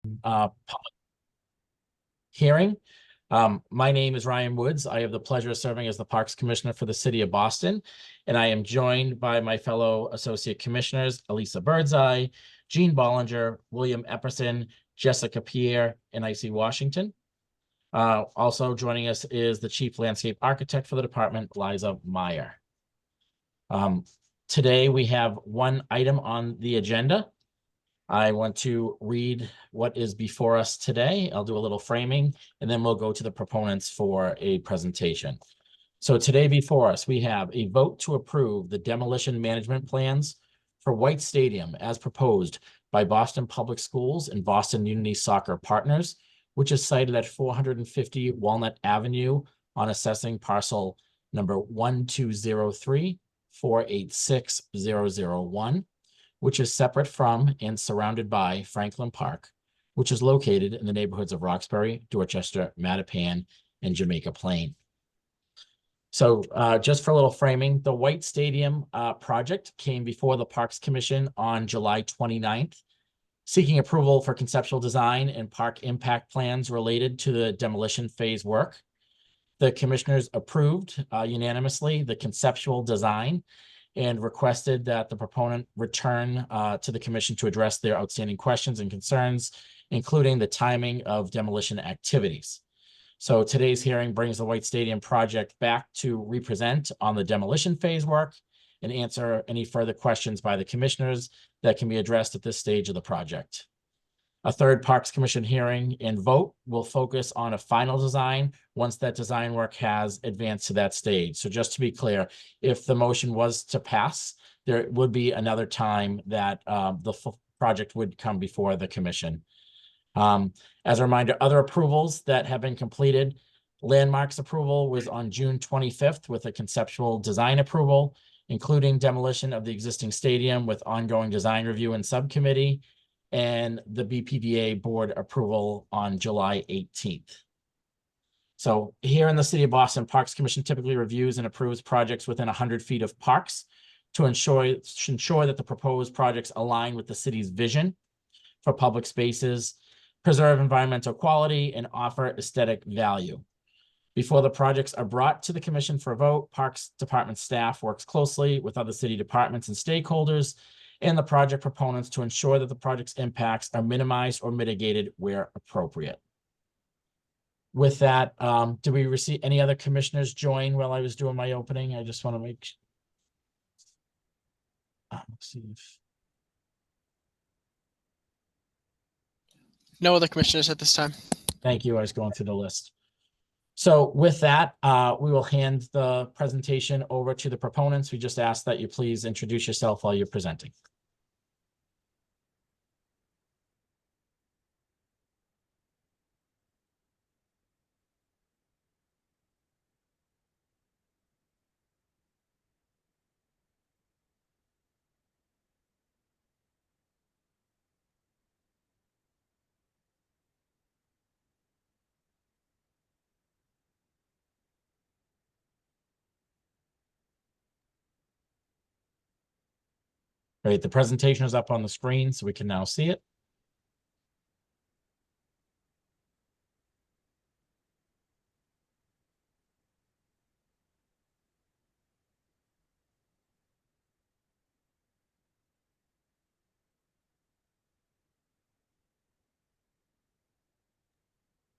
Public hearing. My name is Ryan Woods. I have the pleasure of serving as the Parks Commissioner for the City of Boston, and I am joined by my fellow Associate Commissioners, Elisa Birdseye, Jean Bollinger, William Epperson, Jessica Pierre, and Icy Washington. Also joining us is the Chief Landscape Architect for the department, Liza Meyer. Today we have one item on the agenda. I want to read what is before us today. I'll do a little framing, and then we'll go to the proponents for a presentation. So today before us, we have a vote to approve the demolition management plans for White Stadium as proposed by Boston Public Schools and Boston Unity Soccer Partners, which is sited at 450 Walnut Avenue on assessing parcel number 1203486001. Which is separate from and surrounded by Franklin Park, which is located in the neighborhoods of Roxbury, Dorchester, Mattapan, and Jamaica Plain. So just for a little framing, the White Stadium project came before the Parks Commission on July 29th, seeking approval for conceptual design and park impact plans related to the demolition phase work. The commissioners approved unanimously the conceptual design and requested that the proponent return to the commission to address their outstanding questions and concerns, including the timing of demolition activities. So today's hearing brings the White Stadium project back to represent on the demolition phase work and answer any further questions by the commissioners that can be addressed at this stage of the project. A third Parks Commission hearing and vote will focus on a final design once that design work has advanced to that stage. So just to be clear, if the motion was to pass, there would be another time that the project would come before the commission. As a reminder, other approvals that have been completed, landmarks approval was on June 25th with a conceptual design approval, including demolition of the existing stadium with ongoing design review and subcommittee, and the BPDA board approval on July 18th. So here in the City of Boston, Parks Commission typically reviews and approves projects within 100 feet of parks to ensure that the proposed projects align with the city's vision for public spaces, preserve environmental quality, and offer aesthetic value. Before the projects are brought to the commission for a vote, Parks Department staff works closely with other city departments and stakeholders and the project proponents to ensure that the project's impacts are minimized or mitigated where appropriate. With that, do we receive any other commissioners join while I was doing my opening? I just want to make let's see if no other commissioners at this time. Thank you. I was going through the list. So with that, we will hand the presentation over to the proponents. We just ask that you please introduce yourself while you're presenting. Right, the presentation is up on the screen, so we can now see it.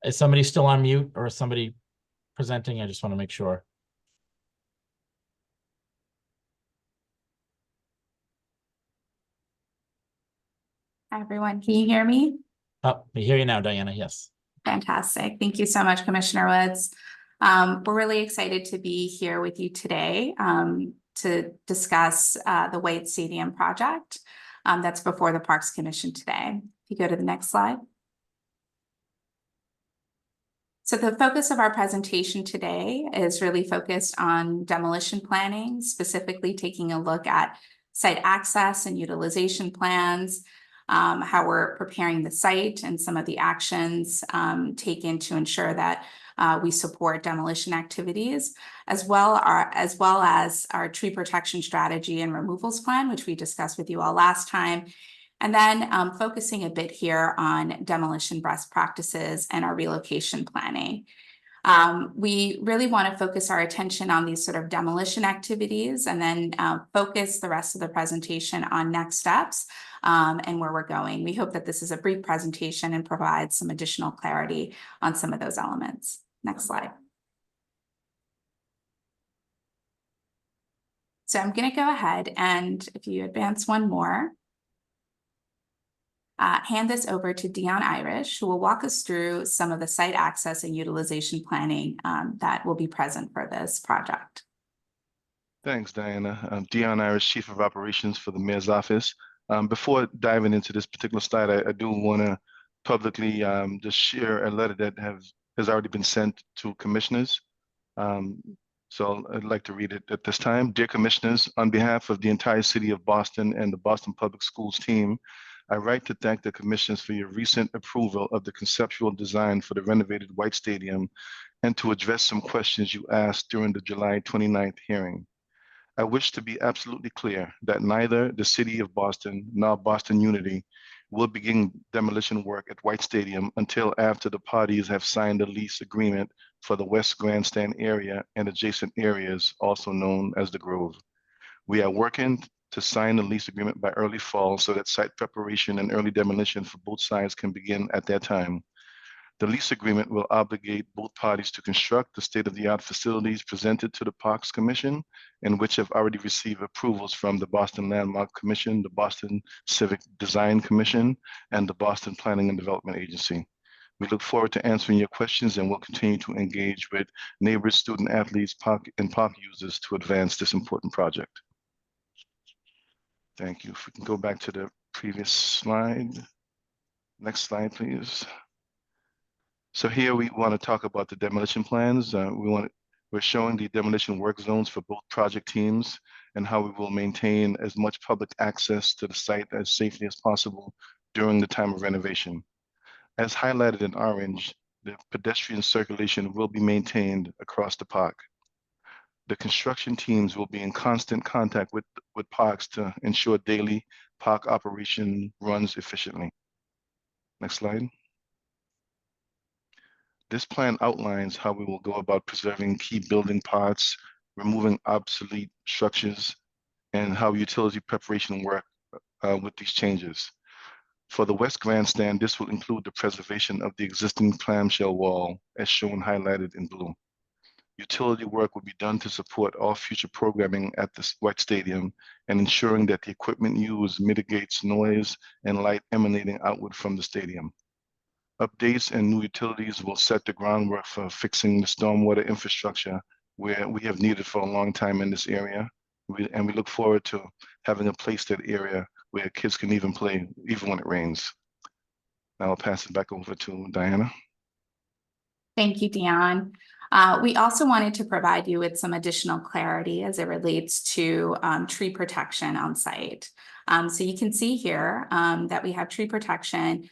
Is somebody still on mute or is somebody presenting? I just want to make sure. Hi, everyone. Can you hear me? Oh, we hear you now, Diana. Yes. Fantastic. Thank you so much, Commissioner Woods. We're really excited to be here with you today to discuss the White Stadium project that's before the Parks Commission today. If you go to the next slide. So the focus of our presentation today is really focused on demolition planning, specifically taking a look at site access and utilization plans, how we're preparing the site and some of the actions taken to ensure that we support demolition activities, as well as our tree protection strategy and removals plan, which we discussed with you all last time, And then focusing a bit here on demolition best practices and our relocation planning. We really want to focus our attention on these sort of demolition activities and then focus the rest of the presentation on next steps and where we're going. We hope that this is a brief presentation and provides some additional clarity on some of those elements. Next slide. So I'm going to go ahead and if you advance one more, hand this over to Dion Irish, who will walk us through some of the site access and utilization planning that will be present for this project. Thanks, Diana. I'm Dion Irish, Chief of Operations for the Mayor's Office. Before diving into this particular slide, I do want to publicly just share a letter that has already been sent to commissioners. So I'd like to read it at this time. Dear Commissioners, on behalf of the entire city of Boston and the Boston Public Schools team, I write to thank the commissioners for your recent approval of the conceptual design for the renovated White Stadium and to address some questions you asked during the July 29th hearing. I wish to be absolutely clear that neither the city of Boston nor Boston Unity will begin demolition work at White Stadium until after the parties have signed a lease agreement for the West Grandstand area and adjacent areas, also known as the Grove. We are working to sign the lease agreement by early fall so that site preparation and early demolition for both sides can begin at that time. The lease agreement will obligate both parties to construct the state-of-the-art facilities presented to the Parks Commission and which have already received approvals from the Boston Landmark Commission, the Boston Civic Design Commission, and the Boston Planning and Development Agency. We look forward to answering your questions and will continue to engage with neighbors, student athletes, and park users to advance this important project. Thank you. If we can go back to the previous slide. Next slide, please. So here we want to talk about the demolition plans. We're showing the demolition work zones for both project teams and how we will maintain as much public access to the site as safely as possible during the time of renovation. As highlighted in orange, the pedestrian circulation will be maintained across the park. The construction teams will be in constant contact with parks to ensure daily park operation runs efficiently. Next slide. This plan outlines how we will go about preserving key building parts, removing obsolete structures, and how utility preparation work with these changes. For the West Grandstand, this will include the preservation of the existing clamshell wall, as shown highlighted in blue. Utility work will be done to support all future programming at the White Stadium and ensuring that the equipment used mitigates noise and light emanating outward from the stadium. Updates and new utilities will set the groundwork for fixing the stormwater infrastructure where we have needed for a long time in this area. And we look forward to having a playstead area where kids can even play, even when it rains. Now I'll pass it back over to Diana. Thank you, Dion. We also wanted to provide you with some additional clarity as it relates to tree protection on site. So you can see here that we have tree protection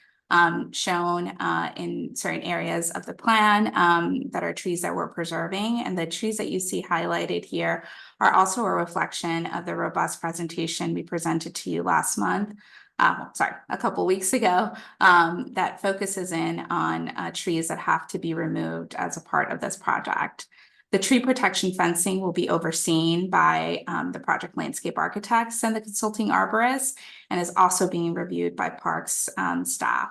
shown in certain areas of the plan that are trees that we're preserving. And the trees that you see highlighted here are also a reflection of the robust presentation we presented to you last month. A couple weeks ago, that focuses in on trees that have to be removed as a part of this project. The tree protection fencing will be overseen by the project landscape architects and the consulting arborists, and is also being reviewed by Parks staff.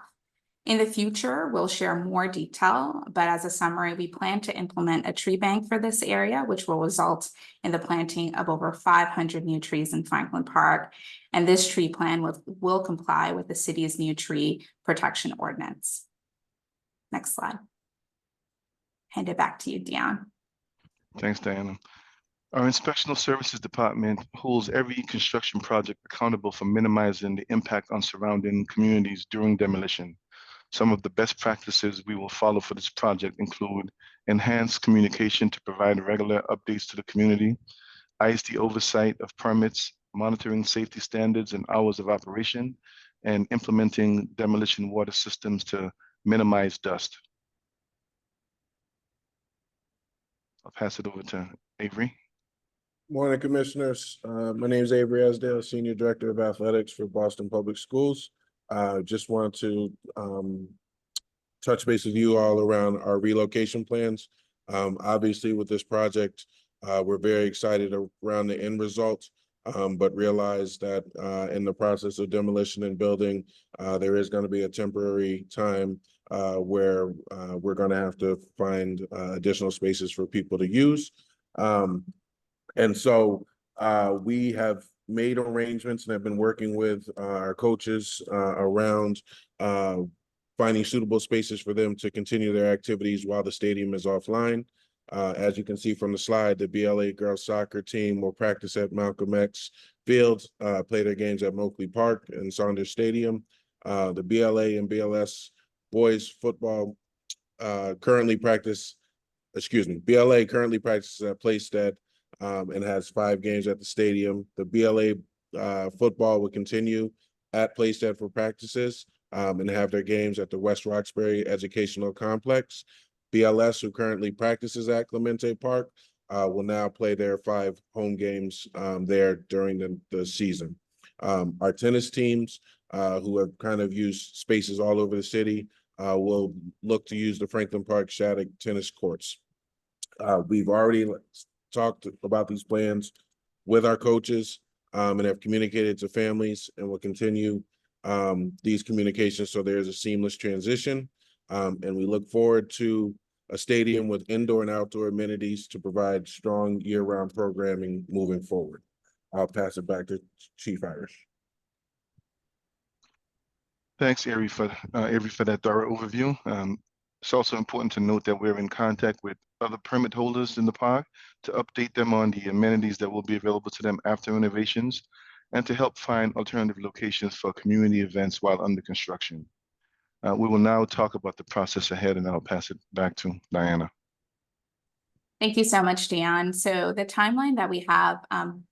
In the future, we'll share more detail, but as a summary, we plan to implement a tree bank for this area, which will result in the planting of over 500 new trees in Franklin Park. And this tree plan will comply with the city's new tree protection ordinance. Next slide. Hand it back to you, Dion. Thanks, Diana. Our Inspectional Services Department holds every construction project accountable for minimizing the impact on surrounding communities during demolition. Some of the best practices we will follow for this project include enhanced communication to provide regular updates to the community, ISD oversight of permits, monitoring safety standards and hours of operation, and implementing demolition water systems to minimize dust. I'll pass it over to Avery. Morning, Commissioners. My name is Avery Esdale, Senior Director of Athletics for Boston Public Schools. Just want to touch base with you all around our relocation plans. Obviously, with this project, we're very excited around the end result, but realize that in the process of demolition and building, there is going to be a temporary time where we're going to have to find additional spaces for people to use. And so we have made arrangements and have been working with our coaches around finding suitable spaces for them to continue their activities while the stadium is offline. As you can see from the slide, the BLA girls soccer team will practice at Malcolm X Field, play their games at Moakley Park and Saunders Stadium. The BLA and BLS boys football currently practice, BLA currently practices at Playstead and has 5 games at the stadium. The BLA football will continue at Playstead for practices and have their games at the West Roxbury Educational Complex. BLS, who currently practices at Clemente Park, will now play their 5 home games there during the season. Our tennis teams, who have kind of used spaces all over the city, will look to use the Franklin Park Shattuck tennis courts. We've already talked about these plans with our coaches and have communicated to families, and will continue these communications so there's a seamless transition. And we look forward to a stadium with indoor and outdoor amenities to provide strong year-round programming moving forward. I'll pass it back to Chief Irish. Thanks, Avery, for that thorough overview. It's also important to note that we're in contact with other permit holders in the park to update them on the amenities that will be available to them after renovations, and to help find alternative locations for community events while under construction. We will now talk about the process ahead, and I'll pass it back to Diana. Thank you so much, Dion. So the timeline that we have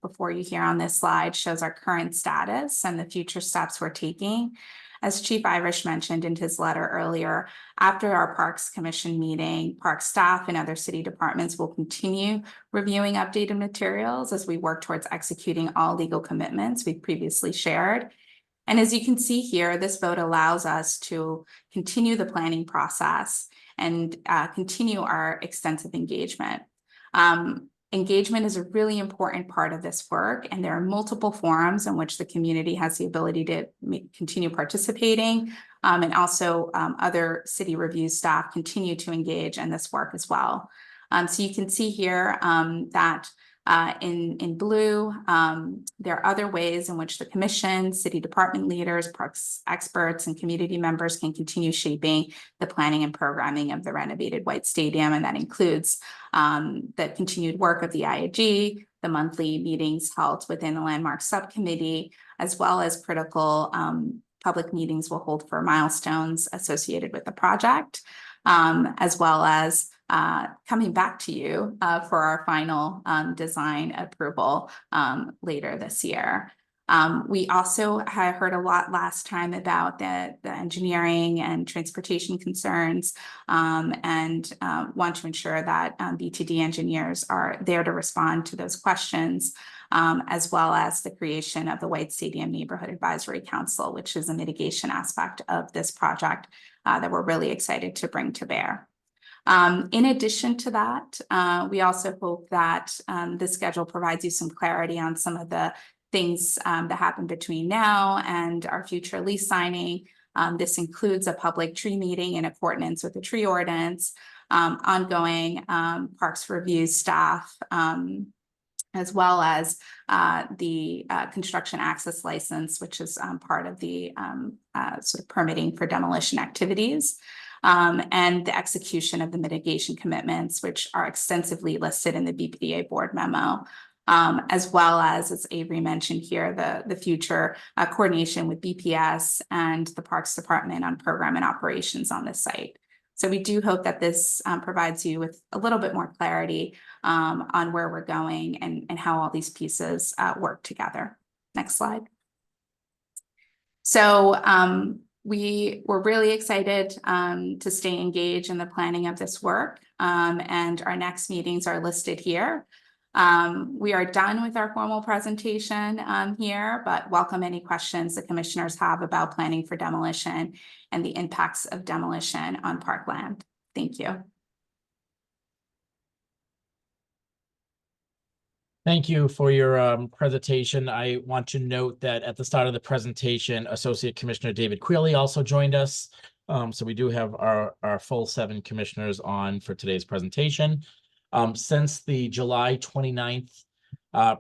before you here on this slide shows our current status and the future steps we're taking. As Chief Irish mentioned in his letter earlier, after our Parks Commission meeting, park staff and other city departments will continue reviewing updated materials as we work towards executing all legal commitments we've previously shared. And as you can see here, this vote allows us to continue the planning process and continue our extensive engagement. Engagement is a really important part of this work, and there are multiple forums in which the community has the ability to continue participating, and also other city review staff continue to engage in this work as well. So you can see here that in blue, there are other ways in which the commission, city department leaders, parks experts, and community members can continue shaping the planning and programming of the renovated White Stadium. And that includes the continued work of the IAG, the monthly meetings held within the Landmark Subcommittee, as well as critical public meetings we'll hold for milestones associated with the project, as well as coming back to you for our final design approval later this year. We also heard a lot last time about the engineering and transportation concerns, and want to ensure that BTD engineers are there to respond to those questions, as well as the creation of the White Stadium Neighborhood Advisory Council, which is a mitigation aspect of this project that we're really excited to bring to bear. In addition to that, we also hope that the schedule provides you some clarity on some of the things that happen between now and our future lease signing. This includes a public tree meeting in accordance with the tree ordinance, ongoing parks review staff, as well as the construction access license, which is part of the sort of permitting for demolition activities. And the execution of the mitigation commitments, which are extensively listed in the BPDA board memo, as well as Avery mentioned here, the future coordination with BPS and the Parks Department on program and operations on this site. So we do hope that this provides you with a little bit more clarity on where we're going and how all these pieces work together. Next slide. So we were really excited to stay engaged in the planning of this work, and our next meetings are listed here. We are done with our formal presentation here, but welcome any questions the commissioners have about planning for demolition and the impacts of demolition on parkland. Thank you. Thank you for your presentation. I want to note that at the start of the presentation, Associate Commissioner David Quealy also joined us. So we do have our full 7 commissioners on for today's presentation. Since the July 29th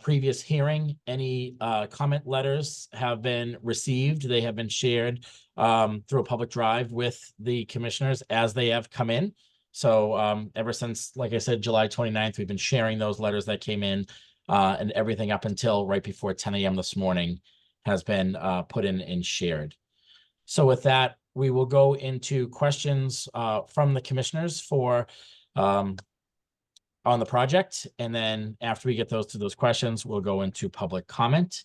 previous hearing, any comment letters have been received. They have been shared through a public drive with the commissioners as they have come in. So ever since, like I said, July 29th, we've been sharing those letters that came in. And everything up until right before 10 a.m. this morning has been put in and shared. So with that, we will go into questions from the commissioners for on the project. And then after we get those questions, we'll go into public comment.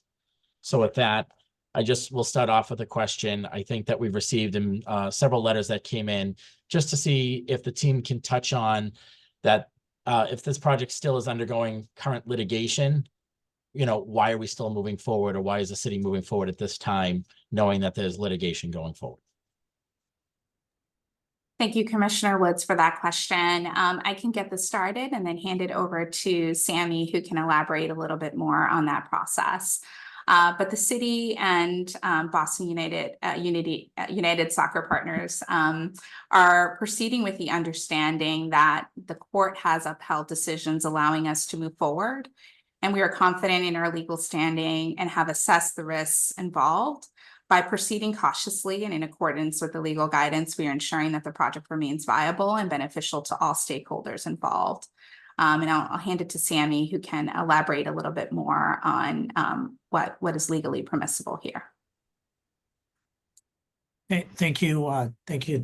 So with that, we'll start off with a question. I think that we've received several letters that came in just to see if the team can touch on that. If this project still is undergoing current litigation, why are we still moving forward, or why is the city moving forward at this time, knowing that there's litigation going forward? Thank you, Commissioner Woods, for that question. I can get this started and then hand it over to Sammy, who can elaborate a little bit more on that process. But the city and Boston United Soccer Partners are proceeding with the understanding that the court has upheld decisions allowing us to move forward. And we are confident in our legal standing and have assessed the risks involved. By proceeding cautiously and in accordance with the legal guidance, we are ensuring that the project remains viable and beneficial to all stakeholders involved. And I'll hand it to Sammy, who can elaborate a little bit more on what is legally permissible here. Okay, thank you,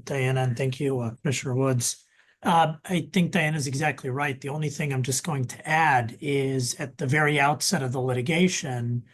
Diana, and thank you, Commissioner Woods. I think Diana's exactly right. The only thing I'm just going to add is at the very outset of the litigation,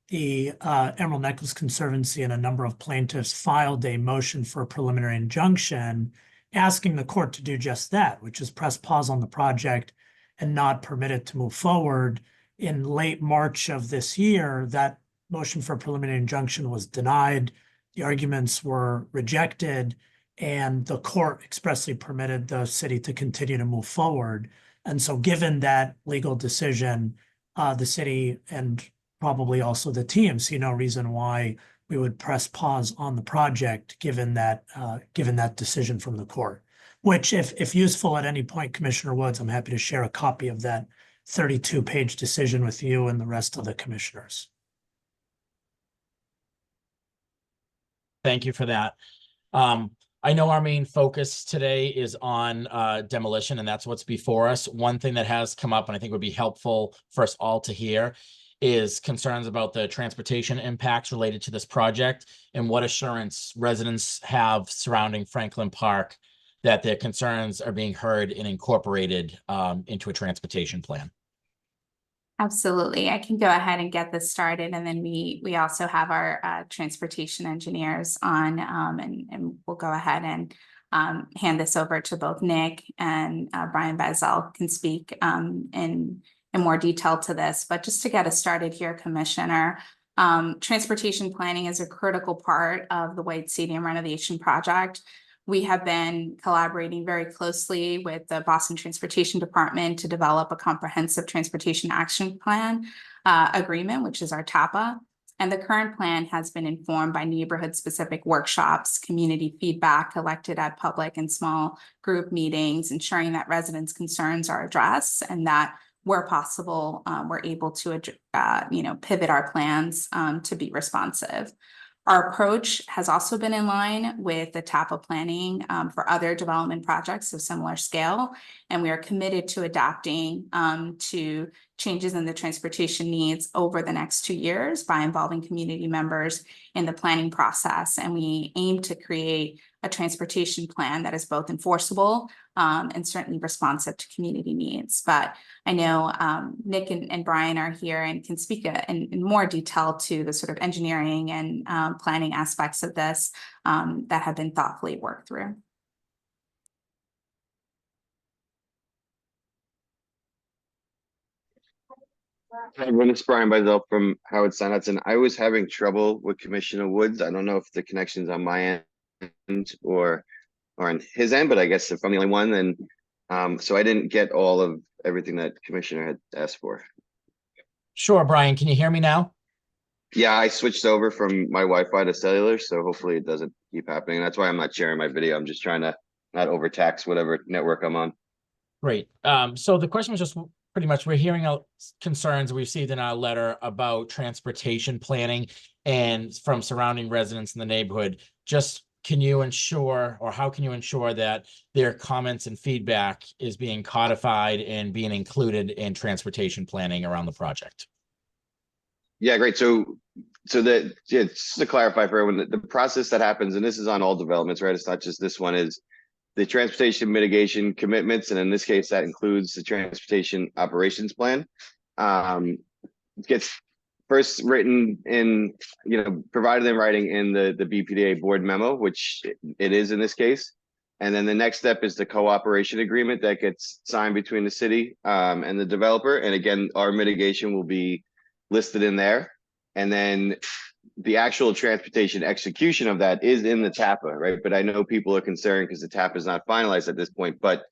the Emerald Necklace Conservancy and a number of plaintiffs filed a motion for a preliminary injunction asking the court to do just that, which is press pause on the project and not permit it to move forward. In late March of this year, that motion for preliminary injunction was denied. The arguments were rejected, and the court expressly permitted the city to continue to move forward. And so given that legal decision, the city and probably also the team see no reason why we would press pause on the project given that decision from the court. Which, if useful at any point, Commissioner Woods, I'm happy to share a copy of that 32-page decision with you and the rest of the commissioners. Thank you for that. I know our main focus today is on demolition, and that's what's before us. One thing that has come up, and I think would be helpful for us all to hear, is concerns about the transportation impacts related to this project and what assurance residents have surrounding Franklin Park that their concerns are being heard and incorporated into a transportation plan. Absolutely. I can go ahead and get this started, and then we also have our transportation engineers on, and we'll go ahead and hand this over to both Nick and Brian Bezel can speak in more detail to this. But just to get us started here, Commissioner, transportation planning is a critical part of the White Stadium renovation project. We have been collaborating very closely with the Boston Transportation Department to develop a comprehensive transportation action plan agreement, which is our TAPA. And the current plan has been informed by neighborhood-specific workshops, community feedback collected at public and small group meetings, ensuring that residents' concerns are addressed and that where possible, we're able to pivot our plans to be responsive. Our approach has also been in line with the TAPA planning for other development projects of similar scale, and we are committed to adapting to changes in the transportation needs over the next 2 years by involving community members in the planning process. And we aim to create a transportation plan that is both enforceable and certainly responsive to community needs. But I know Nick and Brian are here and can speak in more detail to the sort of engineering and planning aspects of this that have been thoughtfully worked through. Hi, everyone, it's Brian Bidell from Howard Stein Hudson. I was having trouble with Commissioner Woods. I don't know if the connection's on my end or on his end, but I guess if I'm the only one, then so I didn't get all of everything that Commissioner had asked for. Sure, Brian, can you hear me now? Yeah, I switched over from my Wi-Fi to cellular, so hopefully it doesn't keep happening. That's why I'm not sharing my video. I'm just trying to not overtax whatever network I'm on. Great. So the question was just pretty much, we're hearing concerns we received in our letter about transportation planning and from surrounding residents in the neighborhood. Just can you ensure, or how can you ensure that their comments and feedback is being codified and being included in transportation planning around the project? Yeah, great. So just to clarify for everyone, the process that happens, and this is on all developments, right? It's not just this one, is the transportation mitigation commitments, and in this case, that includes the transportation operations plan. Gets first written in, provided in writing in the BPDA board memo, which it is in this case. And then the next step is the cooperation agreement that gets signed between the city and the developer. And again, our mitigation will be listed in there. And then the actual transportation execution of that is in the TAPA, right? But I know people are concerned because the TAPA is not finalized at this point, but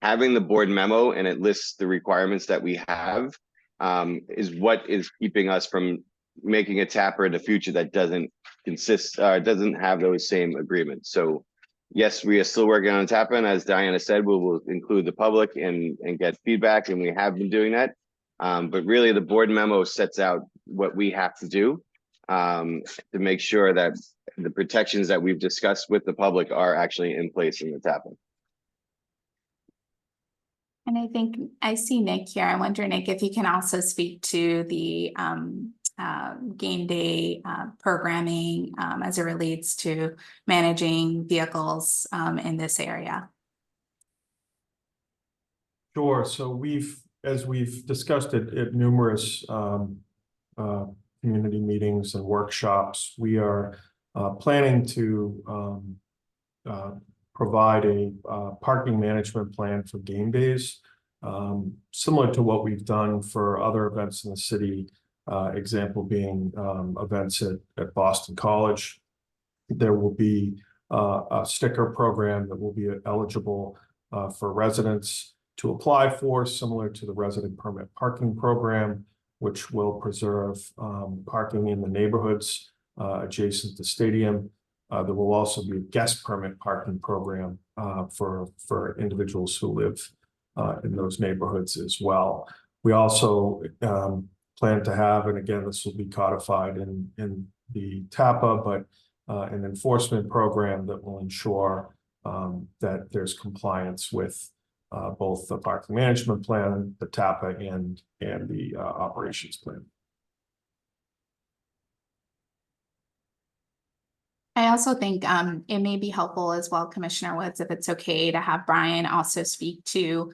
having the board memo and it lists the requirements that we have is what is keeping us from making a TAPA in the future that doesn't have those same agreements. So yes, we are still working on TAPA, and as Diana said, we will include the public and get feedback, and we have been doing that. But really the board memo sets out what we have to do to make sure that the protections that we've discussed with the public are actually in place in the TAPA. And I think I see Nick here. I wonder, Nick, if you can also speak to the game day programming as it relates to managing vehicles in this area. Sure. So as we've discussed at numerous community meetings and workshops, we are planning to provide a parking management plan for game days, similar to what we've done for other events in the city, example being events at Boston College. There will be a sticker program that will be eligible for residents to apply for, similar to the resident permit parking program, which will preserve parking in the neighborhoods adjacent to stadium. There will also be a guest permit parking program for individuals who live in those neighborhoods as well. We also plan to have, and again, this will be codified in the TAPA, but an enforcement program that will ensure that there's compliance with both the parking management plan, the TAPA, and the operations plan. I also think it may be helpful as well, Commissioner Woods, if it's okay to have Brian also speak to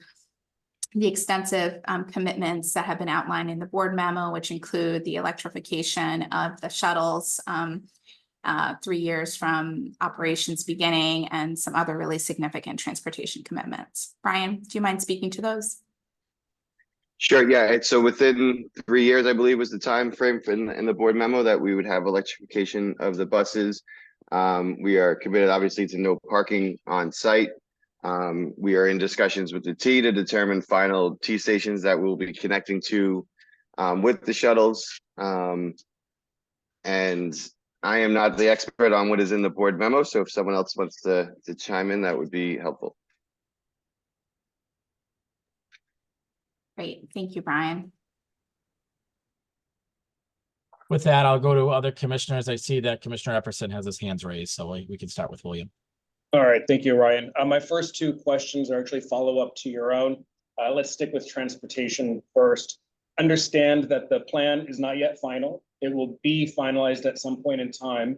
the extensive commitments that have been outlined in the board memo, which include the electrification of the shuttles 3 years from operations beginning, and some other really significant transportation commitments. Brian, do you mind speaking to those? Sure. Yeah. So within 3 years, I believe, was the time frame in the board memo that we would have electrification of the buses. We are committed, obviously, to no parking on site. We are in discussions with the T to determine final T stations that we'll be connecting to with the shuttles. And I am not the expert on what is in the board memo, so if someone else wants to chime in, that would be helpful. Great, thank you, Brian. With that, I'll go to other commissioners. I see that Commissioner Epperson has his hands raised, so we can start with William. All right, thank you, Ryan. My first two questions are actually follow-up to your own. Let's stick with transportation first. Understand that the plan is not yet final. It will be finalized at some point in time.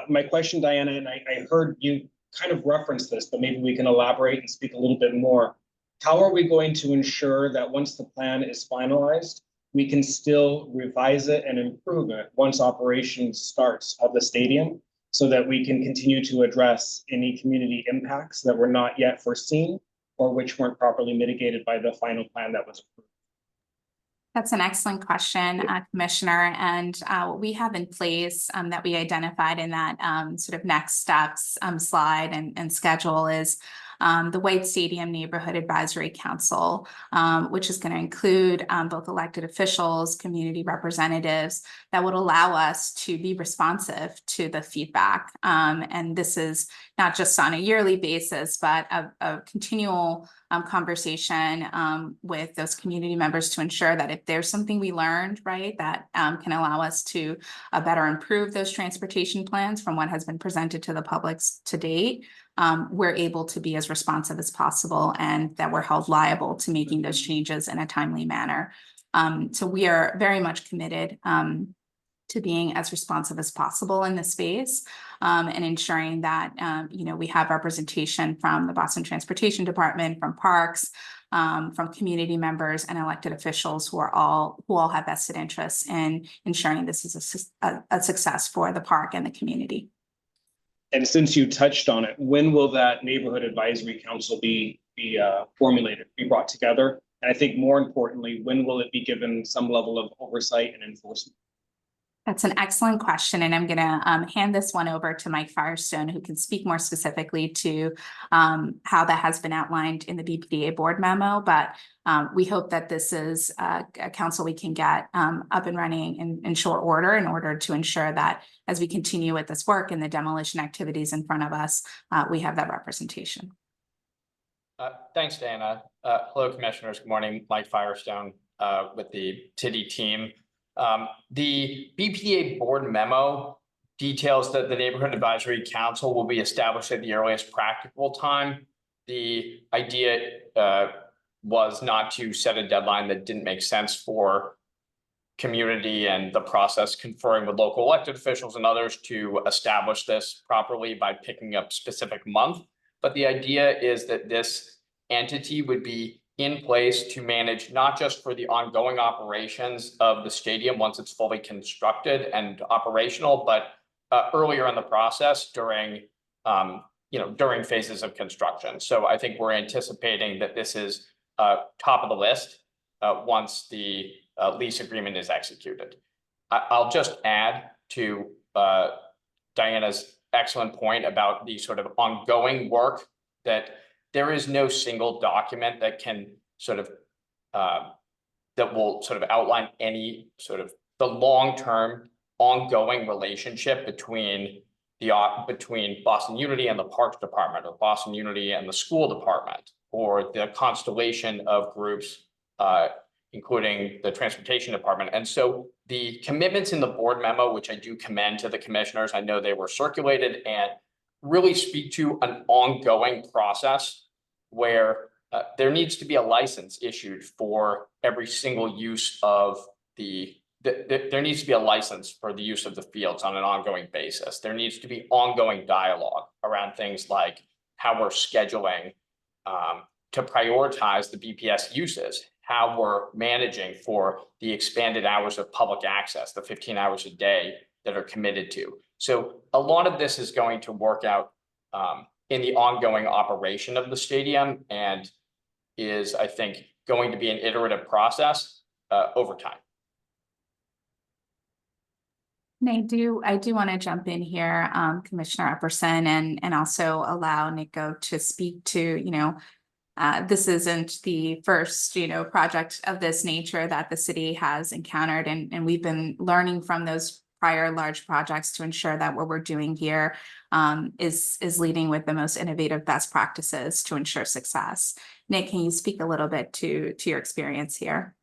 My question, Diana, and I heard you kind of reference this, but maybe we can elaborate and speak a little bit more. How are we going to ensure that once the plan is finalized, we can still revise it and improve it once operations starts of the stadium, so that we can continue to address any community impacts that were not yet foreseen or which weren't properly mitigated by the final plan that was approved? That's an excellent question, Commissioner. And what we have in place that we identified in that sort of next steps slide and schedule is the White Stadium Neighborhood Advisory Council, which is going to include both elected officials, community representatives that would allow us to be responsive to the feedback. And this is not just on a yearly basis, but a continual conversation with those community members to ensure that if there's something we learned, right, that can allow us to better improve those transportation plans from what has been presented to the public to date, we're able to be as responsive as possible and that we're held liable to making those changes in a timely manner. So we are very much committed to being as responsive as possible in this space and ensuring that, we have representation from the Boston Transportation Department, from parks, from community members and elected officials who all have vested interests in ensuring this is a success for the park and the community. And since you touched on it, when will that neighborhood advisory council be formulated, be brought together? And I think more importantly, when will it be given some level of oversight and enforcement? That's an excellent question, and I'm going to hand this one over to Mike Firestone, who can speak more specifically to how that has been outlined in the BPDA board memo. But we hope that this is a council we can get up and running in short order in order to ensure that as we continue with this work and the demolition activities in front of us, we have that representation. Thanks, Dana. Hello, commissioners. Good morning. Mike Firestone with the city team. The BPDA board memo details that the Neighborhood Advisory Council will be established at the earliest practicable time. The idea was not to set a deadline that didn't make sense for community and the process conferring with local elected officials and others to establish this properly by picking up specific month. But the idea is that this entity would be in place to manage not just for the ongoing operations of the stadium once it's fully constructed and operational, but earlier in the process during phases of construction. So I think we're anticipating that this is top of the list once the lease agreement is executed. I'll just add to Diana's excellent point about the sort of ongoing work that there is no single document that can sort of that will sort of outline any sort of the long-term ongoing relationship between Boston Unity and the Parks Department, or Boston Unity and the school department, or the constellation of groups, including the transportation department. And so the commitments in the board memo, which I do commend to the commissioners, I know they were circulated and really speak to an ongoing process where there needs to be a license issued for every single use of there needs to be a license for the use of the fields on an ongoing basis. There needs to be ongoing dialogue around things like how we're scheduling to prioritize the BPS uses, how we're managing for the expanded hours of public access, the 15 hours a day that are committed to. So a lot of this is going to work out in the ongoing operation of the stadium and is, I think, going to be an iterative process over time. And I do want to jump in here, Commissioner Epperson, and also allow Nico to speak to, this isn't the first, project of this nature that the city has encountered. And we've been learning from those prior large projects to ensure that what we're doing here is leading with the most innovative best practices to ensure success. Nick, can you speak a little bit to your experience here?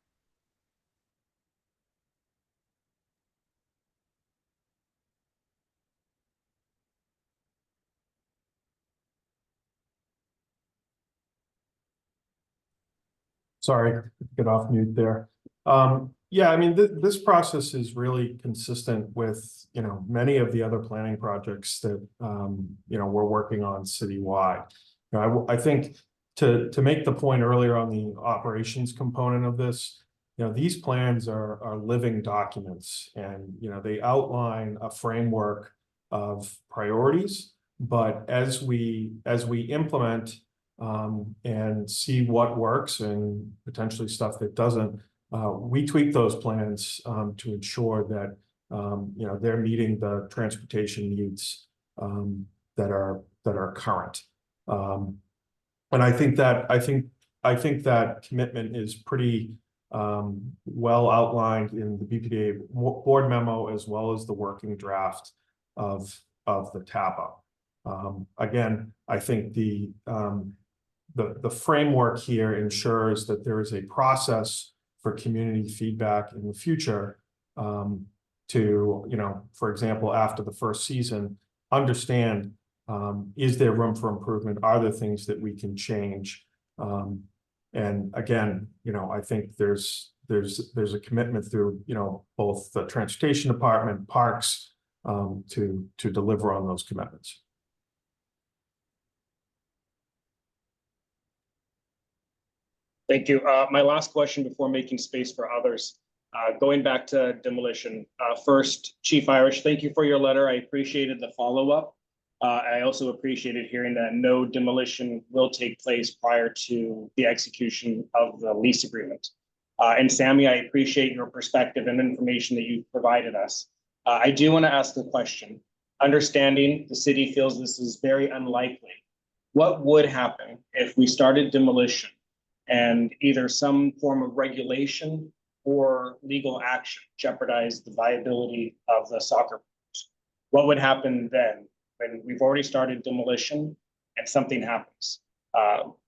Sorry, get off mute there. Yeah, I mean, this process is really consistent with, many of the other planning projects that, we're working on citywide. I think to make the point earlier on the operations component of this, these plans are living documents and, they outline a framework of priorities, but as we implement and see what works and potentially stuff that doesn't, we tweak those plans to ensure that they're meeting the transportation needs that are current. And I think that commitment is pretty well outlined in the BPDA board memo, as well as the working draft of the TAPA. Again, I think the framework here ensures that there is a process for community feedback in the future to, for example, after the first season, understand, is there room for improvement? Are there things that we can change? And again, I think there's a commitment through, both the transportation department, parks, to deliver on those commitments. Thank you. My last question before making space for others, going back to demolition. First, Chief Irish, thank you for your letter. I appreciated the follow-up. I also appreciated hearing that no demolition will take place prior to the execution of the lease agreement. And Sammy, I appreciate your perspective and information that you've provided us. I do want to ask the question, understanding the city feels this is very unlikely, what would happen if we started demolition and either some form of regulation or legal action jeopardized the viability of the soccer fields? What would happen then when we've already started demolition and something happens?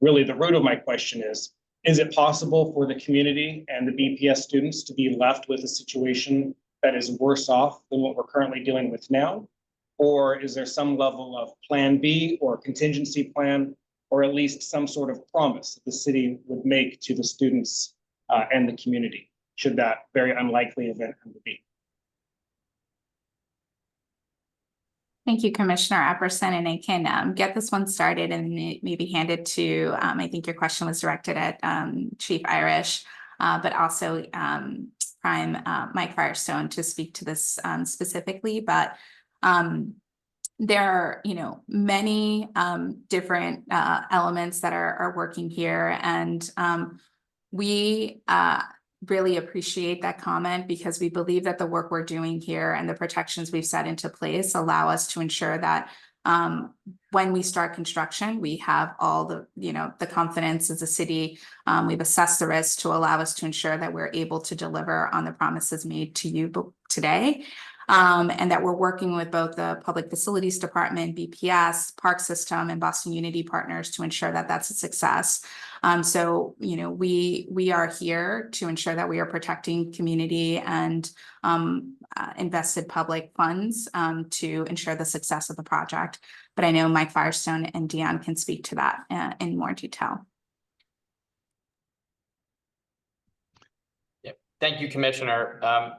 Really, the root of my question is it possible for the community and the BPS students to be left with a situation that is worse off than what we're currently dealing with now? Or is there some level of plan B or contingency plan, or at least some sort of promise that the city would make to the students and the community, should that very unlikely event come to be? Thank you, Commissioner Epperson, and I can get this one started and maybe hand it to, I think your question was directed at Chief Irish, but also Prime Mike Firestone to speak to this specifically. But there are, many different elements that are working here, and we really appreciate that comment, because we believe that the work we're doing here and the protections we've set into place allow us to ensure that when we start construction, we have all the, the confidence as a city. We've assessed the risk to allow us to ensure that we're able to deliver on the promises made to you today. And that we're working with both the Public Facilities Department, BPS, Park System, and Boston Unity partners to ensure that that's a success. So, we are here to ensure that we are protecting community and invested public funds to ensure the success of the project. But I know Mike Firestone and Dion can speak to that in more detail. Yep. Thank you, Commissioner.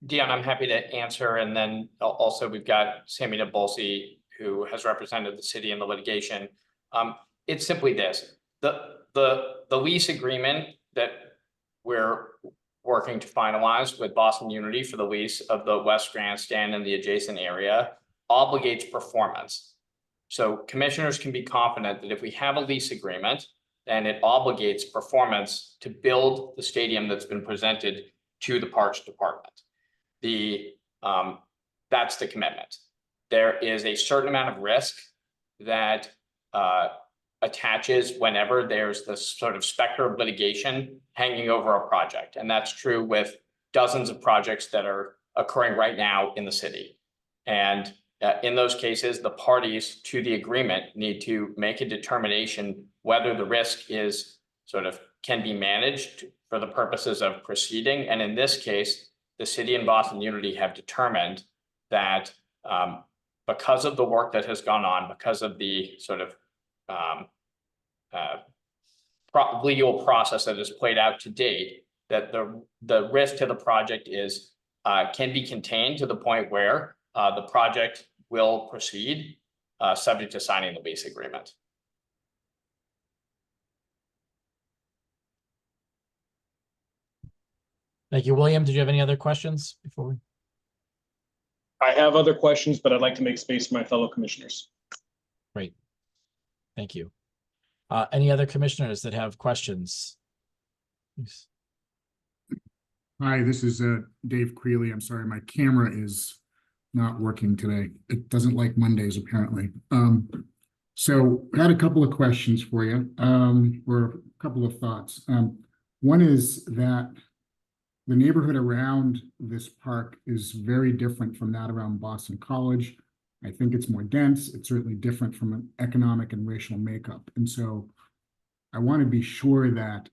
Dion, I'm happy to answer, and then also we've got Sammy Nabolsi, who has represented the city in the litigation. It's simply this: the lease agreement that we're working to finalize with Boston Unity for the lease of the West Grandstand and the adjacent area obligates performance. So commissioners can be confident that if we have a lease agreement, then it obligates performance to build the stadium that's been presented to the Parks Department. That's the commitment. There is a certain amount of risk that attaches whenever there's this sort of specter of litigation hanging over a project. And that's true with dozens of projects that are occurring right now in the city. And in those cases, the parties to the agreement need to make a determination whether the risk is can be managed for the purposes of proceeding. And in this case, the city and Boston Unity have determined that because of the work that has gone on, because of the legal process that has played out to date, that the risk to the project is can be contained to the point where the project will proceed subject to signing the lease agreement. Thank you, William. Did you have any other questions before we? I have other questions, but I'd like to make space for my fellow commissioners. Great. Thank you. Any other commissioners that have questions? Hi, this is Dave Creeley. I'm sorry, my camera is not working today. It doesn't like Mondays, apparently. So I had a couple of questions for you, or a couple of thoughts. One is that the neighborhood around this park is very different from that around Boston College. I think it's more dense. It's certainly different from an economic and racial makeup. And so I want to be sure that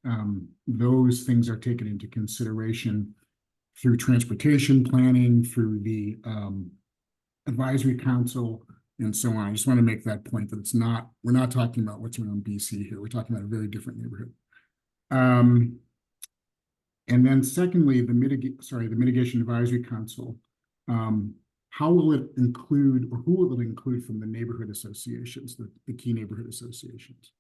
those things are taken into consideration through transportation planning, through the advisory council, and so on. I just want to make that point that we're not talking about what's around BC here. We're talking about a very different neighborhood. And then secondly, the Mitigation Advisory Council, how will it include, or who will it include from the neighborhood associations, the key neighborhood associations?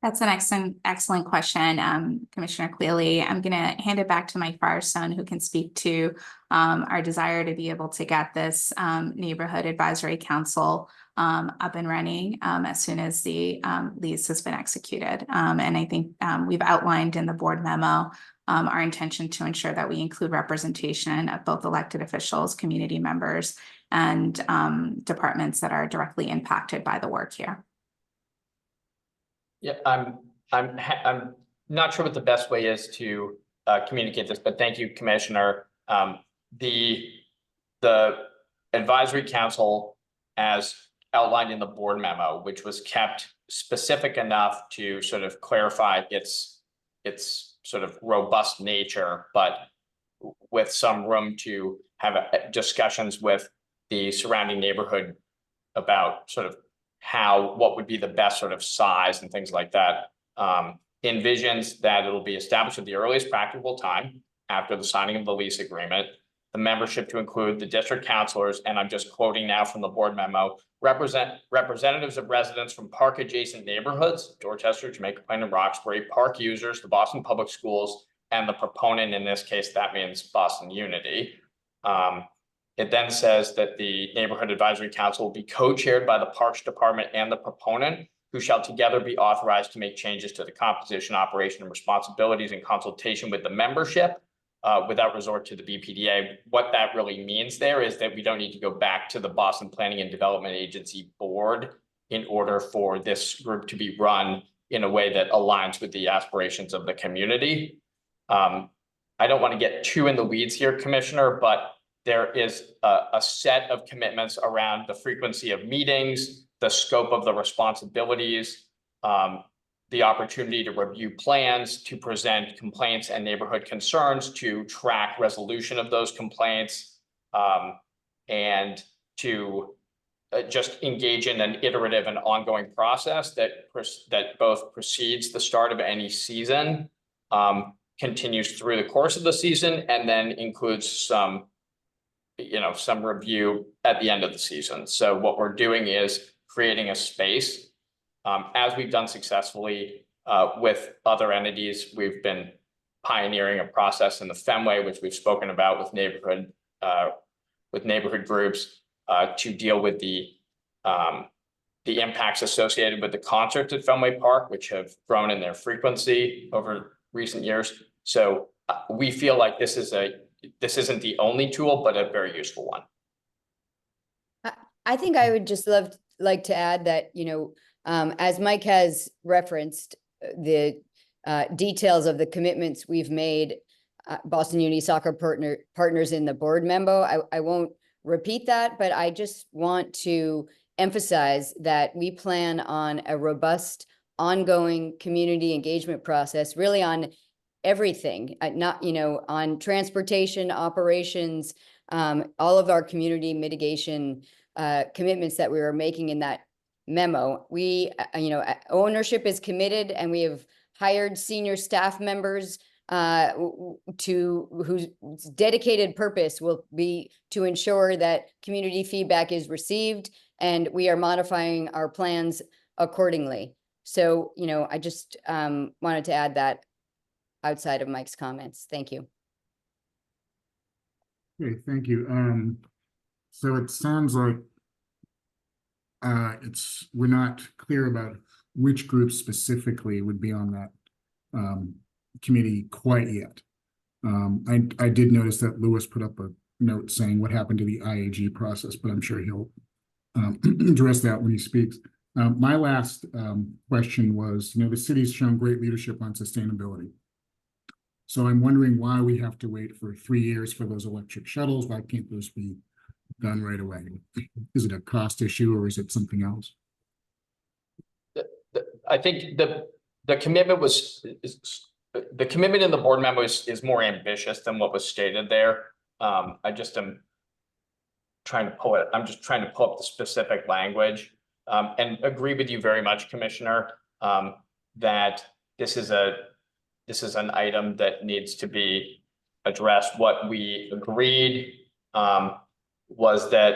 That's an excellent question, Commissioner Cleary. I'm gonna hand it back to Mike Firestone, who can speak to our desire to be able to get this Neighborhood Advisory Council up and running as soon as the lease has been executed. And I think we've outlined in the board memo our intention to ensure that we include representation of both elected officials, community members, and departments that are directly impacted by the work here. Yeah, I'm not sure what the best way is to communicate this, but thank you, Commissioner. The advisory council, as outlined in the board memo, which was kept specific enough to sort of clarify its sort of robust nature, but with some room to have discussions with the surrounding neighborhood about sort of what would be the best sort of size and things like that, envisions that it'll be established at the earliest practicable time after the signing of the lease agreement, the membership to include the district councilors, and I'm just quoting now from the board memo, representatives of residents from park adjacent neighborhoods, Dorchester, Jamaica Plain, and Roxbury, park users, the Boston Public Schools, and the proponent, in this case, that means Boston Unity. It then says that the Neighborhood Advisory Council will be co-chaired by the Parks Department and the proponent, who shall together be authorized to make changes to the composition, operation, and responsibilities in consultation with the membership without resort to the BPDA. What that really means there is that we don't need to go back to the Boston Planning and Development Agency board in order for this group to be run in a way that aligns with the aspirations of the community. I don't want to get too in the weeds here, Commissioner, but there is a set of commitments around the frequency of meetings, the scope of the responsibilities, the opportunity to review plans, to present complaints and neighborhood concerns, to track resolution of those complaints, and to just engage in an iterative and ongoing process that both precedes the start of any season, continues through the course of the season, and then includes some review at the end of the season. So what we're doing is creating a space, as we've done successfully with other entities. We've been pioneering a process in the Fenway, which we've spoken about with neighborhood groups to deal with the impacts associated with the concerts at Fenway Park, which have grown in their frequency over recent years. So we feel like this isn't the only tool, but a very useful one. I think I would just like to add that, as Mike has referenced, the details of the commitments we've made, Boston Unity Soccer partners in the board memo. I won't repeat that, but I just want to emphasize that we plan on a robust, ongoing community engagement process, really on everything, on transportation, operations, all of our community mitigation commitments that we were making in that memo. We, ownership is committed, and we have hired senior staff members whose dedicated purpose will be to ensure that community feedback is received, and we are modifying our plans accordingly. So, I just wanted to add that outside of Mike's comments. Thank you. Okay, thank you. So it sounds like we're not clear about which group specifically would be on that committee quite yet. I did notice that Lewis put up a note saying what happened to the IAG process, but I'm sure he'll address that when he speaks. My last question was, the city's shown great leadership on sustainability. So I'm wondering why we have to wait for 3 years for those electric shuttles. Why can't those be done right away? Is it a cost issue or is it something else? I think the commitment the commitment in the board memo is more ambitious than what was stated there. I just am trying to pull it. I'm just trying to pull up the specific language, and agree with you very much, Commissioner, that this is an item that needs to be addressed. What we agreed was that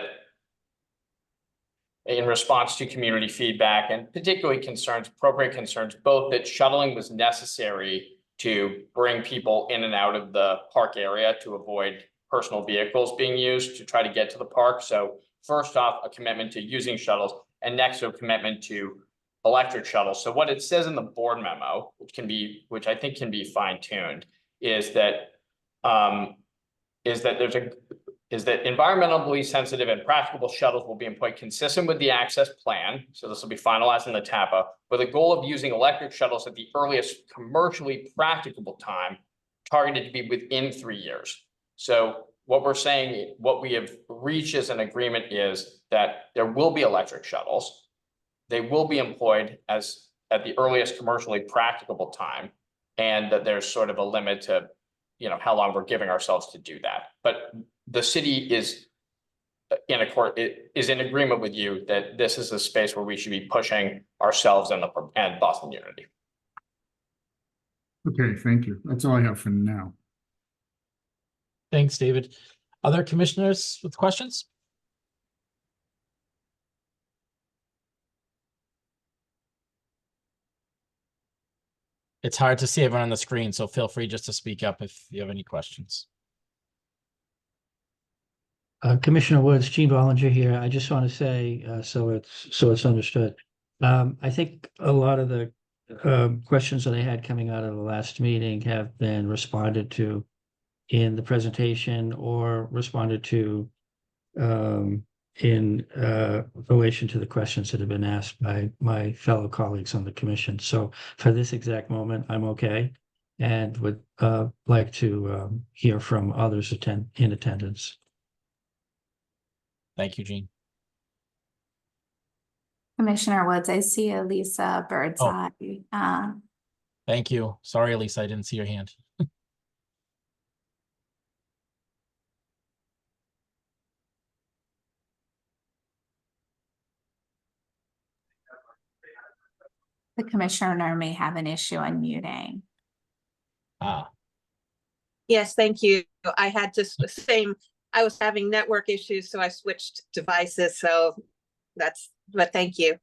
in response to community feedback and particularly appropriate concerns, both that shuttling was necessary to bring people in and out of the park area to avoid personal vehicles being used to try to get to the park. So first off, a commitment to using shuttles, and next a commitment to electric shuttles. So what it says in the board memo, which I think can be fine-tuned, is that environmentally sensitive and practicable shuttles will be employed consistent with the access plan. So this will be finalized in the TAPA, with the goal of using electric shuttles at the earliest commercially practicable time, targeted to be within 3 years. So what we're saying, what we have reached as an agreement is that there will be electric shuttles. They will be employed at the earliest commercially practicable time, and that there's sort of a limit to, how long we're giving ourselves to do that. But the city is in agreement with you that this is a space where we should be pushing ourselves and Boston Unity. Okay, thank you. That's all I have for now. Thanks, David. Other commissioners with questions? It's hard to see everyone on the screen, so feel free just to speak up if you have any questions. Commissioner Woods, Gene Bollinger here. I just want to say, so it's understood. I think a lot of the questions that I had coming out of the last meeting have been responded to in the presentation or responded to in relation to the questions that have been asked by my fellow colleagues on the commission. So for this exact moment, I'm okay, and would like to hear from others in attendance. Thank you, Gene. Commissioner Woods, I see Elisa Birdseye. Thank you. Sorry, Elisa, I didn't see your hand. The commissioner may have an issue unmuting. Yes, thank you. I had just the same, I was having network issues, so I switched devices. So but thank you.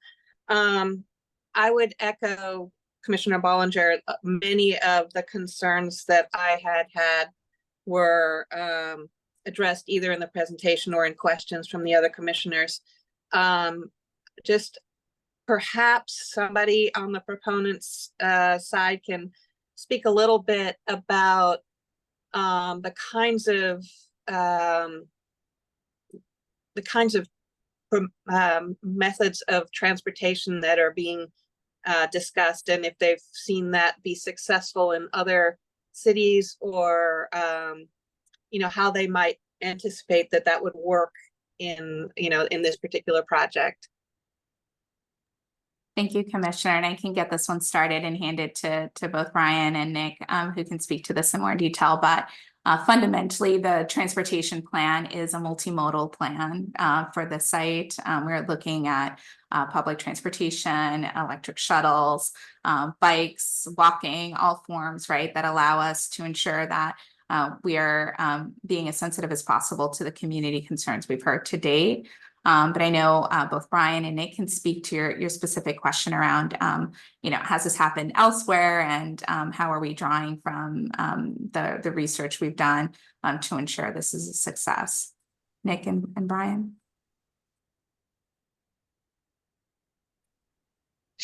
I would echo Commissioner Bollinger. Many of the concerns that I had were addressed either in the presentation or in questions from the other commissioners. Just perhaps somebody on the proponents side can speak a little bit about the kinds of methods of transportation that are being discussed, and if they've seen that be successful in other cities, or how they might anticipate that would work in this particular project. Thank you, Commissioner, and I can get this one started and hand it to both Ryan and Nick, who can speak to this in more detail. But fundamentally, the transportation plan is a multimodal plan for the site. We're looking at public transportation, electric shuttles, bikes, walking, all forms, right, that allow us to ensure that we are being as sensitive as possible to the community concerns we've heard to date. But I know both Brian and Nick can speak to your specific question around, has this happened elsewhere, and how are we drawing from the research we've done to ensure this is a success? Nick and Brian.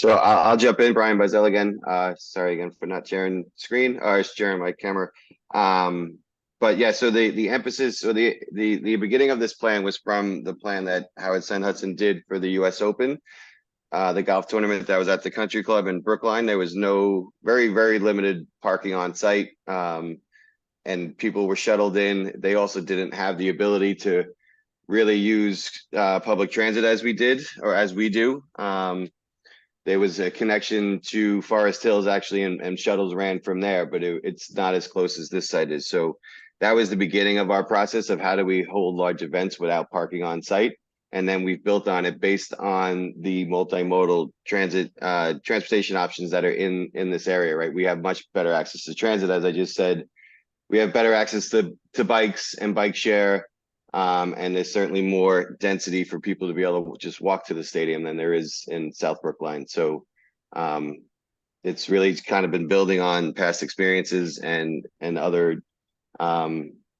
So I'll jump in, Brian Buzzell again. Sorry again for not sharing screen or sharing my camera. But yeah, so the emphasis, so the beginning of this plan was from the plan that Howard Sen Hudson did for the US Open. The golf tournament that was at the Country Club in Brookline. There was no very limited parking on site. And people were shuttled in. They also didn't have the ability to really use public transit as we did, or as we do. There was a connection to Forest Hills actually, and shuttles ran from there, but it's not as close as this site is. So that was the beginning of our process of how do we hold large events without parking on site. And then we've built on it based on the multimodal transit transportation options that are in this area, right? We have much better access to transit, as I just said. We have better access to bikes and bike share. And there's certainly more density for people to be able to just walk to the stadium than there is in South Brookline. So it's really kind of been building on past experiences and other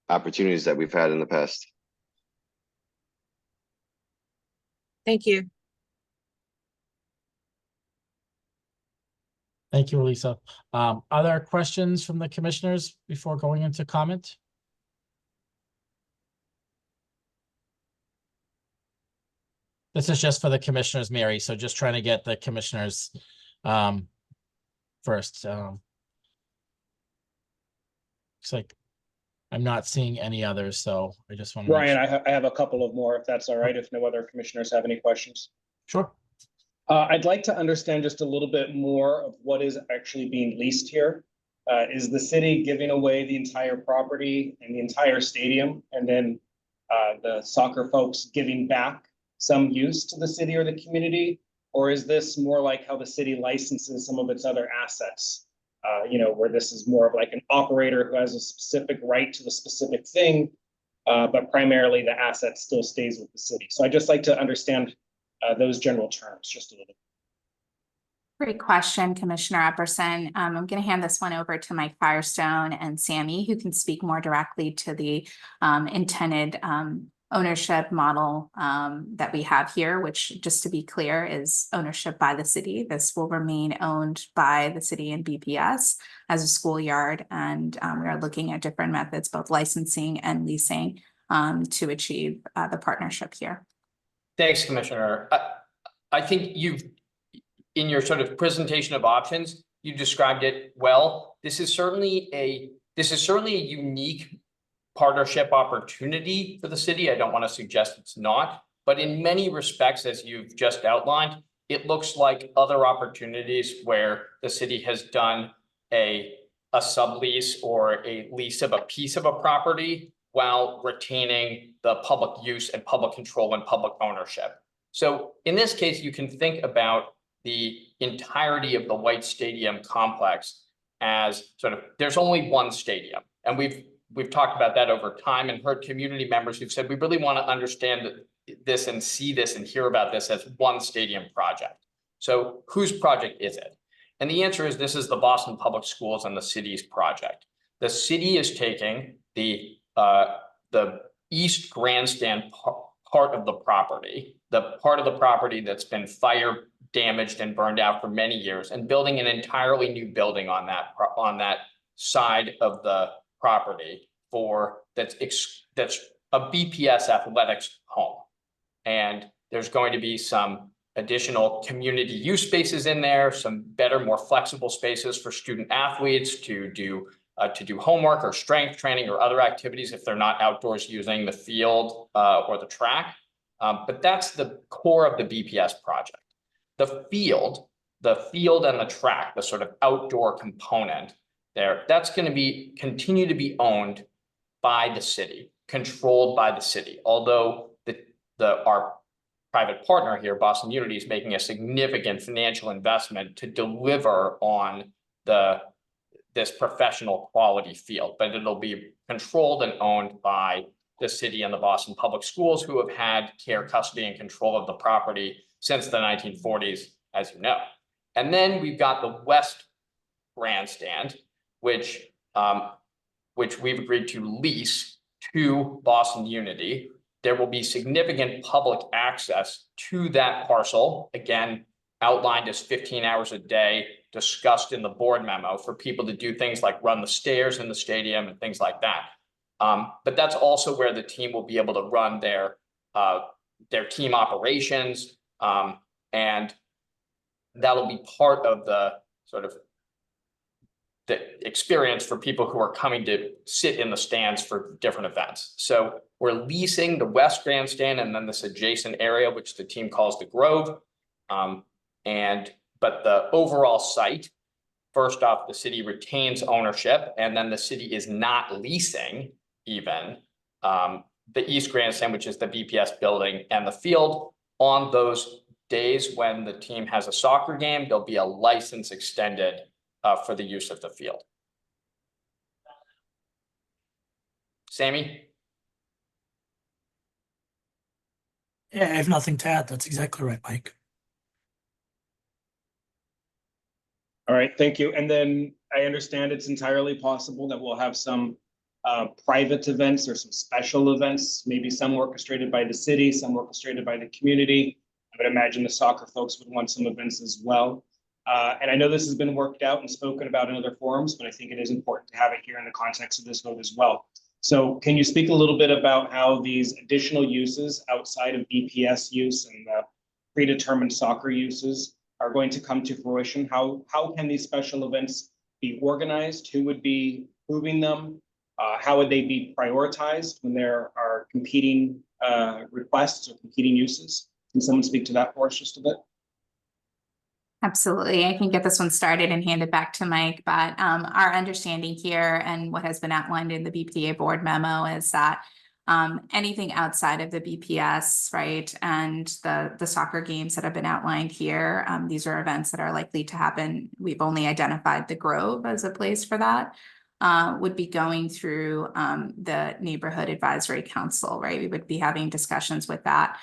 opportunities that we've had in the past. Thank you. Thank you, Elisa. Other questions from the commissioners before going into comment? This is just for the commissioners, Mary, so just trying to get the commissioners first. Looks like I'm not seeing any others, so I just want to. Ryan, I have a couple of more, if that's all right, if no other commissioners have any questions. Sure. I'd like to understand just a little bit more of what is actually being leased here. Is the city giving away the entire property and the entire stadium, and then the soccer folks giving back some use to the city or the community? Or is this more like how the city licenses some of its other assets? Where this is more of like an operator who has a specific right to the specific thing, but primarily the asset still stays with the city. So I'd just like to understand those general terms just a little bit. Great question, Commissioner Epperson. I'm going to hand this one over to Mike Firestone and Sammy, who can speak more directly to the intended ownership model that we have here, which, just to be clear, is ownership by the city. This will remain owned by the city and BPS as a schoolyard, and we are looking at different methods, both licensing and leasing, to achieve the partnership here. Thanks, Commissioner. I think in your sort of presentation of options, you described it well. This is certainly a unique partnership opportunity for the city. I don't want to suggest it's not, but in many respects, as you've just outlined, it looks like other opportunities where the city has done a sublease or a lease of a piece of a property while retaining the public use and public control and public ownership. So in this case, you can think about the entirety of the White Stadium complex as sort of, there's only one stadium. And we've talked about that over time and heard community members who've said, we really want to understand this and see this and hear about this as one stadium project. So whose project is it? And the answer is, this is the Boston Public Schools and the city's project. The city is taking the East Grandstand part of the property, the part of the property that's been fire damaged and burned out for many years, and building an entirely new building on that side of the property that's a BPS athletics home. And there's going to be some additional community use spaces in there, some better, more flexible spaces for student athletes to do homework or strength training or other activities if they're not outdoors using the field or the track. But that's the core of the BPS project. The field and the track, the sort of outdoor component there, that's going to continue to be owned by the city, controlled by the city. Although our private partner here, Boston Unity, is making a significant financial investment to deliver on this professional quality field, but it'll be controlled and owned by the city and the Boston Public Schools, who have had care, custody, and control of the property since the 1940s, as you know. And then we've got the West Grandstand, which we've agreed to lease to Boston Unity. There will be significant public access to that parcel. Again, outlined as 15 hours a day, discussed in the board memo for people to do things like run the stairs in the stadium and things like that. But that's also where the team will be able to run their team operations, and that'll be part of the sort of the experience for people who are coming to sit in the stands for different events. So we're leasing the West Grandstand and then this adjacent area, which the team calls the Grove. But the overall site, first off, the city retains ownership, and then the city is not leasing even the East Grandstand, which is the BPS building, and the field. On those days when the team has a soccer game, there'll be a license extended for the use of the field. Sammy? Yeah, I have nothing to add. That's exactly right, Mike. All right, thank you. And then I understand it's entirely possible that we'll have some private events or some special events, maybe some orchestrated by the city, some orchestrated by the community. I would imagine the soccer folks would want some events as well. And I know this has been worked out and spoken about in other forums, but I think it is important to have it here in the context of this vote as well. So can you speak a little bit about how these additional uses outside of BPS use and the predetermined soccer uses are going to come to fruition? How can these special events be organized? Who would be approving them? How would they be prioritized when there are competing requests or competing uses? Can someone speak to that for us just a bit? Absolutely. I can get this one started and hand it back to Mike, but our understanding here and what has been outlined in the BPDA board memo is that anything outside of the BPS, right, and the soccer games that have been outlined here, these are events that are likely to happen. We've only identified the Grove as a place for that, would be going through the Neighborhood Advisory Council, right? We would be having discussions with that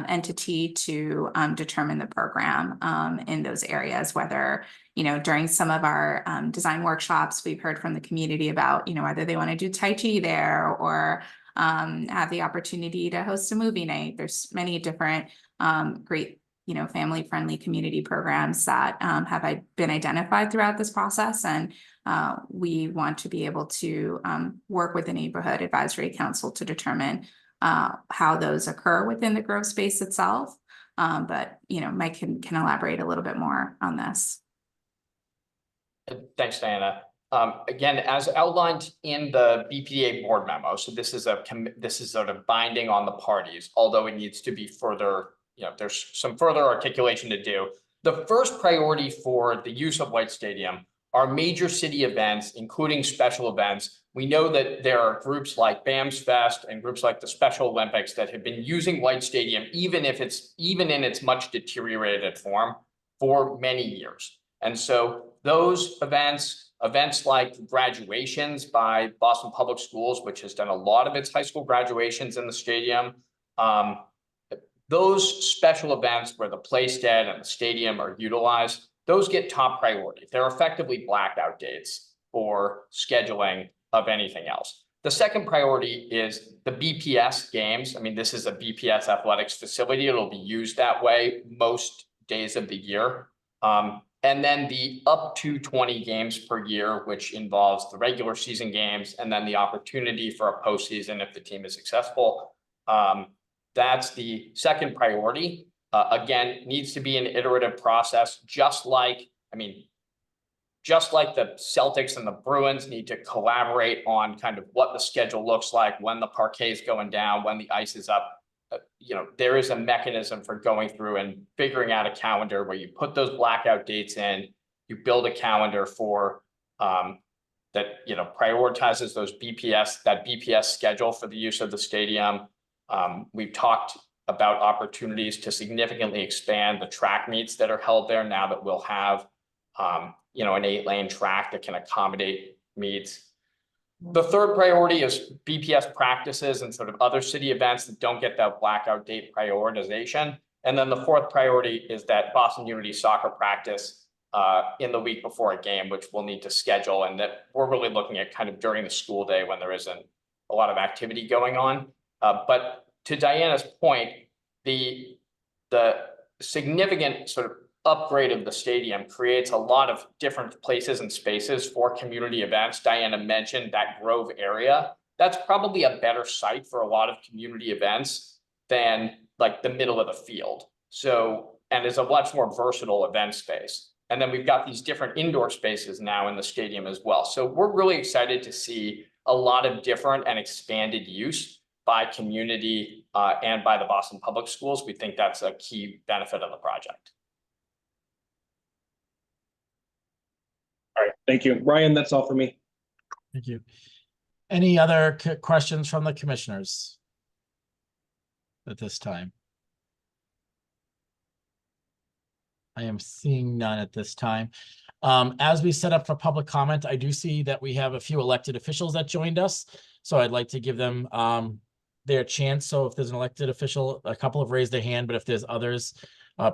entity to determine the program in those areas, whether, you know, during some of our design workshops, we've heard from the community about, you know, whether they want to do Tai Chi there or have the opportunity to host a movie night. There's many different great, you know, family-friendly community programs that have been identified throughout this process. And we want to be able to work with the Neighborhood Advisory Council to determine how those occur within the Grove space itself. But, you know, Mike can elaborate a little bit more on this. Thanks, Diana. Again, as outlined in the BPDA board memo, so this is sort of binding on the parties, although it needs to be further, you know, there's some further articulation to do. The first priority for the use of White Stadium are major city events, including special events. We know that there are groups like BAMS Fest and groups like the Special Olympics that have been using White Stadium, even in its much deteriorated form, for many years. And so those events like graduations by Boston Public Schools, which has done a lot of its high school graduations in the stadium, those special events where the Playstead and the stadium are utilized, those get top priority. They're effectively blackout dates for scheduling of anything else. The second priority is the BPS games. I mean, this is a BPS athletics facility. It'll be used that way most days of the year. And then the up to 20 games per year, which involves the regular season games and then the opportunity for a postseason if the team is successful. That's the second priority. Again, needs to be an iterative process, just like the Celtics and the Bruins need to collaborate on kind of what the schedule looks like, when the parquet is going down, when the ice is up. You know, there is a mechanism for going through and figuring out a calendar where you put those blackout dates in, you build a calendar for that, you know, prioritizes those that BPS schedule for the use of the stadium. We've talked about opportunities to significantly expand the track meets that are held there now that we'll have, you know, an 8-lane track that can accommodate meets. The third priority is BPS practices and sort of other city events that don't get that blackout date prioritization. And then the fourth priority is that Boston Unity soccer practice in the week before a game, which we'll need to schedule, and that we're really looking at kind of during the school day when there isn't a lot of activity going on. But to Diana's point, the significant sort of upgrade of the stadium creates a lot of different places and spaces for community events. Diana mentioned that Grove area. That's probably a better site for a lot of community events than like the middle of the field. So, and is a much more versatile event space. And then we've got these different indoor spaces now in the stadium as well. So we're really excited to see a lot of different and expanded use by community and by the Boston Public Schools. We think that's a key benefit of the project. All right, thank you. Ryan, that's all for me. Thank you. Any other questions from the commissioners at this time? I am seeing none at this time. As we set up for public comment, I do see that we have a few elected officials that joined us. So I'd like to give them their chance. So if there's an elected official, a couple have raised their hand, but if there's others,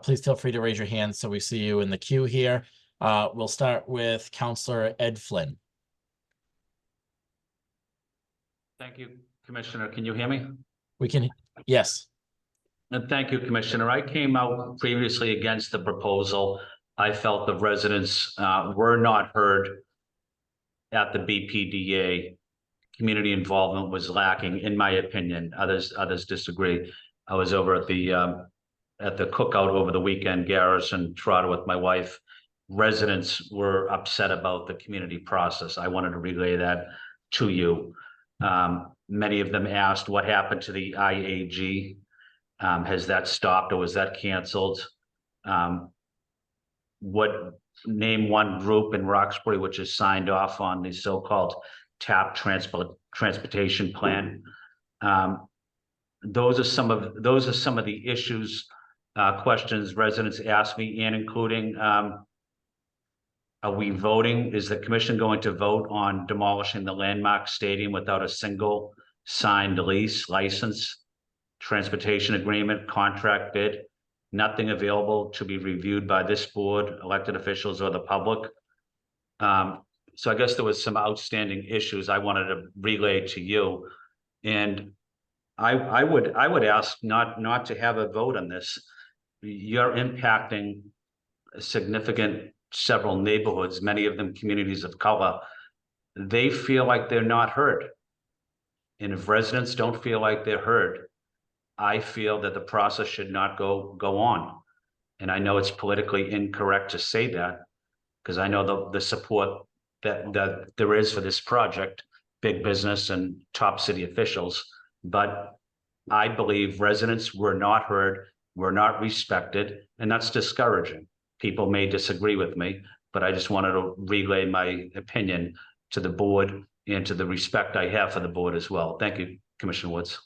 please feel free to raise your hand so we see you in the queue here. We'll start with Councillor Ed Flynn. Thank you, Commissioner. Can you hear me? We can, yes. And thank you, Commissioner. I came out previously against the proposal. I felt the residents were not heard at the BPDA. Community involvement was lacking, in my opinion. Others disagree. I was over at the cookout over the weekend, Garrison, Trotter with my wife. Residents were upset about the community process. I wanted to relay that to you. Many of them asked what happened to the IAG. Has that stopped or was that canceled? Name one group in Roxbury which has signed off on the so-called TAP transportation plan. Those are some of the issues, questions residents asked me, and including are we voting? Is the commission going to vote on demolishing the landmark stadium without a single signed lease, license, transportation agreement, contract bid? Nothing available to be reviewed by this board, elected officials, or the public. So I guess there was some outstanding issues I wanted to relay to you. And I would ask not to have a vote on this. You're impacting a significant several neighborhoods, many of them communities of color. They feel like they're not heard. And if residents don't feel like they're heard, I feel that the process should not go on. And I know it's politically incorrect to say that, because I know the support that there is for this project, big business and top city officials. But I believe residents were not heard, were not respected, and that's discouraging. People may disagree with me, but I just wanted to relay my opinion to the board and to the respect I have for the board as well. Thank you, Commissioner Woods.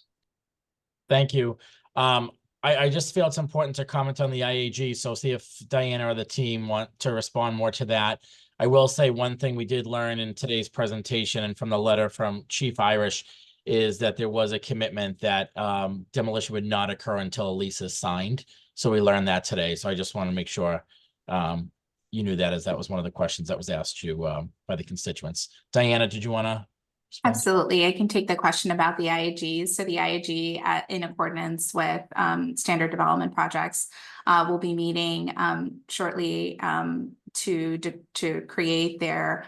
Thank you. I just feel it's important to comment on the IAG, so see if Diana or the team want to respond more to that. I will say one thing we did learn in today's presentation and from the letter from Chief Irish is that there was a commitment that demolition would not occur until a lease is signed. So we learned that today. So I just want to make sure you knew that, as that was one of the questions that was asked you by the constituents. Diana, did you want to? Absolutely. I can take the question about the IAGs. So the IAG, in accordance with standard development projects, will be meeting shortly to create their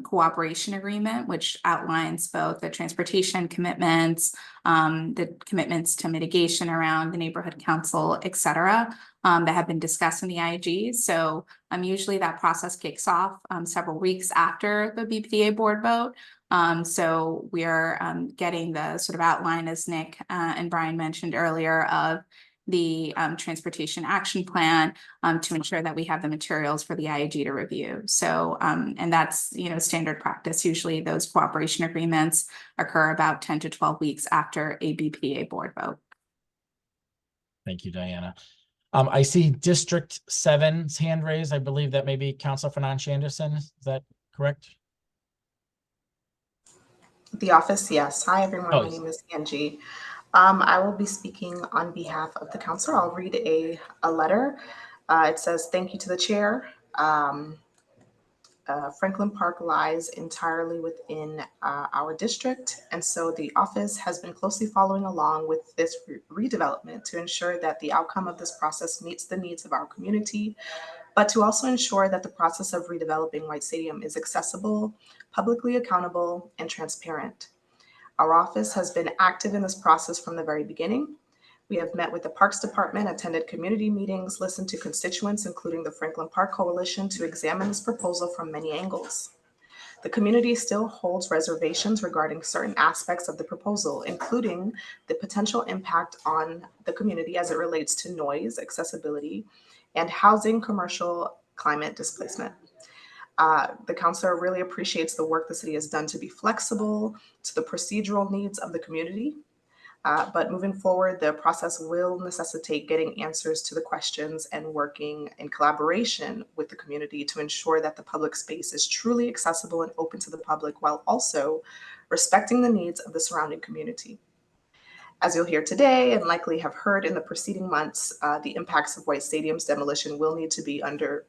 cooperation agreement, which outlines both the transportation commitments, the commitments to mitigation around the neighborhood council, et cetera, that have been discussed in the IAG. So usually that process kicks off several weeks after the BPDA board vote. So we are getting the sort of outline, as Nick and Brian mentioned earlier, of the transportation action plan to ensure that we have the materials for the IAG to review. So, and that's, standard practice. Usually those cooperation agreements occur about 10 to 12 weeks after a BPDA board vote. Thank you, Diana. I see District 7's hand raised. I believe that may be Councilor Fernand Anderson. Is that correct? The office, yes. Hi, everyone. My name is Angie. I will be speaking on behalf of the council. I'll read a letter. It says, thank you to the chair. Franklin Park lies entirely within our district, and so the office has been closely following along with this redevelopment to ensure that the outcome of this process meets the needs of our community, but to also ensure that the process of redeveloping White Stadium is accessible, publicly accountable, and transparent. Our office has been active in this process from the very beginning. We have met with the Parks Department, attended community meetings, listened to constituents, including the Franklin Park Coalition, to examine this proposal from many angles. The community still holds reservations regarding certain aspects of the proposal, including the potential impact on the community as it relates to noise, accessibility, and housing, commercial, climate displacement. The council really appreciates the work the city has done to be flexible to the procedural needs of the community. But moving forward, the process will necessitate getting answers to the questions and working in collaboration with the community to ensure that the public space is truly accessible and open to the public while also respecting the needs of the surrounding community. As you'll hear today and likely have heard in the preceding months, the impacts of White Stadium's demolition will need to be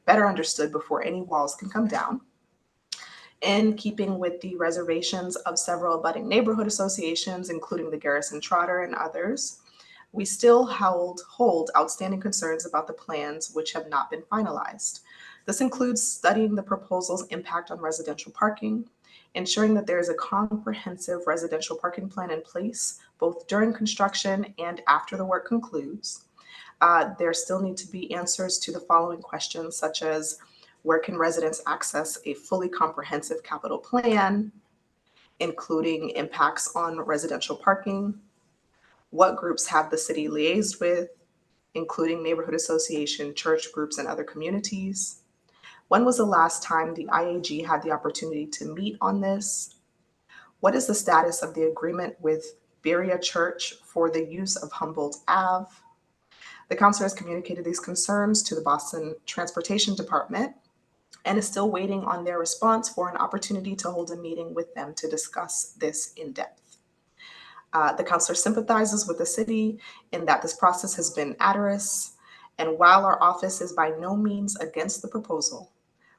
better understood before any walls can come down. In keeping with the reservations of several abutting neighborhood associations, including the Garrison Trotter and others, we still hold outstanding concerns about the plans which have not been finalized. This includes studying the proposal's impact on residential parking, ensuring that there is a comprehensive residential parking plan in place, both during construction and after the work concludes. There still need to be answers to the following questions, such as where can residents access a fully comprehensive capital plan, including impacts on residential parking? What groups have the city liaised with, including neighborhood association, church groups, and other communities? When was the last time the IAG had the opportunity to meet on this? What is the status of the agreement with Berea Church for the use of Humboldt Ave? The council has communicated these concerns to the Boston Transportation Department and is still waiting on their response for an opportunity to hold a meeting with them to discuss this in depth. The councilor sympathizes with the city in that this process has been arduous, and while our office is by no means against the proposal,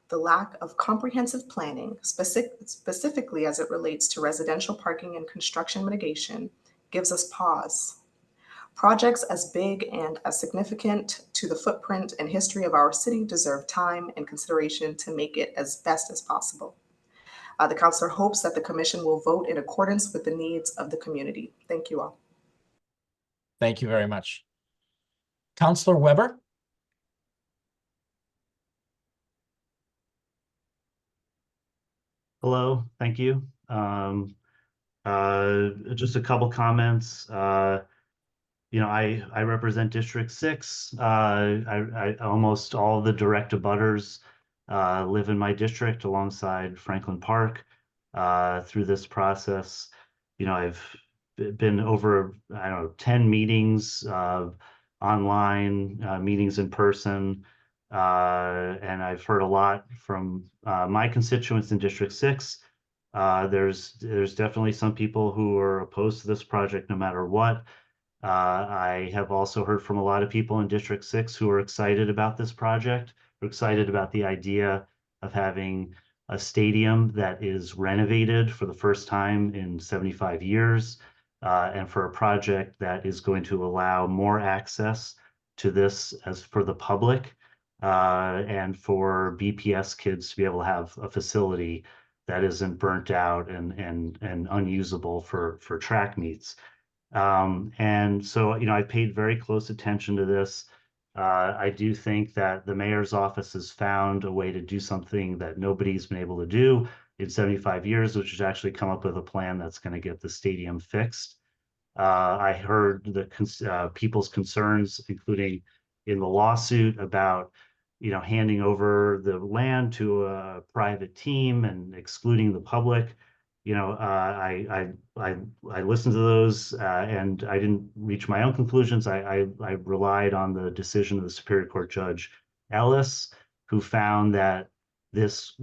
the lack of comprehensive planning, specifically as it relates to residential parking and construction mitigation, gives us pause. Projects as big and as significant to the footprint and history of our city deserve time and consideration to make it as best as possible. The councilor hopes that the commission will vote in accordance with the needs of the community. Thank you all. Thank you very much. Councilor Weber? Hello, thank you. Just a couple comments. You know, I represent District 6. I almost all the direct abutters live in my district alongside Franklin Park. Through this process, you know, I've been over, I don't know, 10 meetings, online, meetings in person, and I've heard a lot from my constituents in District 6. There's definitely some people who are opposed to this project no matter what. I have also heard from a lot of people in District 6 who are excited about this project, who are excited about the idea of having a stadium that is renovated for the first time in 75 years, and for a project that is going to allow more access to this as for the public, and for BPS kids to be able to have a facility that isn't burnt out and unusable for track meets. And so, you know, I paid very close attention to this. I do think that the mayor's office has found a way to do something that nobody's been able to do in 75 years, which is actually come up with a plan that's going to get the stadium fixed. I heard the people's concerns, including in the lawsuit about, you know, handing over the land to a private team and excluding the public. You know, I listened to those, and I didn't reach my own conclusions. I relied on the decision of the Superior Court Judge Ellis, who found that this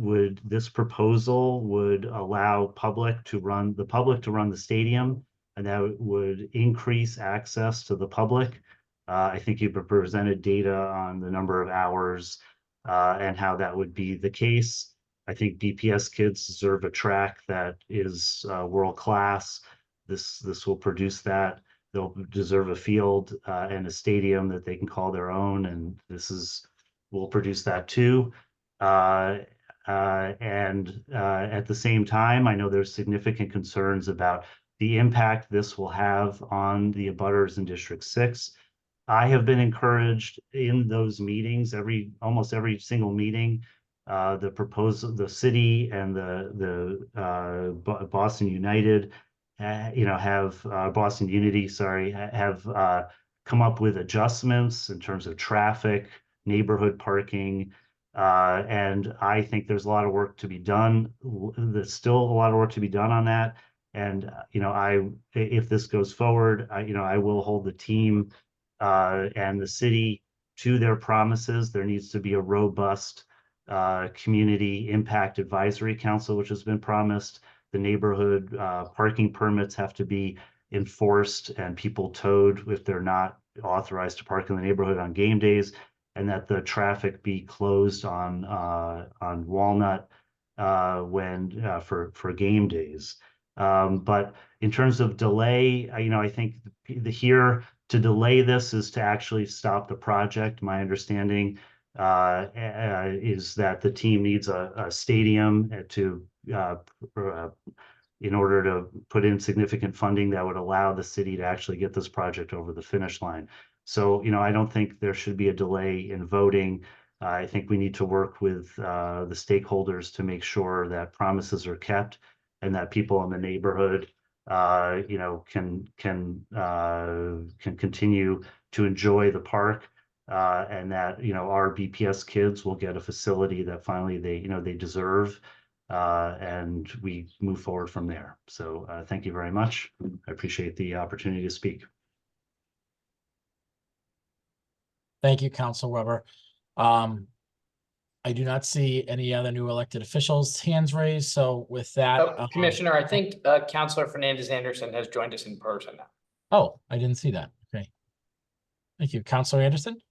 proposal would allow the public to run the stadium, and that would increase access to the public. I think you presented data on the number of hours and how that would be the case. I think BPS kids deserve a track that is world-class. This will produce that. They'll deserve a field and a stadium that they can call their own, and will produce that too. And at the same time, I know there's significant concerns about the impact this will have on the abutters in District 6. I have been encouraged in those meetings, almost every single meeting, the city and the Boston United, Boston Unity, sorry, have come up with adjustments in terms of traffic, neighborhood parking, and I think there's a lot of work to be done. There's still a lot of work to be done on that. And, if this goes forward, I will hold the team and the city to their promises. There needs to be a robust community impact advisory council, which has been promised. The neighborhood parking permits have to be enforced and people towed if they're not authorized to park in the neighborhood on game days, and that the traffic be closed on Walnut for game days. But in terms of delay, I think to delay this is to actually stop the project. My understanding is that the team needs a stadium in order to put in significant funding that would allow the city to actually get this project over the finish line. So, I don't think there should be a delay in voting. I think we need to work with the stakeholders to make sure that promises are kept and that people in the neighborhood can continue to enjoy the park, and that our BPS kids will get a facility that finally they deserve, and we move forward from there. So thank you very much. I appreciate the opportunity to speak. Thank you, Council Weber. I do not see any other new elected officials' hands raised. So with that, Commissioner, I think Councilor Fernandez Anderson has joined us in person now. Oh, I didn't see that. Okay. Thank you, Councilor Anderson.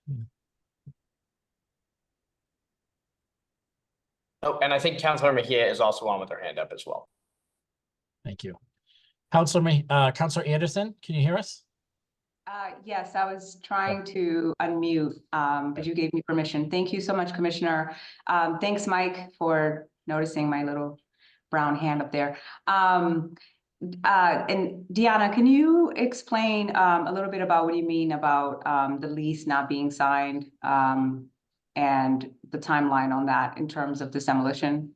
Oh, and I think Councilor Mejia is also on with her hand up as well. Thank you. Councilor Anderson, can you hear us? Yes, I was trying to unmute, but you gave me permission. Thank you so much, Commissioner. Thanks, Mike, for noticing my little brown hand up there. And Deanna, can you explain a little bit about what you mean about the lease not being signed and the timeline on that in terms of this demolition?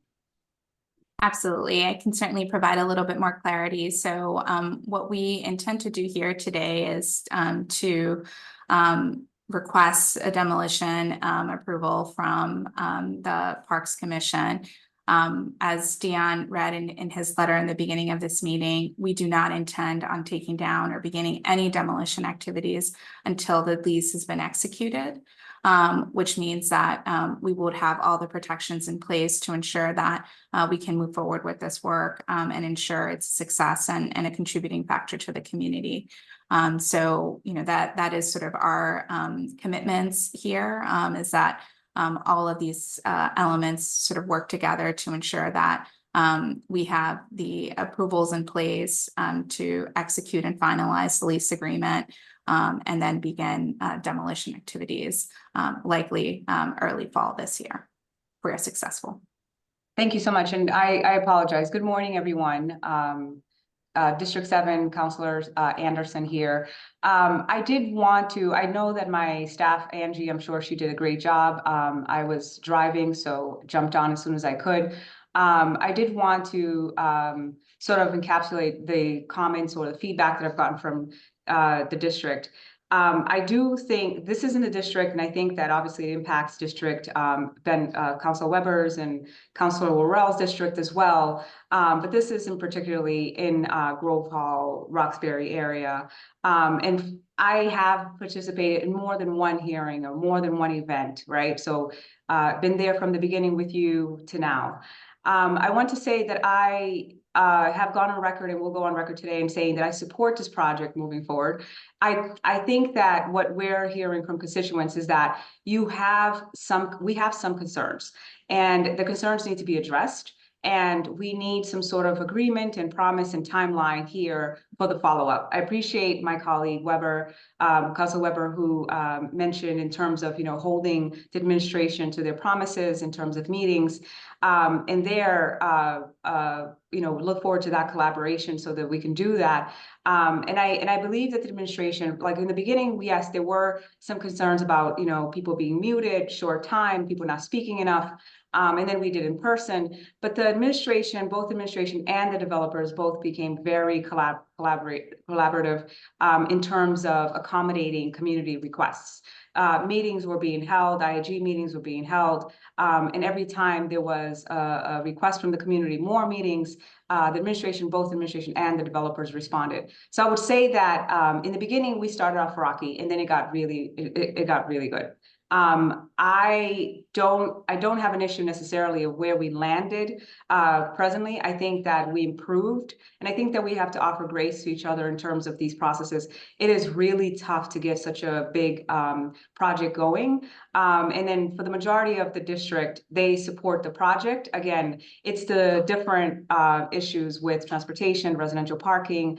Absolutely. I can certainly provide a little bit more clarity. So what we intend to do here today is to request a demolition approval from the Parks Commission. As Dion read in his letter in the beginning of this meeting, we do not intend on taking down or beginning any demolition activities until the lease has been executed. Which means that we would have all the protections in place to ensure that we can move forward with this work and ensure its success and a contributing factor to the community. So, that is sort of our commitments here, is that all of these elements sort of work together to ensure that we have the approvals in place to execute and finalize the lease agreement. And then begin demolition activities, likely early fall this year, if we are successful. Thank you so much. And I apologize. Good morning, everyone. District 7 Councilor Anderson here. I know that my staff, Angie, I'm sure she did a great job. I was driving, so jumped on as soon as I could. I did want to sort of encapsulate the comments or the feedback that I've gotten from the district. I do think this is in the district, and I think that obviously it impacts district, Councilor Weber's and Councilor Worrell's district as well. But this isn't particularly in Grove Hall, Roxbury area. And I have participated in more than one hearing or more than one event, right? So been there from the beginning with you to now. I want to say that I have gone on record and will go on record today in saying that I support this project moving forward. I think that what we're hearing from constituents is that we have some concerns, and the concerns need to be addressed. And we need some sort of agreement and promise and timeline here for the follow-up. I appreciate my colleague Weber, Council Weber, who mentioned in terms of, holding the administration to their promises in terms of meetings. And there, look forward to that collaboration so that we can do that. And I believe that the administration, like in the beginning, yes, there were some concerns about, people being muted, short time, people not speaking enough. And then we did in person, but the administration, both administration and the developers both became very collaborative in terms of accommodating community requests. Meetings were being held, IAG meetings were being held, and every time there was a request from the community, more meetings, the administration, both administration and the developers responded. So I would say that in the beginning, we started off rocky, and then it got really good. I don't have an issue necessarily of where we landed presently. I think that we improved, and I think that we have to offer grace to each other in terms of these processes. It is really tough to get such a big project going. And then for the majority of the district, they support the project. Again, it's the different issues with transportation, residential parking,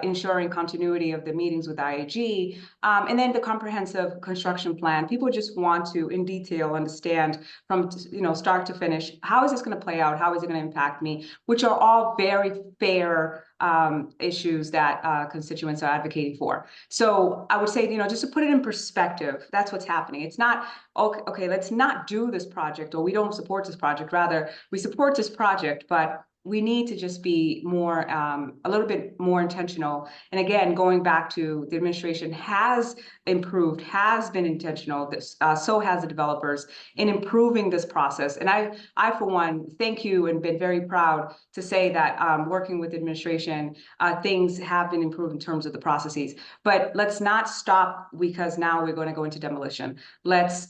ensuring continuity of the meetings with IAG, and then the comprehensive construction plan. People just want to, in detail, understand from start to finish, how is this going to play out? How is it going to impact me? Which are all very fair issues that constituents are advocating for. So I would say, just to put it in perspective, that's what's happening. It's not, okay, let's not do this project, or we don't support this project. Rather, we support this project, but we need to just be more, a little bit more intentional. And again, going back to the administration has improved, has been intentional. So has the developers in improving this process. And I for one, thank you and been very proud to say that working with the administration, things have been improved in terms of the processes. But let's not stop because now we're going to go into demolition. Let's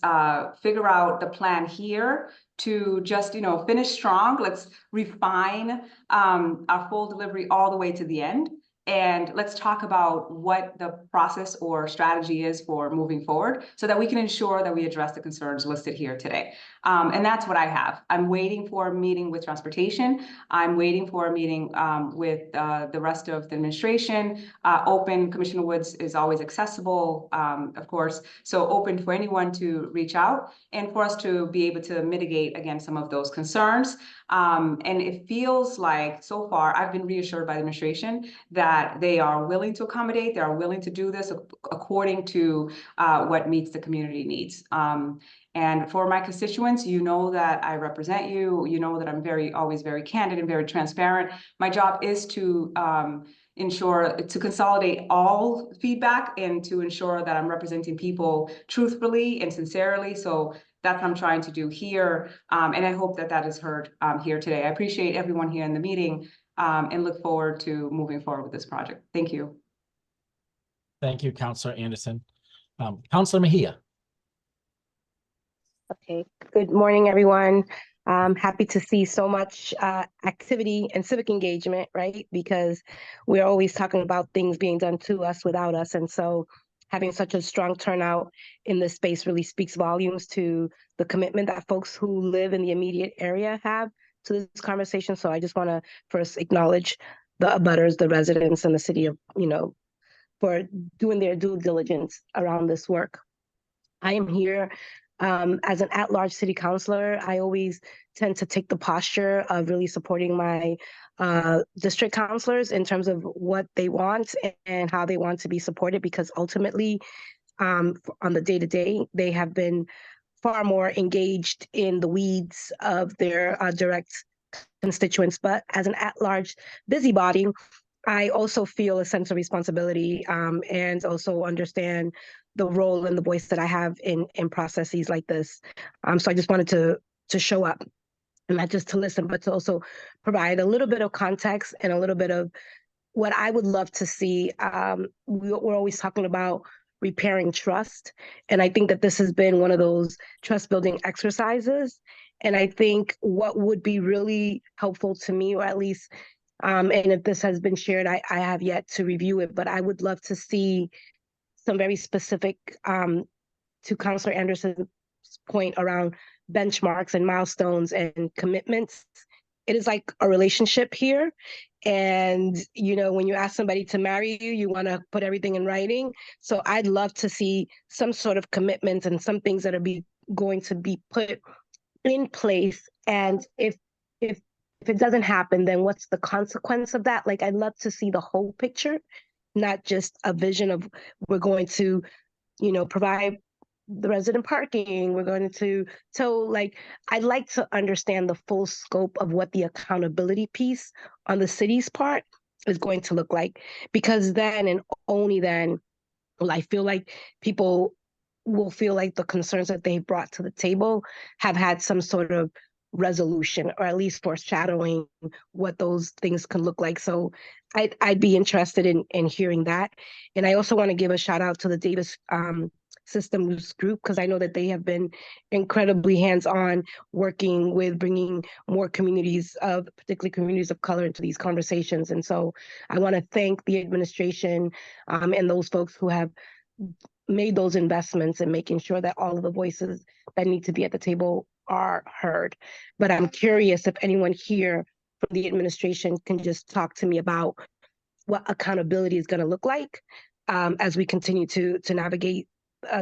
figure out the plan here to just, finish strong. Let's refine our full delivery all the way to the end. And let's talk about what the process or strategy is for moving forward so that we can ensure that we address the concerns listed here today. And that's what I have. I'm waiting for a meeting with transportation. I'm waiting for a meeting with the rest of the administration. Open, Commissioner Woods is always accessible, of course. So open for anyone to reach out and for us to be able to mitigate against some of those concerns. And it feels like so far I've been reassured by the administration that they are willing to accommodate, they are willing to do this according to what meets the community needs. And for my constituents, that I represent you, that I'm always very candid and very transparent. My job is to ensure to consolidate all feedback and to ensure that I'm representing people truthfully and sincerely. So that's what I'm trying to do here. And I hope that that is heard here today. I appreciate everyone here in the meeting and look forward to moving forward with this project. Thank you. Thank you, Councilor Anderson. Councilor Mejia. Okay, good morning, everyone. I'm happy to see so much activity and civic engagement, right? Because we're always talking about things being done to us without us. And so having such a strong turnout in this space really speaks volumes to the commitment that folks who live in the immediate area have to this conversation. So I just want to first acknowledge the abutters, the residents, and the city of, for doing their due diligence around this work. I am here as an at-large city councilor. I always tend to take the posture of really supporting my district councilors in terms of what they want and how they want to be supported, because ultimately on the day-to-day, they have been far more engaged in the weeds of their direct constituents. But as an at-large busybody, I also feel a sense of responsibility and also understand the role and the voice that I have in processes like this. So I just wanted to show up, and not just to listen, but to also provide a little bit of context and a little bit of what I would love to see. We're always talking about repairing trust. And I think that this has been one of those trust building exercises. And I think what would be really helpful to me, or at least, and if this has been shared, I have yet to review it, but I would love to see some very specific, to Counselor Anderson's point around benchmarks and milestones and commitments. It is like a relationship here. And, you know, when you ask somebody to marry you, you want to put everything in writing. So I'd love to see some sort of commitments and some things that are going to be put in place. And if it doesn't happen, then what's the consequence of that? Like, I'd love to see the whole picture, not just a vision of we're going to, you know, provide the resident parking, we're going to, so like, I'd like to understand the full scope of what the accountability piece on the city's part is going to look like, because then and only then will I feel like people will feel like the concerns that they brought to the table have had some sort of resolution, or at least foreshadowing what those things can look like. So I'd be interested in hearing that. And I also want to give a shout out to the Davis Systems Group, because I know that they have been incredibly hands-on working with bringing more communities of, particularly communities of color, into these conversations. And so I want to thank the administration and those folks who have made those investments in making sure that all of the voices that need to be at the table are heard. But I'm curious if anyone here from the administration can just talk to me about what accountability is going to look like as we continue to navigate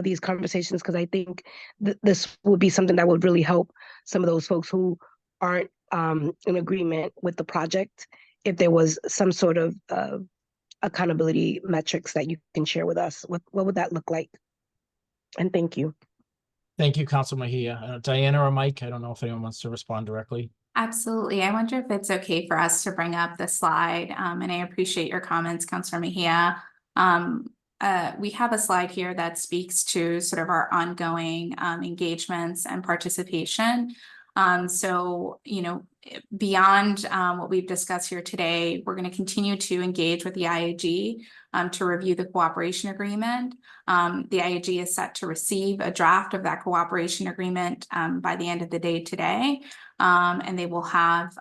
these conversations, because I think this would be something that would really help some of those folks who aren't in agreement with the project, if there was some sort of accountability metrics that you can share with us. What would that look like? And thank you. Thank you, Council Mejia. Diana or Mike, I don't know if anyone wants to respond directly. Absolutely. I wonder if it's okay for us to bring up the slide, and I appreciate your comments, Councilor Mejia. We have a slide here that speaks to sort of our ongoing engagements and participation. So, you know, beyond what we've discussed here today, we're going to continue to engage with the IAG to review the cooperation agreement. The IAG is set to receive a draft of that cooperation agreement by the end of the day today, and they will have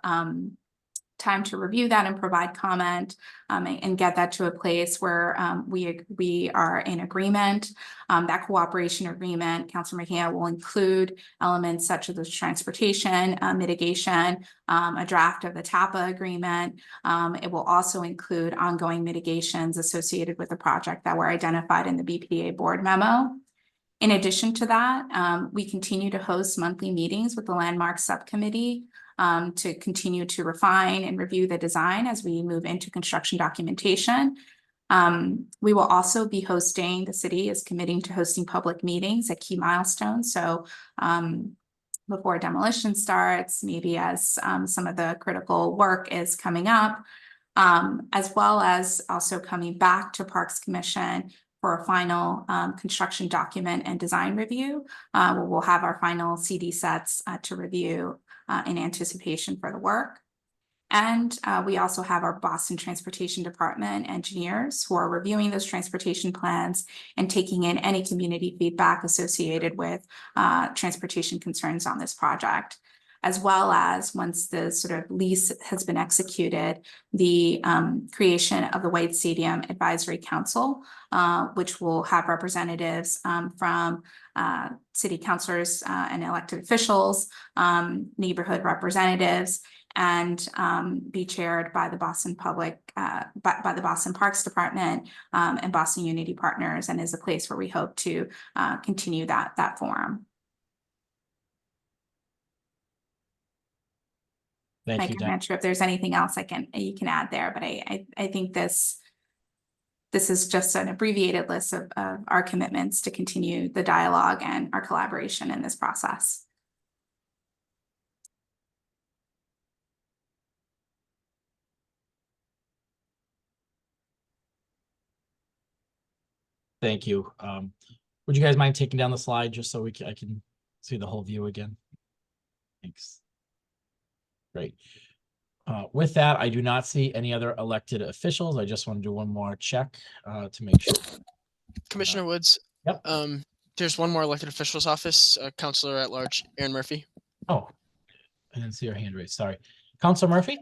time to review that and provide comment and get that to a place where we are in agreement. That cooperation agreement, Councilor Mejia, will include elements such as transportation mitigation, a draft of the TAPA agreement. It will also include ongoing mitigations associated with the project that were identified in the BPDA board memo. In addition to that, we continue to host monthly meetings with the Landmark Subcommittee to continue to refine and review the design as we move into construction documentation. We will also be hosting, the city is committing to hosting public meetings at key milestones. So before demolition starts, maybe as some of the critical work is coming up, as well as also coming back to Parks Commission for a final construction document and design review. We'll have our final CD sets to review in anticipation for the work. And we also have our Boston Transportation Department engineers who are reviewing those transportation plans and taking in any community feedback associated with transportation concerns on this project. As well as, once the sort of lease has been executed, the creation of the White Stadium Advisory Council, which will have representatives from city councilors and elected officials, neighborhood representatives, and be chaired by the Boston by the Boston Parks Department and Boston Unity Partners, and is a place where we hope to continue that forum. Thank you, I'm not sure if there's anything else you can add there, but I think this is just an abbreviated list of our commitments to continue the dialogue and our collaboration in this process. Thank you. Would you guys mind taking down the slide just so I can see the whole view again? Thanks. Great. With that, I do not see any other elected officials. I just want to do one more check to make sure Commissioner Woods. Yep. There's one more elected official's office, Counselor at Large, Aaron Murphy. Oh, I didn't see your hand raised. Sorry. Counselor Murphy?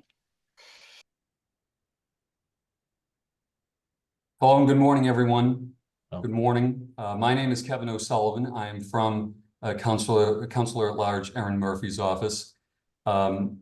Hello and good morning, everyone. Oh. Good morning. My name is Kevin O'Sullivan. I am from Counselor at Large Aaron Murphy's office. I'm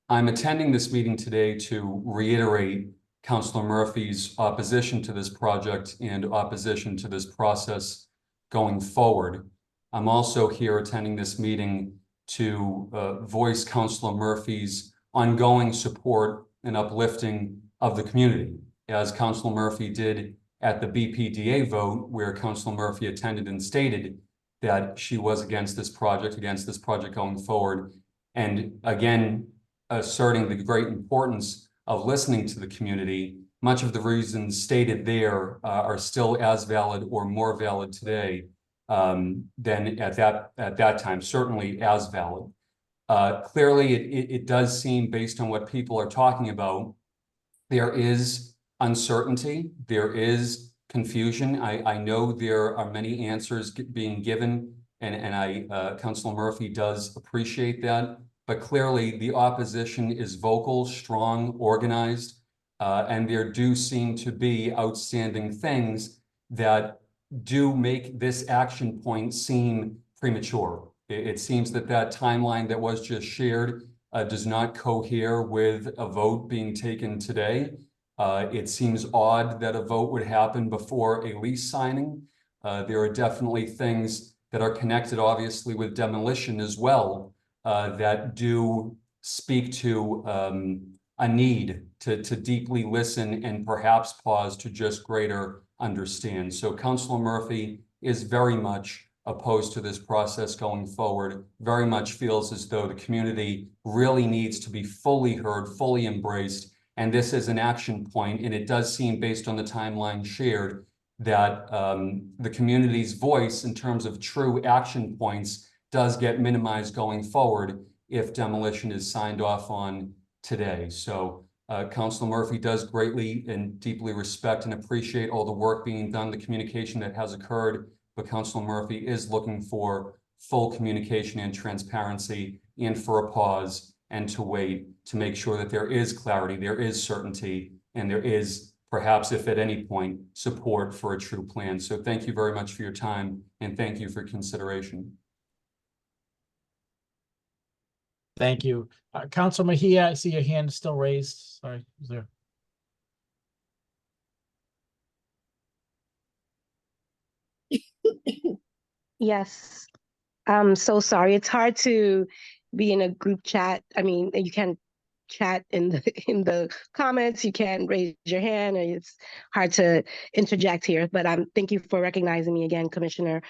attending this meeting today to reiterate Counselor Murphy's opposition to this project and opposition to this process going forward. I'm also here attending this meeting to voice Counselor Murphy's ongoing support and uplifting of the community, as Counselor Murphy did at the BPDA vote, where Counselor Murphy attended and stated that she was against this project going forward, and again, asserting the great importance of listening to the community. Much of the reasons stated there are still as valid or more valid today than at that time, certainly as valid. Clearly, it does seem, based on what people are talking about, there is uncertainty, there is confusion. I know there are many answers being given, and Councilor Murphy does appreciate that, but clearly the opposition is vocal, strong, organized, and there do seem to be outstanding things that do make this action point seem premature. It seems that timeline that was just shared does not cohere with a vote being taken today. It seems odd that a vote would happen before a lease signing. There are definitely things that are connected, obviously, with demolition as well, that do speak to a need to deeply listen and perhaps pause to just greater understand. So Councilor Murphy is very much opposed to this process going forward, very much feels as though the community really needs to be fully heard, fully embraced. And this is an action point, and it does seem, based on the timeline shared, that the community's voice in terms of true action points does get minimized going forward if demolition is signed off on today. So Councilor Murphy does greatly and deeply respect and appreciate all the work being done, the communication that has occurred, but Councilor Murphy is looking for full communication and transparency, and for a pause and to wait to make sure that there is clarity, there is certainty, and there is, perhaps if at any point, support for a true plan. So thank you very much for your time, and thank you for consideration. Thank you. Councilor Mejia, I see your hand still raised. Sorry, is there? Yes. I'm so sorry. It's hard to be in a group chat. I mean, you can chat in the comments, you can raise your hand, and it's hard to interject here, but thank you for recognizing me again, Commissioner.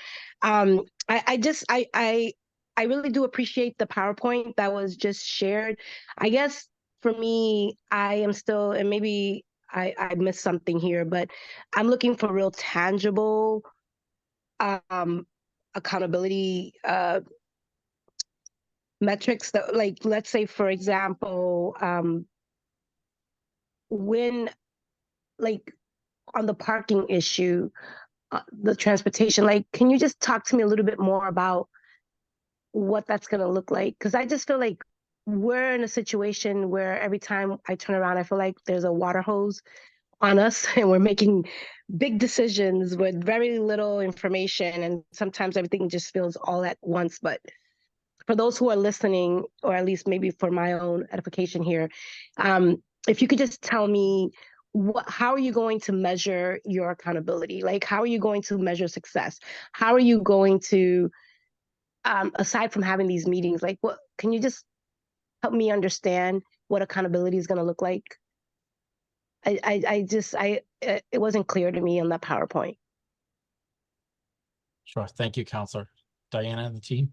I really do appreciate the PowerPoint that was just shared. I guess for me, I am still, and maybe I missed something here, but I'm looking for real tangible accountability metrics that, like, let's say, for example, when, like, on the parking issue, the transportation, like, can you just talk to me a little bit more about what that's going to look like? Because I just feel like we're in a situation where every time I turn around, I feel like there's a water hose on us, and we're making big decisions with very little information, and sometimes everything just feels all at once. But for those who are listening, or at least maybe for my own edification here, if you could just tell me, how are you going to measure your accountability? Like, how are you going to measure success? How are you going to, aside from having these meetings, like, what can you just help me understand what accountability is going to look like? It wasn't clear to me on that PowerPoint. Sure. Thank you, Councilor. Diana and the team.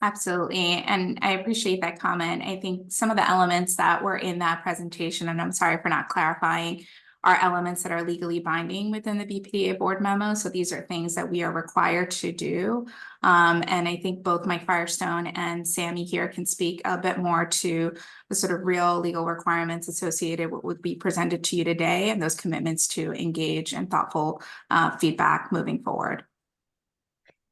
Absolutely. And I appreciate that comment. I think some of the elements that were in that presentation, and I'm sorry for not clarifying, are elements that are legally binding within the BPDA board memo. So these are things that we are required to do. And I think both Mike Firestone and Sammy here can speak a bit more to the sort of real legal requirements associated with what would be presented to you today and those commitments to engage in thoughtful feedback moving forward.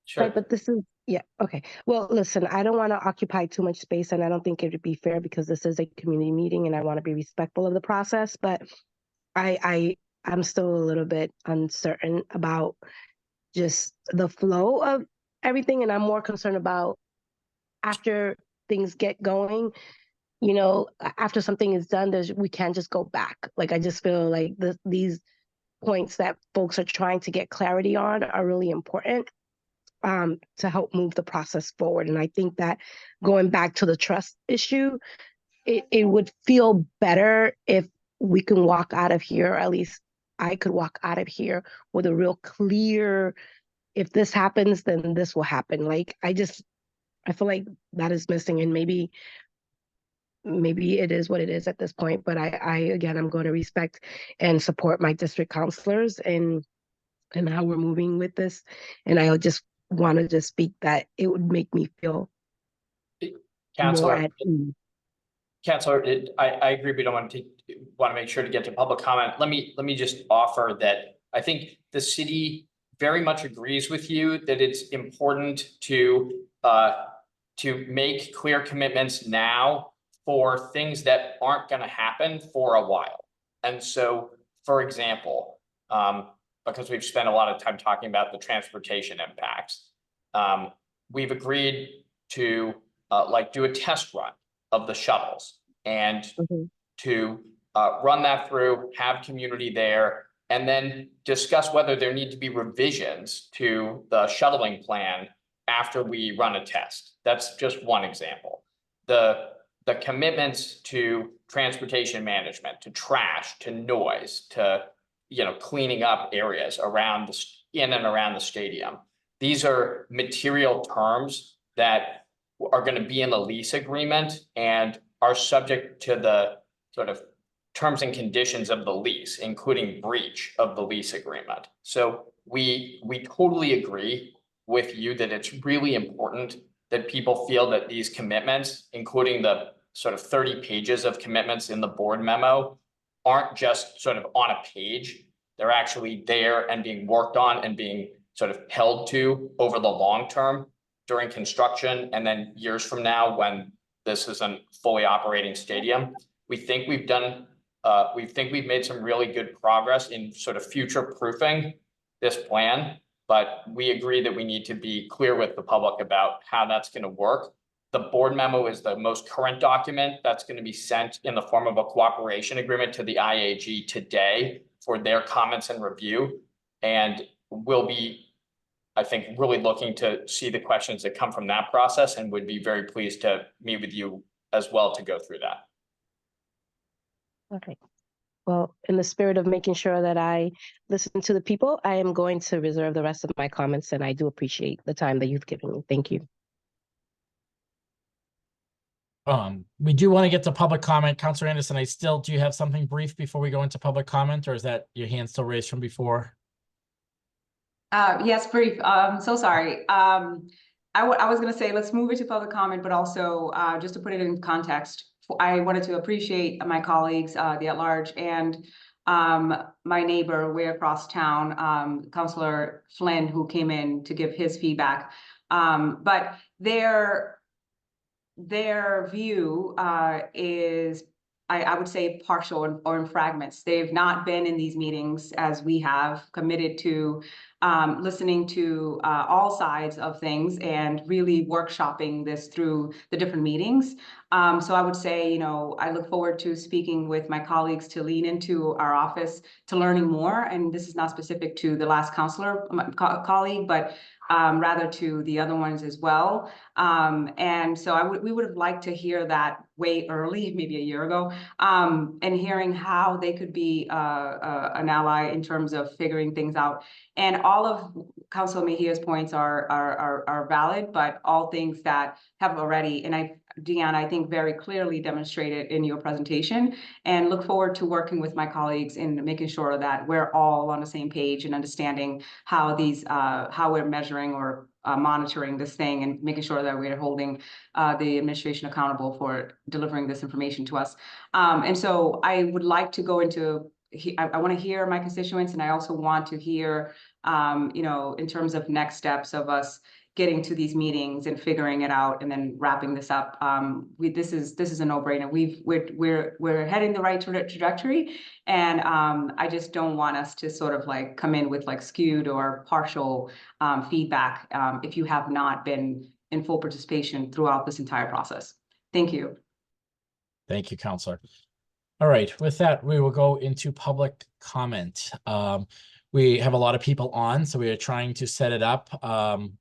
Sure. Right, but this is, yeah, okay. Well, listen, I don't want to occupy too much space, and I don't think it would be fair because this is a community meeting and I want to be respectful of the process, but I'm still a little bit uncertain about just the flow of everything, and I'm more concerned about after things get going, you know, after something is done, we can't just go back. Like, I just feel like these points that folks are trying to get clarity on are really important to help move the process forward. And I think that going back to the trust issue, it would feel better if we can walk out of here, or at least I could walk out of here with a real clear, if this happens, then this will happen. Like, I feel like that is missing, and maybe it is what it is at this point, but again, I'm going to respect and support my district counselors and how we're moving with this. And I just want to just speak that it would make me feel more at ease. Counselor, I agree. We don't want to make sure to get to public comment. Let me just offer that I think the city very much agrees with you that it's important to make clear commitments now for things that aren't going to happen for a while. And so, for example, because we've spent a lot of time talking about the transportation impacts, we've agreed to do a test run of the shuttles and to run that through, have community there, and then discuss whether there need to be revisions to the shuttling plan after we run a test. That's just one example. The commitments to transportation management, to trash, to noise, to cleaning up areas around in and around the stadium. These are material terms that are going to be in the lease agreement and are subject to the sort of terms and conditions of the lease, including breach of the lease agreement. So we totally agree with you that it's really important that people feel that these commitments, including the sort of 30 pages of commitments in the board memo, aren't just sort of on a page. They're actually there and being worked on and being sort of held to over the long term during construction, and then years from now when this is a fully operating stadium. We think we've made some really good progress in sort of future proofing this plan, but we agree that we need to be clear with the public about how that's going to work. The board memo is the most current document that's going to be sent in the form of a cooperation agreement to the IAG today for their comments and review. And we'll be, I think, really looking to see the questions that come from that process, and would be very pleased to meet with you as well to go through that. Okay. Well, in the spirit of making sure that I listen to the people, I am going to reserve the rest of my comments, and I do appreciate the time that you've given me. Thank you. We do want to get to public comment. Councilor Anderson, do you have something brief before we go into public comment, or is that your hand still raised from before? Yes, brief. So sorry. I was going to say, let's move it to public comment, but also just to put it in context, I wanted to appreciate my colleagues, the at-large, and my neighbor way across town, Councilor Flynn, who came in to give his feedback. But their view is, I would say, partial or in fragments. They've not been in these meetings as we have, committed to listening to all sides of things and really workshopping this through the different meetings. So I would say, I look forward to speaking with my colleagues to lean into our office to learning more. And this is not specific to the last counselor colleague, but rather to the other ones as well. And so we would have liked to hear that way early, maybe a year ago, and hearing how they could be an ally in terms of figuring things out. And all of Councilor Mejia's points are valid, but all things that have already, and Deanna, I think very clearly demonstrated in your presentation, and look forward to working with my colleagues in making sure that we're all on the same page and understanding how how we're measuring or monitoring this thing and making sure that we're holding the administration accountable for delivering this information to us. And so I would like to go into, I want to hear my constituents, and I also want to hear, in terms of next steps of us getting to these meetings and figuring it out and then wrapping this up. This is a no-brainer. We're heading the right trajectory, and I just don't want us to sort of like come in with like skewed or partial feedback if you have not been in full participation throughout this entire process. Thank you. Thank you, Counselor. All right, with that, we will go into public comment. We have a lot of people on, so we are trying to set it up.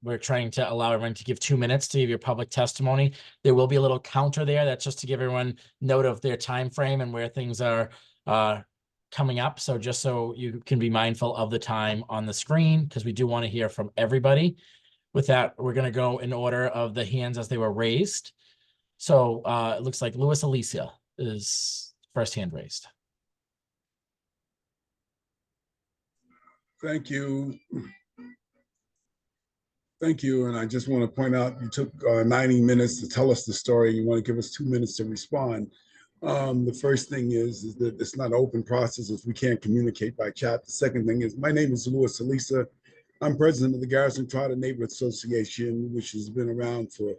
We're trying to allow everyone to give 2 minutes to give your public testimony. There will be a little counter there. That's just to give everyone note of their time frame and where things are coming up. So just so you can be mindful of the time on the screen, because we do want to hear from everybody. With that, we're going to go in order of the hands as they were raised. So it looks like Louis Alicia is first hand raised. Thank you. Thank you. And I just want to point out, you took 90 minutes to tell us the story. You want to give us 2 minutes to respond. The first thing is that it's not an open process if we can't communicate by chat. The second thing is, my name is Louis Alicia. I'm president of the Garrison Trotter Neighborhood Association, which has been around for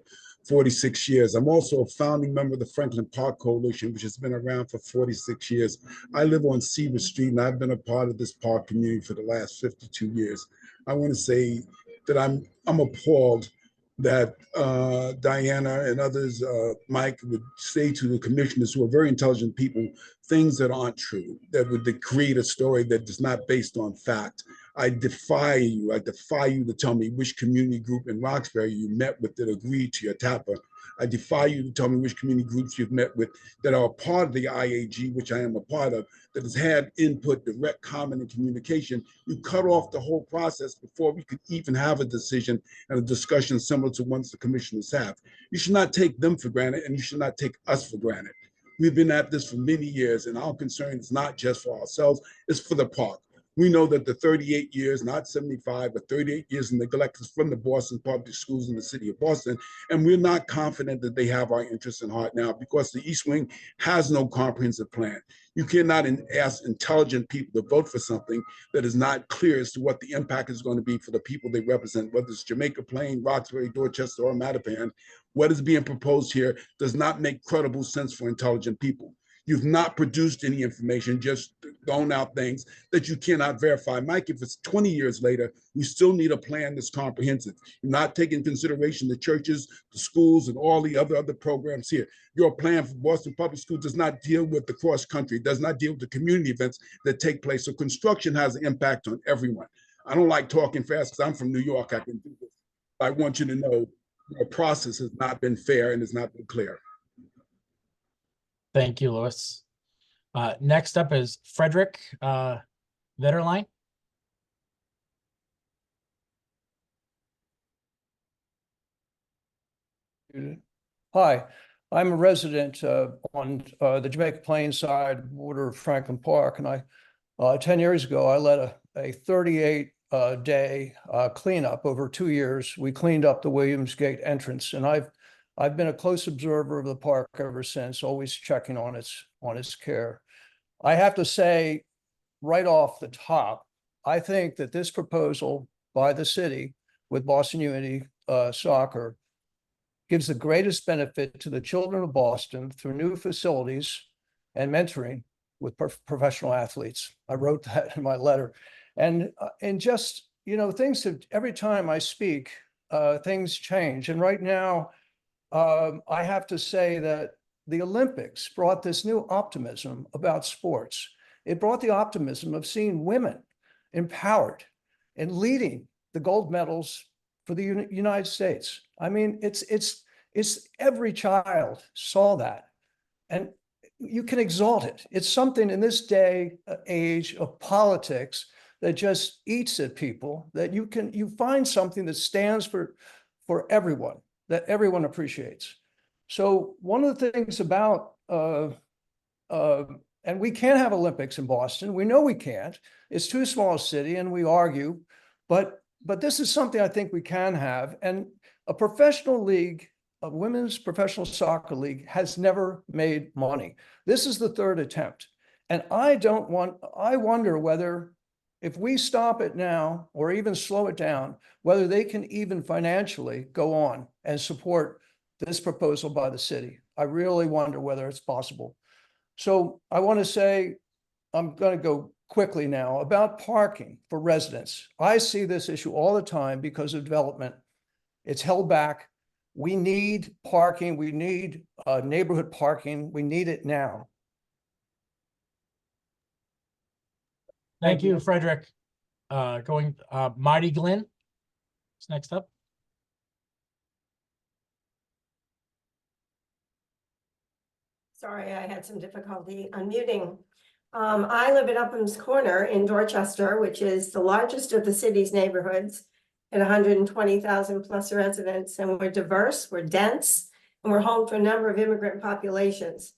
46 years. I'm also a founding member of the Franklin Park Coalition, which has been around for 46 years. I live on Seaver Street, and I've been a part of this park community for the last 52 years. I want to say that I'm appalled that Diana and others, Mike, would say to the commissioners, who are very intelligent people, things that aren't true, that would create a story that is not based on fact. I defy you to tell me which community group in Roxbury you met with that agreed to your TAPA. I defy you to tell me which community groups you've met with that are a part of the IAG, which I am a part of, that has had input, direct comment, and communication. You cut off the whole process before we could even have a decision and a discussion similar to ones the commissioners have. You should not take them for granted, and you should not take us for granted. We've been at this for many years, and our concern is not just for ourselves, it's for the park. We know that the 38 years, not 75, but 38 years of neglect is from the Boston Public Schools in the city of Boston. And we're not confident that they have our interests in heart now, because the East Wing has no comprehensive plan. You cannot ask intelligent people to vote for something that is not clear as to what the impact is going to be for the people they represent, whether it's Jamaica Plain, Roxbury, Dorchester, or Mattapan. What is being proposed here does not make credible sense for intelligent people. You've not produced any information, just thrown out things that you cannot verify. Mike, if it's 20 years later, we still need a plan that's comprehensive. You're not taking into consideration the churches, the schools, and all the other programs here. Your plan for Boston Public Schools does not deal with the cross country, does not deal with the community events that take place. So construction has an impact on everyone. I don't like talking fast because I'm from New York. I can do this. I want you to know the process has not been fair and has not been clear. Thank you, Louis. Next up is Frederick Vetterline. Hi, I'm a resident on the Jamaica Plain side border of Franklin Park, and 10 years ago I led a 38-day cleanup over 2 years. We cleaned up the Williamsgate entrance, and I've been a close observer of the park ever since, always checking on its care. I have to say, right off the top, I think that this proposal by the city with Boston Unity Soccer gives the greatest benefit to the children of Boston through new facilities and mentoring with professional athletes. I wrote that in my letter. And just, things have, every time I speak, things change. And right now, I have to say that the Olympics brought this new optimism about sports. It brought the optimism of seeing women empowered and leading the gold medals for the United States. I mean, it's every child saw that, and you can exalt it. It's something in this age of politics that just eats at people, that you find something that stands for everyone, that everyone appreciates. So one of the things about, and we can't have Olympics in Boston. We know we can't. It's too small a city and we argue, but this is something I think we can have. And a professional league, a women's professional soccer league has never made money. This is the third attempt. And I wonder whether if we stop it now or even slow it down, whether they can even financially go on and support this proposal by the city. I really wonder whether it's possible. So I want to say, I'm going to go quickly now about parking for residents. I see this issue all the time because of development. It's held back. We need parking. We need neighborhood parking. We need it now. Thank you, Frederick. Marty Glenn is next up. Sorry, I had some difficulty unmuting. I live at Upham's Corner in Dorchester, which is the largest of the city's neighborhoods at 120,000 plus residents. And we're diverse, we're dense, and we're home to a number of immigrant populations.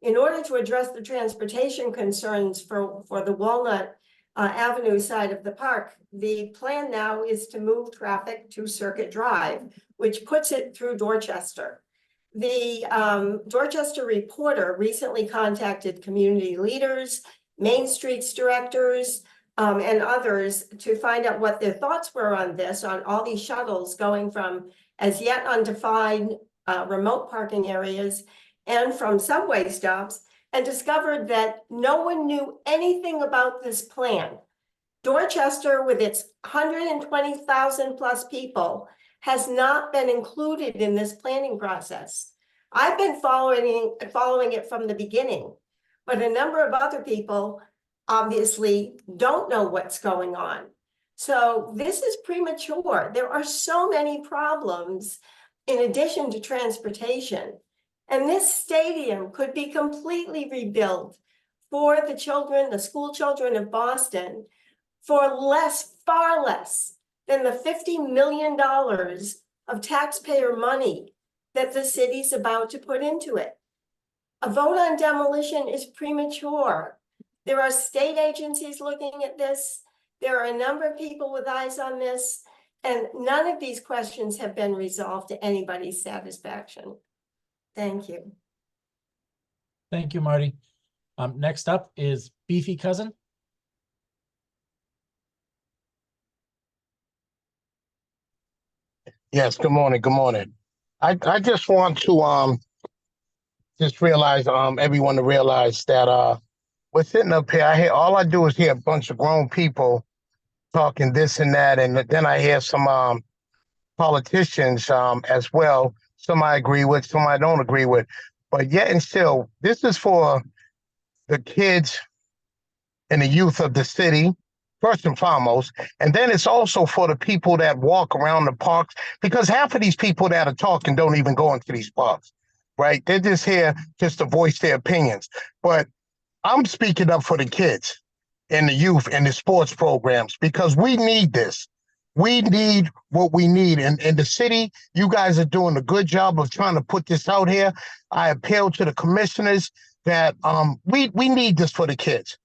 In order to address the transportation concerns for the Walnut Avenue side of the park, the plan now is to move traffic to Circuit Drive, which puts it through Dorchester. The Dorchester Reporter recently contacted community leaders, Main Streets directors, and others to find out what their thoughts were on this, on all these shuttles going from as yet undefined remote parking areas and from subway stops, and discovered that no one knew anything about this plan. Dorchester, with its 120,000 plus people, has not been included in this planning process. I've been following it from the beginning, but a number of other people obviously don't know what's going on. So this is premature. There are so many problems in addition to transportation. And this stadium could be completely rebuilt for the children, the school children of Boston, for less, far less than the $50 million of taxpayer money that the city's about to put into it. A vote on demolition is premature. There are state agencies looking at this. There are a number of people with eyes on this, and none of these questions have been resolved to anybody's satisfaction. Thank you. Thank you, Marty. Next up is Beefy Cousin. Yes, good morning. Good morning. I just want to just realize everyone to realize that we're sitting up here. All I do is hear a bunch of grown people talking this and that, and then I hear some politicians as well. Some I agree with, some I don't agree with. But yet and still, this is for the kids and the youth of the city, first and foremost. And then it's also for the people that walk around the parks, because half of these people that are talking don't even go into these parks, right? They're just here just to voice their opinions. But I'm speaking up for the kids and the youth and the sports programs, because we need this. We need what we need. And in the city, you guys are doing a good job of trying to put this out here. I appeal to the commissioners that we need this for the kids.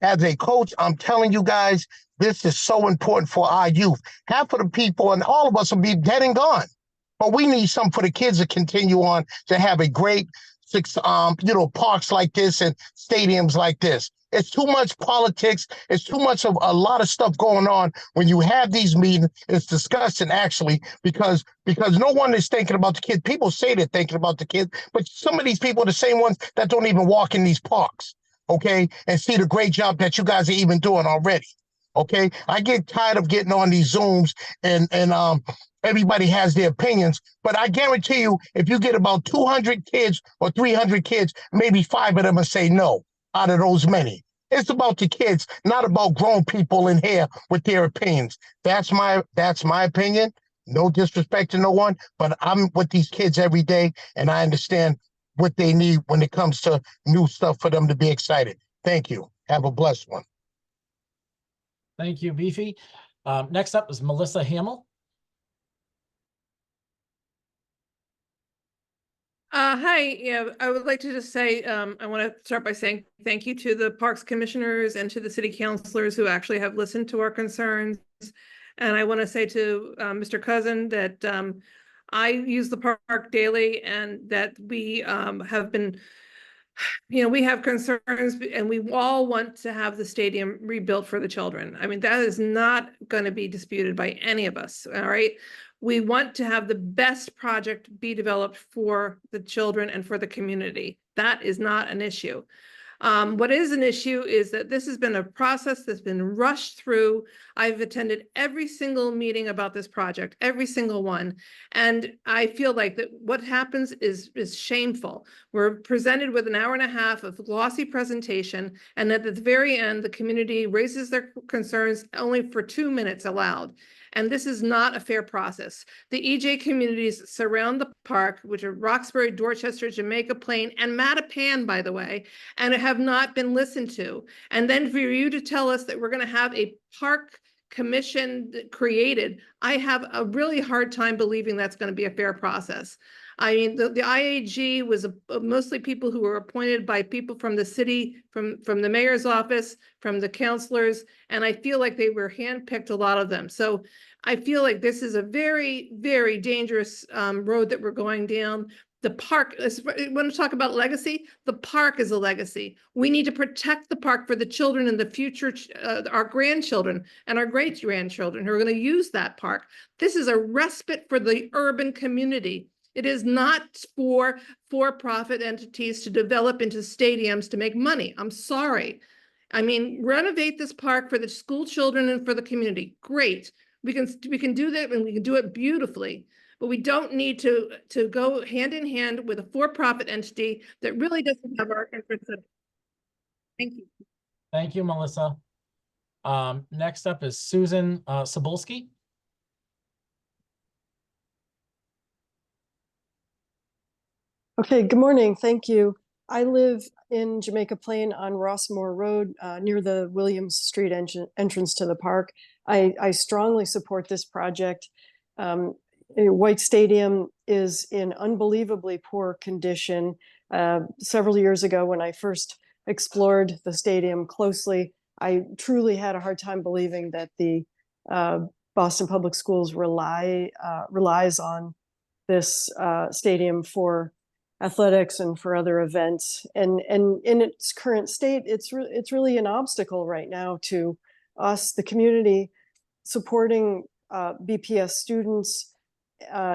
As a coach, I'm telling you guys, this is so important for our youth. Half of the people and all of us will be dead and gone. But we need something for the kids to continue on to have a great, parks like this and stadiums like this. It's too much politics. It's too much of a lot of stuff going on when you have these meetings. It's disgusting, actually, because no one is thinking about the kids. People say they're thinking about the kids, but some of these people are the same ones that don't even walk in these parks, okay, and see the great job that you guys are even doing already, okay? I get tired of getting on these Zooms and everybody has their opinions, but I guarantee you, if you get about 200 kids or 300 kids, maybe 5 of them will say no out of those many. It's about the kids, not about grown people in here with their opinions. That's my opinion. No disrespect to no one, but I'm with these kids every day, and I understand what they need when it comes to new stuff for them to be excited. Thank you. Have a blessed one. Thank you, Beefy. Next up is Melissa Hamill. Hi, yeah, I would like to just say, I want to start by saying thank you to the Parks Commissioners and to the city councilors who actually have listened to our concerns. And I want to say to Mr. Cousin that I use the park daily and that we have been, we have concerns and we all want to have the stadium rebuilt for the children. I mean, that is not going to be disputed by any of us, all right? We want to have the best project be developed for the children and for the community. That is not an issue. What is an issue is that this has been a process that's been rushed through. I've attended every single meeting about this project, every single one. And I feel like that what happens is shameful. We're presented with an hour and a half of glossy presentation, and at the very end, the community raises their concerns only for 2 minutes allowed. And this is not a fair process. The EJ communities surround the park, which are Roxbury, Dorchester, Jamaica Plain, and Mattapan, by the way, and have not been listened to. And then for you to tell us that we're going to have a park commission created, I have a really hard time believing that's going to be a fair process. I mean, the IAG was mostly people who were appointed by people from the city, from the mayor's office, from the councilors, and I feel like they were handpicked, a lot of them. So I feel like this is a very, very dangerous road that we're going down. The park, when we talk about legacy, the park is a legacy. We need to protect the park for the children in the future, our grandchildren and our great-grandchildren who are going to use that park. This is a respite for the urban community. It is not for-profit entities to develop into stadiums to make money. I'm sorry. I mean, renovate this park for the school children and for the community. Great. We can do that, and we can do it beautifully. But we don't need to go hand in hand with a for-profit entity that really doesn't have our interests. Thank you. Thank you, Melissa. Next up is Susan Cebulski. Okay, good morning. Thank you. I live in Jamaica Plain on Rossmore Road, near the Williams Street entrance to the park. I strongly support this project. White Stadium is in unbelievably poor condition. Several years ago, when I first explored the stadium closely, I truly had a hard time believing that the Boston Public Schools relies on this stadium for athletics and for other events. And in its current state, it's really an obstacle right now to us, the community, supporting BPS students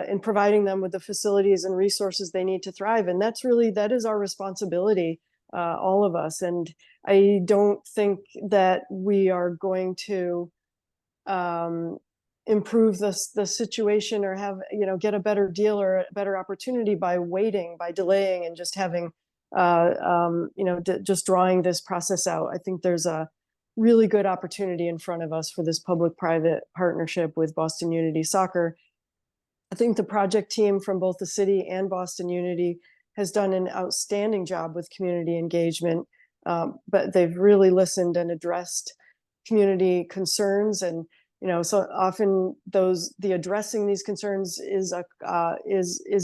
in providing them with the facilities and resources they need to thrive. And that is our responsibility, all of us. And I don't think that we are going to improve the situation or have, get a better deal or a better opportunity by delaying and just having, just drawing this process out. I think there's a really good opportunity in front of us for this public-private partnership with Boston Unity Soccer. I think the project team from both the city and Boston Unity has done an outstanding job with community engagement, but they've really listened and addressed community concerns. And so often the addressing these concerns is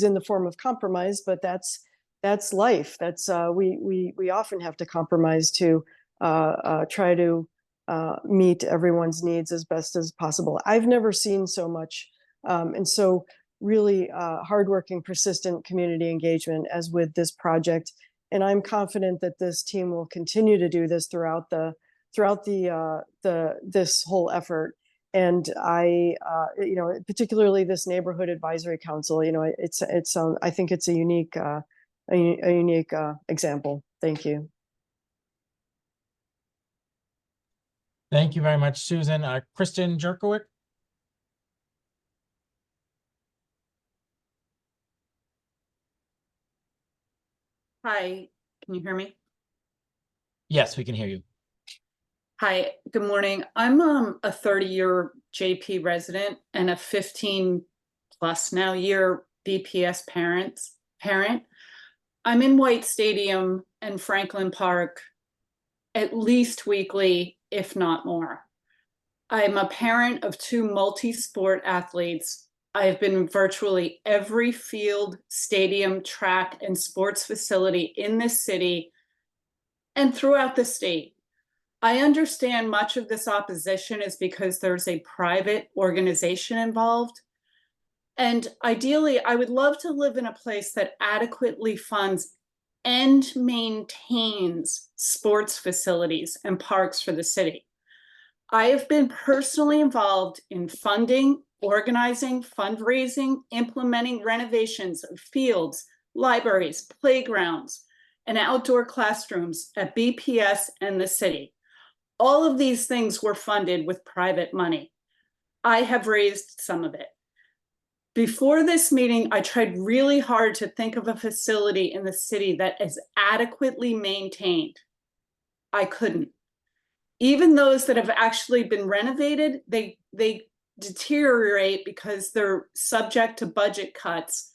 in the form of compromise, but that's life. That's we often have to compromise to try to meet everyone's needs as best as possible. I've never seen so much and so really hardworking, persistent community engagement as with this project. And I'm confident that this team will continue to do this throughout this whole effort. And I particularly this neighborhood advisory council, I think it's a unique example. Thank you. Thank you very much, Susan. Kristen Jerkowick. Hi, can you hear me? Yes, we can hear you. Hi, good morning. I'm a 30-year JP resident and a 15 plus now year BPS parent. I'm in White Stadium and Franklin Park at least weekly, if not more. I'm a parent of 2 multi-sport athletes. I've been in virtually every field, stadium, track, and sports facility in this city and throughout the state. I understand much of this opposition is because there's a private organization involved. And ideally, I would love to live in a place that adequately funds and maintains sports facilities and parks for the city. I have been personally involved in funding, organizing, fundraising, implementing renovations of fields, libraries, playgrounds, and outdoor classrooms at BPS and the city. All of these things were funded with private money. I have raised some of it. Before this meeting, I tried really hard to think of a facility in the city that is adequately maintained. I couldn't. Even those that have actually been renovated, they deteriorate because they're subject to budget cuts.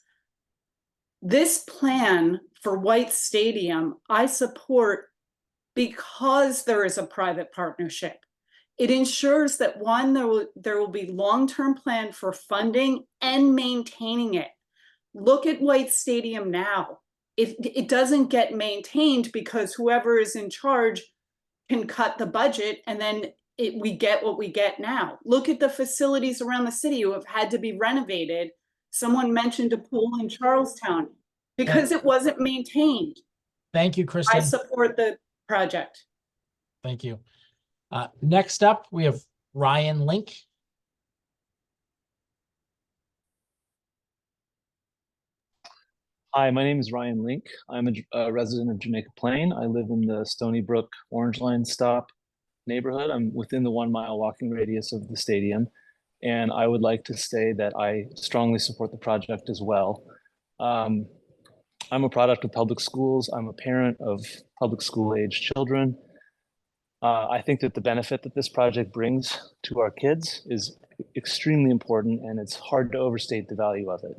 This plan for White Stadium, I support because there is a private partnership. It ensures that one, there will be long-term plan for funding and maintaining it. Look at White Stadium now. It doesn't get maintained because whoever is in charge can cut the budget, and then we get what we get now. Look at the facilities around the city who have had to be renovated. Someone mentioned a pool in Charlestown because it wasn't maintained. Thank you, Kristen. I support the project. Thank you. Next up, we have Ryan Link. Hi, my name is Ryan Link. I'm a resident of Jamaica Plain. I live in the Stony Brook Orange Line stop neighborhood. I'm within the 1 mile walking radius of the stadium. And I would like to say that I strongly support the project as well. I'm a product of public schools. I'm a parent of public school age children. I think that the benefit that this project brings to our kids is extremely important, and it's hard to overstate the value of it.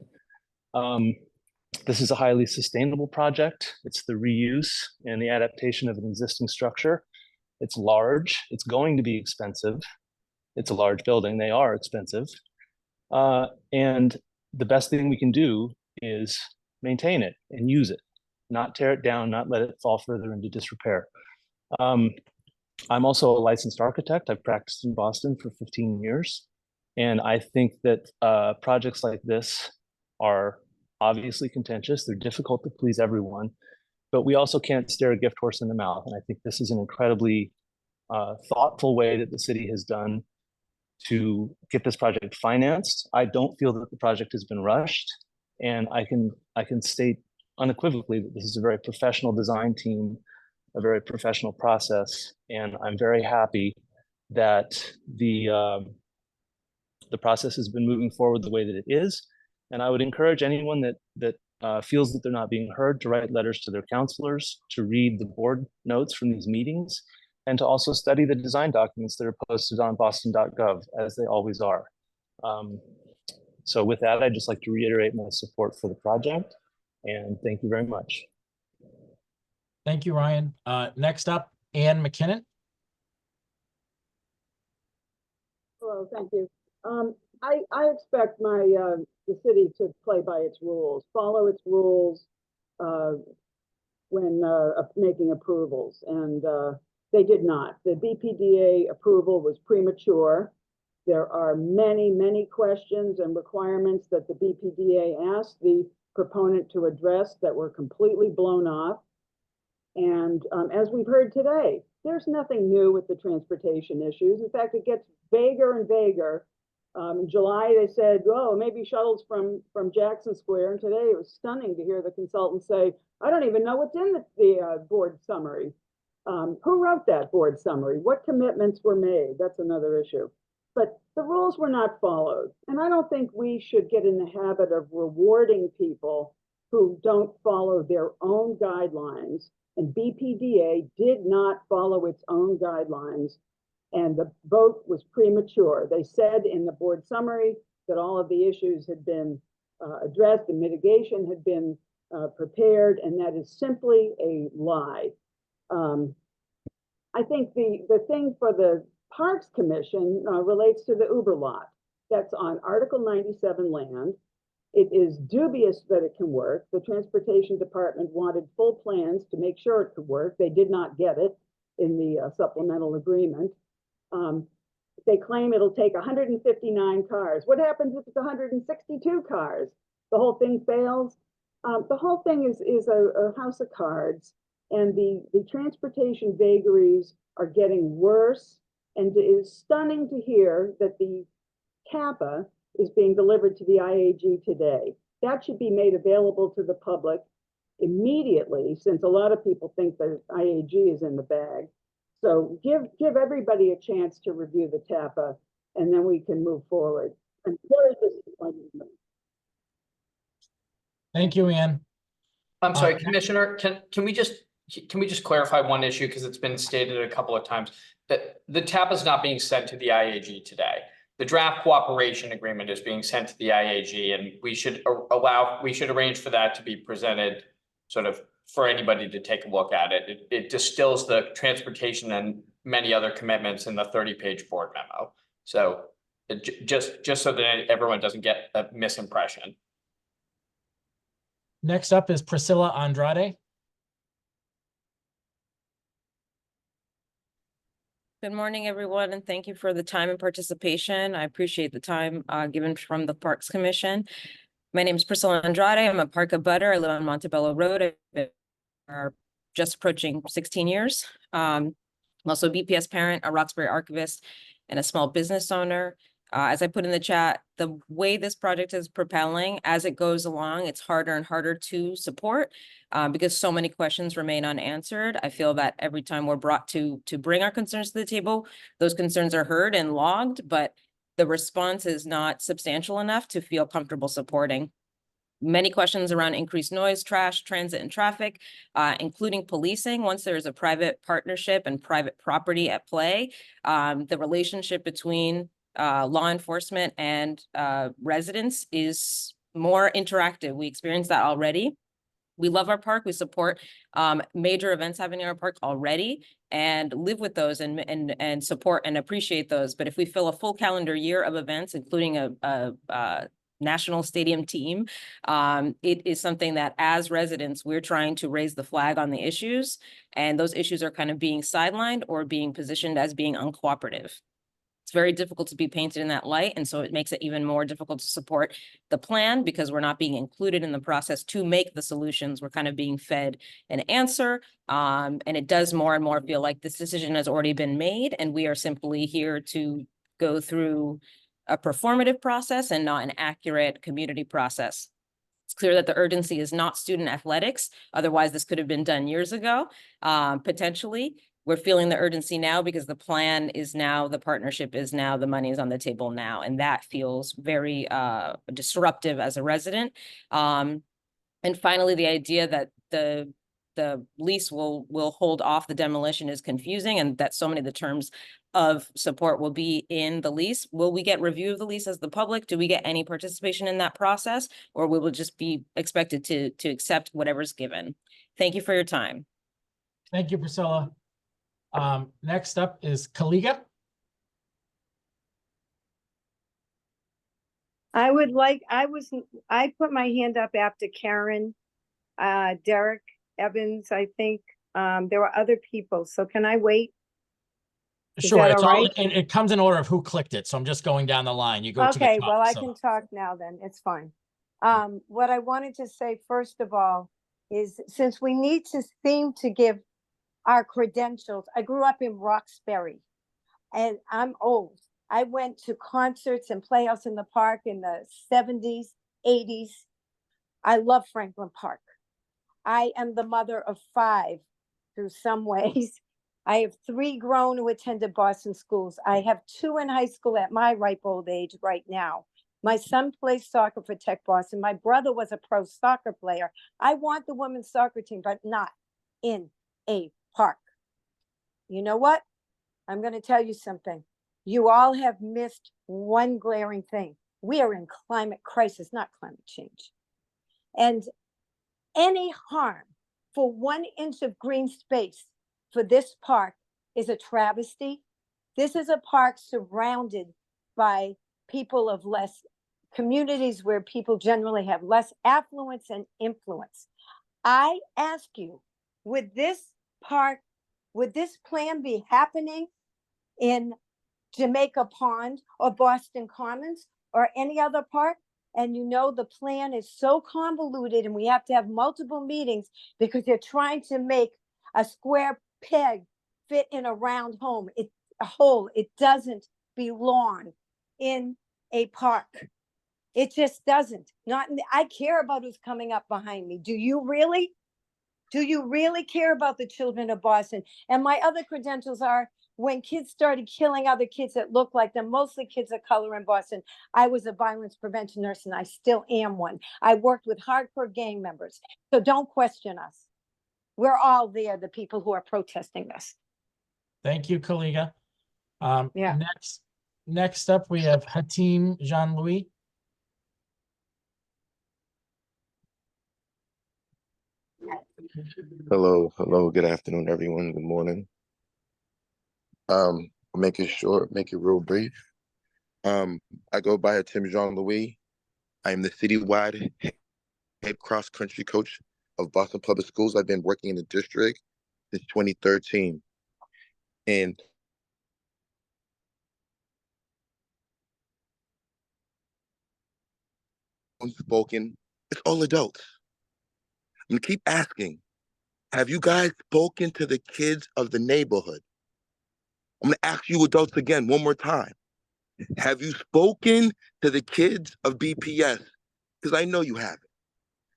This is a highly sustainable project. It's the reuse and the adaptation of an existing structure. It's large. It's going to be expensive. It's a large building. They are expensive. And the best thing we can do is maintain it and use it, not tear it down, not let it fall further into disrepair. I'm also a licensed architect. I've practiced in Boston for 15 years. And I think that projects like this are obviously contentious. They're difficult to please everyone, but we also can't stare a gift horse in the mouth. And I think this is an incredibly thoughtful way that the city has done to get this project financed. I don't feel that the project has been rushed. And I can state unequivocally that this is a very professional design team, a very professional process, and I'm very happy that the process has been moving forward the way that it is. And I would encourage anyone that feels that they're not being heard to write letters to their counselors, to read the board notes from these meetings, and to also study the design documents that are posted on boston.gov, as they always are. So with that, I'd just like to reiterate my support for the project, and thank you very much. Thank you, Ryan. Next up, Ann McKinnon. Hello, thank you. I expect the city to play by its rules, follow its rules when making approvals, and they did not. The BPDA approval was premature. There are many, many questions and requirements that the BPDA asked the proponent to address that were completely blown off. And as we've heard today, there's nothing new with the transportation issues. In fact, it gets vaguer and vaguer. In July, they said, oh, maybe shuttles from Jackson Square. And today it was stunning to hear the consultant say, I don't even know what's in the board summary. Who wrote that board summary? What commitments were made? That's another issue. But the rules were not followed. And I don't think we should get in the habit of rewarding people who don't follow their own guidelines. And BPDA did not follow its own guidelines. And the vote was premature. They said in the board summary that all of the issues had been addressed and mitigation had been prepared, and that is simply a lie. I think the thing for the Parks Commission relates to the Uber lot. that's on Article 97 land. It is dubious that it can work. The Transportation Department wanted full plans to make sure it could work. They did not get it in the supplemental agreement. They claim it'll take 159 cars. What happens if it's 162 cars? The whole thing fails. The whole thing is a house of cards, and the transportation vagaries are getting worse. And it is stunning to hear that the CAPA is being delivered to the IAG today. That should be made available to the public immediately, since a lot of people think that IAG is in the bag. So give everybody a chance to review the TAPA, and then we can move forward. I'm very disappointed. Thank you, Ann. I'm sorry, Commissioner, can we just clarify one issue, because it's been stated a couple of times that the TAPA is not being sent to the IAG today. The draft cooperation agreement is being sent to the IAG, and we should arrange for that to be presented sort of for anybody to take a look at it. It distills the transportation and many other commitments in the 30-page board memo. So just so that everyone doesn't get a misimpression. Next up is Priscilla Andrade. Good morning, everyone, and thank you for the time and participation. I appreciate the time given from the Parks Commission. My name is Priscilla Andrade. I'm a park abutter. I live on Montebello Road. I've been just approaching 16 years. I'm also a BPS parent, a Roxbury archivist, and a small business owner. As I put in the chat, the way this project is propelling, as it goes along, it's harder and harder to support because so many questions remain unanswered. I feel that every time we're brought to bring our concerns to the table, those concerns are heard and logged, but the response is not substantial enough to feel comfortable supporting. Many questions around increased noise, trash, transit, and traffic, including policing. Once there is a private partnership and private property at play, the relationship between law enforcement and residents is more interactive. We experience that already. We love our park. We support major events happening in our park already and live with those and support and appreciate those. But if we fill a full calendar year of events, including a national stadium team, it is something that as residents, we're trying to raise the flag on the issues, and those issues are kind of being sidelined or being positioned as being uncooperative. It's very difficult to be painted in that light, and so it makes it even more difficult to support the plan because we're not being included in the process to make the solutions. We're kind of being fed an answer, and it does more and more feel like this decision has already been made, and we are simply here to go through a performative process and not an accurate community process. It's clear that the urgency is not student athletics. Otherwise, this could have been done years ago, potentially. We're feeling the urgency now because the plan is now, the partnership is now, the money is on the table now, and that feels very disruptive as a resident. And finally, the idea that the lease will hold off the demolition is confusing, and that so many of the terms of support will be in the lease. Will we get review of the lease as the public? Do we get any participation in that process, or we will just be expected to accept whatever's given? Thank you for your time. Thank you, Priscilla. Next up is Kaliga. I put my hand up after Karen, Derek Evans, I think. There were other people, so can I wait? Sure, it's all, it comes in order of who clicked it, so I'm just going down the line. You go to the Okay, top, well, I so- can talk now then, it's fine. What I wanted to say, first of all, is since we need to seem to give our credentials, I grew up in Roxbury, and I'm old. I went to concerts and Playhouse in the Park in the 70s, 80s. I love Franklin Park. I am the mother of 5 through some ways. I have 3 grown who attended Boston schools. I have 2 in high school at my ripe old age right now. My son plays soccer for Tech Boston. My brother was a pro soccer player. I want the women's soccer team, but not in a park. You know what? I'm going to tell you something. You all have missed one glaring thing. We are in climate crisis, not climate change. And any harm for 1 inch of green space for this park is a travesty. This is a park surrounded by people of less communities where people generally have less affluence and influence. I ask you, would this plan be happening in Jamaica Pond or Boston Commons or any other park? And you know, the plan is so convoluted and we have to have multiple meetings because they're trying to make a square peg fit in a round hole. It doesn't belong in a park. It just doesn't. I care about who's coming up behind me. Do you really? Do you really care about the children of Boston? And my other credentials are, when kids started killing other kids that look like them, mostly kids of color in Boston, I was a violence prevention nurse and I still am one. I worked with hardcore gang members. So don't question us. We're all there, the people who are protesting this. Thank you, Kaliga. Yeah. Next up, we have Hatim Jean-Louis. Hello, good afternoon, everyone. Good morning. Make it short, make it real brief. I go by Hatim Jean-Louis. I am the citywide head cross-country coach of Boston Public Schools. I've been working in the district since 2013. And unspoken, it's all adults. I'm gonna keep asking, have you guys spoken to the kids of the neighborhood? I'm gonna ask you adults again one more time. Have you spoken to the kids of BPS? Because I know you haven't.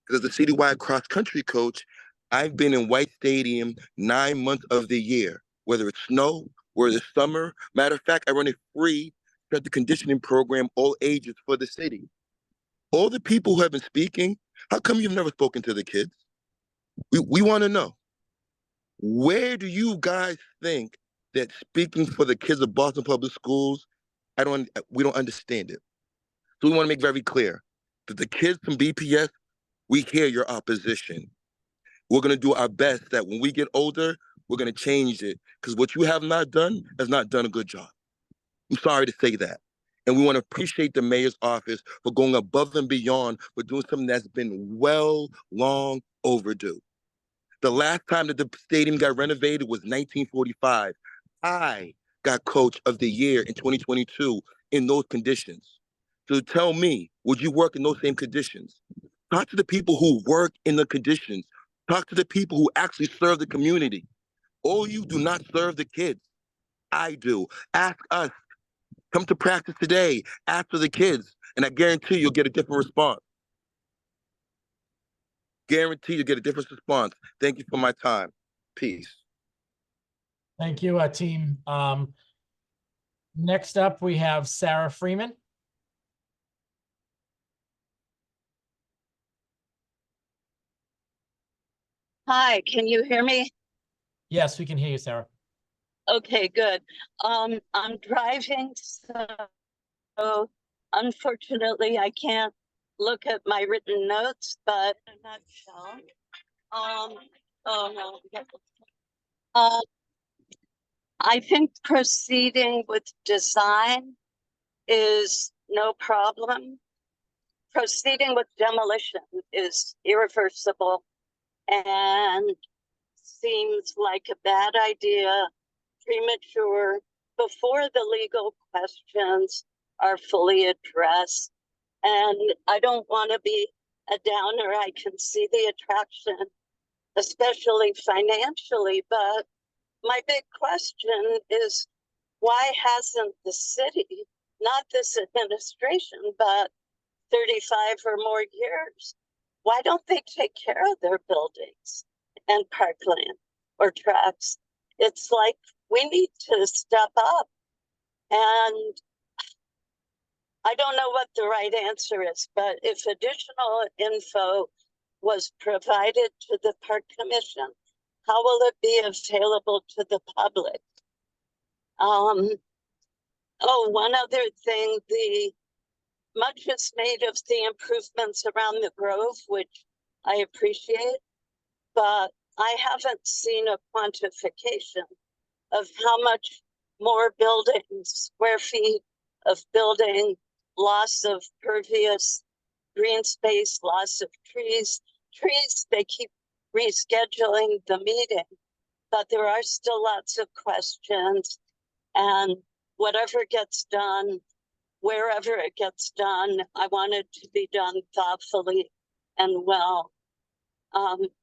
Because as a citywide cross-country coach, I've been in White Stadium 9 months of the year, whether it's snow, whether it's summer. Matter of fact, I run a free strength and conditioning program, all ages, for the city. All the people who have been speaking, how come you've never spoken to the kids? We want to know. Where do you guys think that speaking for the kids of Boston Public Schools, we don't understand it. So we want to make very clear that the kids from BPS, we hear your opposition. We're going to do our best that when we get older, we're going to change it, because what you have not done has not done a good job. I'm sorry to say that. And we want to appreciate the mayor's office for going above and beyond, for doing something that's been long overdue. The last time that the stadium got renovated was 1945. I got Coach of the Year in 2022 in those conditions. So tell me, would you work in those same conditions? Talk to the people who work in the conditions. Talk to the people who actually serve the community. All you do not serve the kids. I do. Ask us. Come to practice today. Ask for the kids. And I guarantee you'll get a different response. Guarantee you get a different response. Thank you for my time. Peace. Thank you, team. Next up, we have Sarah Freeman. Hi, can you hear me? Yes, we can hear you, Sarah. Okay, good. I'm driving, so unfortunately I can't look at my written notes, but in a nutshell, I think proceeding with design is no problem. Proceeding with demolition is irreversible and seems like a bad idea, premature, before the legal questions are fully addressed. And I don't want to be a downer. I can see the attraction, especially financially, but my big question is, why hasn't the city, not this administration, but 35 or more years, why don't they take care of their buildings and parkland or tracks? It's like we need to step up. And I don't know what the right answer is, but if additional info was provided to the Park Commission, how will it be available to the public? One other thing, much is made of the improvements around the Grove, which I appreciate, but I haven't seen a quantification of how much more buildings, square feet of building loss of pervious green space, loss of trees. They keep rescheduling the meeting, but there are still lots of questions, and whatever gets done, wherever it gets done, I want it to be done thoughtfully and well.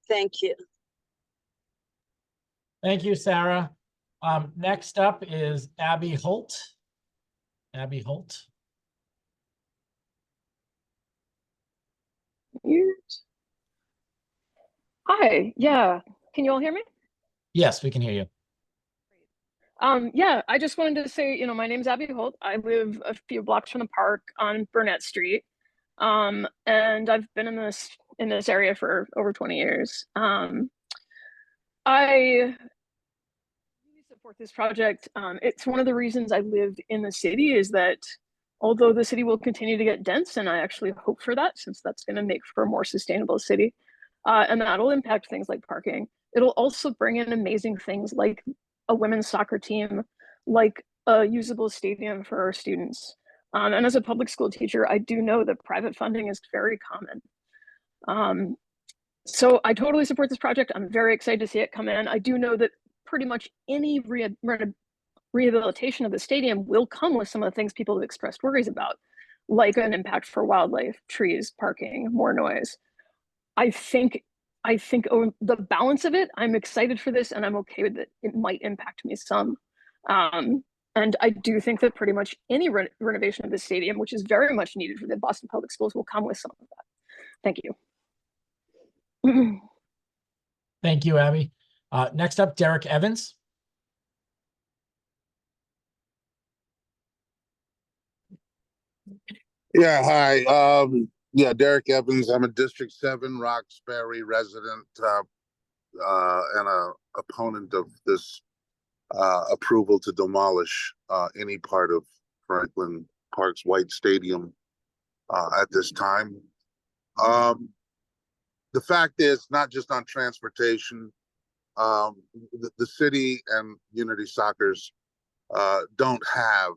Thank you. Thank you, Sarah. Next up is Abby Holt. Abby Holt. Hi, yeah. Can you all hear me? Yes, we can hear you. Yeah, I just wanted to say, you know, my name's Abby Holt. I live a few blocks from the park on Burnett Street. And I've been in this area for over 20 years. I really support this project. It's one of the reasons I live in the city is that although the city will continue to get dense, and I actually hope for that since that's going to make for a more sustainable city, and that'll impact things like parking. It'll also bring in amazing things like a women's soccer team, like a usable stadium for our students. And as a public school teacher, I do know that private funding is very common. So I totally support this project. I'm very excited to see it come in. I do know that pretty much any rehabilitation of the stadium will come with some of the things people have expressed worries about, like an impact for wildlife, trees, parking, more noise. I think the balance of it, I'm excited for this and I'm okay with it. It might impact me some. And I do think that pretty much any renovation of the stadium, which is very much needed for the Boston Public Schools, will come with some of that. Thank you. Thank you, Abby. Next up, Derek Evans. Yeah, hi. Yeah, Derek Evans. I'm a District 7 Roxbury resident and a opponent of this approval to demolish any part of Franklin Park's White Stadium at this time. The fact is, not just on transportation, the city and Unity Soccer's don't have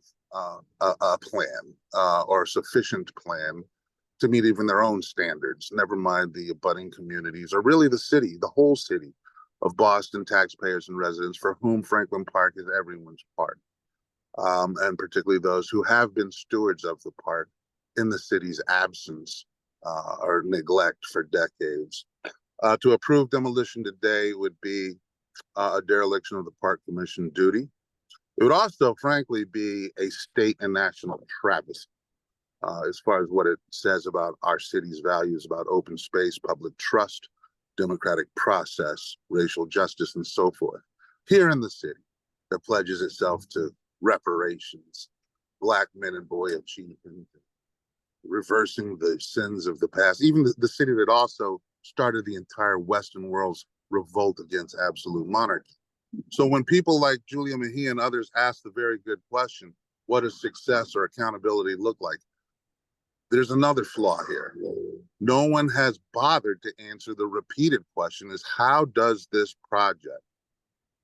a plan or a sufficient plan to meet even their own standards, never mind the abutting communities or really the city, the whole city of Boston taxpayers and residents for whom Franklin Park is everyone's park, and particularly those who have been stewards of the park in the city's absence or neglect for decades. To approve demolition today would be a dereliction of the Park Commission duty. It would also, frankly, be a state and national travesty as far as what it says about our city's values about open space, public trust, democratic process, racial justice, and so forth. Here in the city that pledges itself to reparations, Black men and boy achievement, reversing the sins of the past, even the city that also started the entire Western world's revolt against absolute monarchy. So when people like Julia Mejia and others ask the very good question, what does success or accountability look like? There's another flaw here. No one has bothered to answer the repeated question is how does this project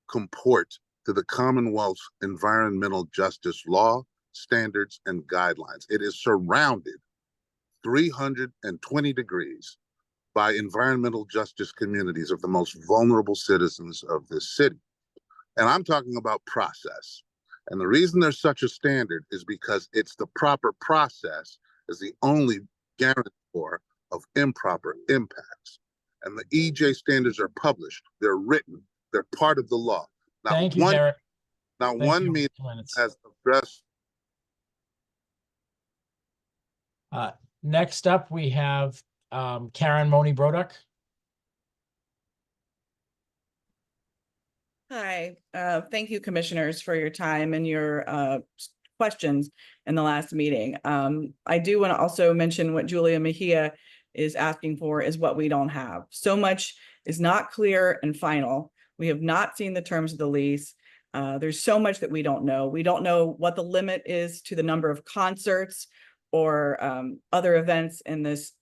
comport to the Commonwealth's environmental justice law, standards, and guidelines? It is surrounded 320 degrees by environmental justice communities of the most vulnerable citizens of this city. And I'm talking about process. And the reason there's such a standard is because it's the proper process is the only guarantor of improper impacts. And the EJ standards are published, they're written, they're part of the law. Thank you, Derek. Now, one meeting has addressed. Next up, we have Karen Moni Broduck. Hi, thank you, commissioners, for your time and your questions in the last meeting. I do want to also mention what Julia Mejia is asking for is what we don't have. So much is not clear and final. We have not seen the terms of the lease. There's so much that we don't know. We don't know what the limit is to the number of concerts or other events in this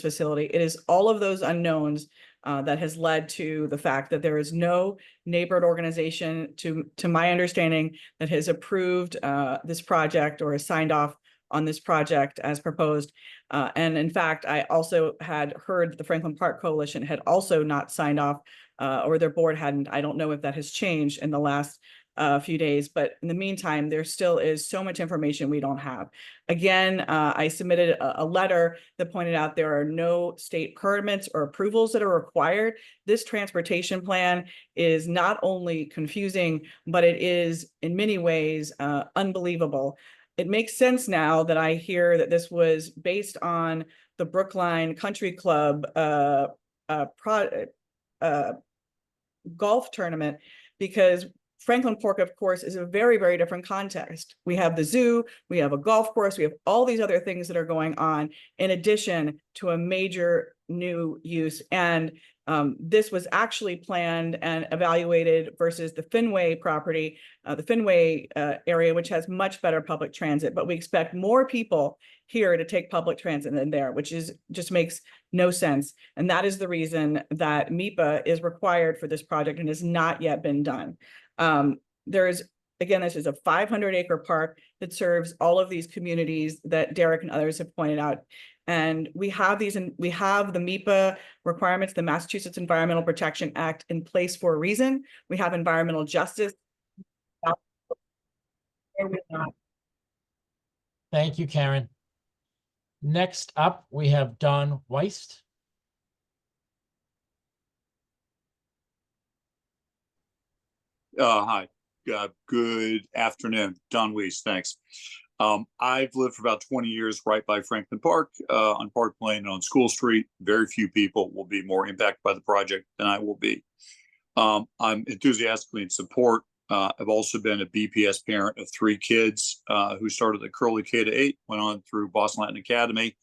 facility. It is all of those unknowns that has led to the fact that there is no neighborhood organization, to my understanding, that has approved this project or has signed off on this project as proposed. And in fact, I also had heard the Franklin Park Coalition had also not signed off, or their board hadn't. I don't know if that has changed in the last few days, but in the meantime, there still is so much information we don't have. Again, I submitted a letter that pointed out there are no state permits or approvals that are required. This transportation plan is not only confusing, but it is in many ways unbelievable. It makes sense now that I hear that this was based on the Brookline Country Club golf tournament, because Franklin Park, of course, is a very, very different context. We have the zoo, we have a golf course, we have all these other things that are going on in addition to a major new use. And this was actually planned and evaluated versus the Fenway property, the Fenway area, which has much better public transit. But we expect more people here to take public transit than there, which is just makes no sense. And that is the reason that MIPA is required for this project and has not yet been done. There's, again, this is a 500-acre park that serves all of these communities that Derek and others have pointed out. And we have these, and we have the MIPA requirements, the Massachusetts Environmental Protection Act, in place for a reason. We have environmental justice. Thank you, Karen. Next up, we have Don Weist. Hi, good afternoon. Don Weiss, thanks. I've lived for about 20 years right by Franklin Park, on Park Lane and on School Street. Very few people will be more impacted by the project than I will be. I'm enthusiastically in support. I've also been a BPS parent of 3 kids who started at Curly K-8, went on through Boston Latin Academy.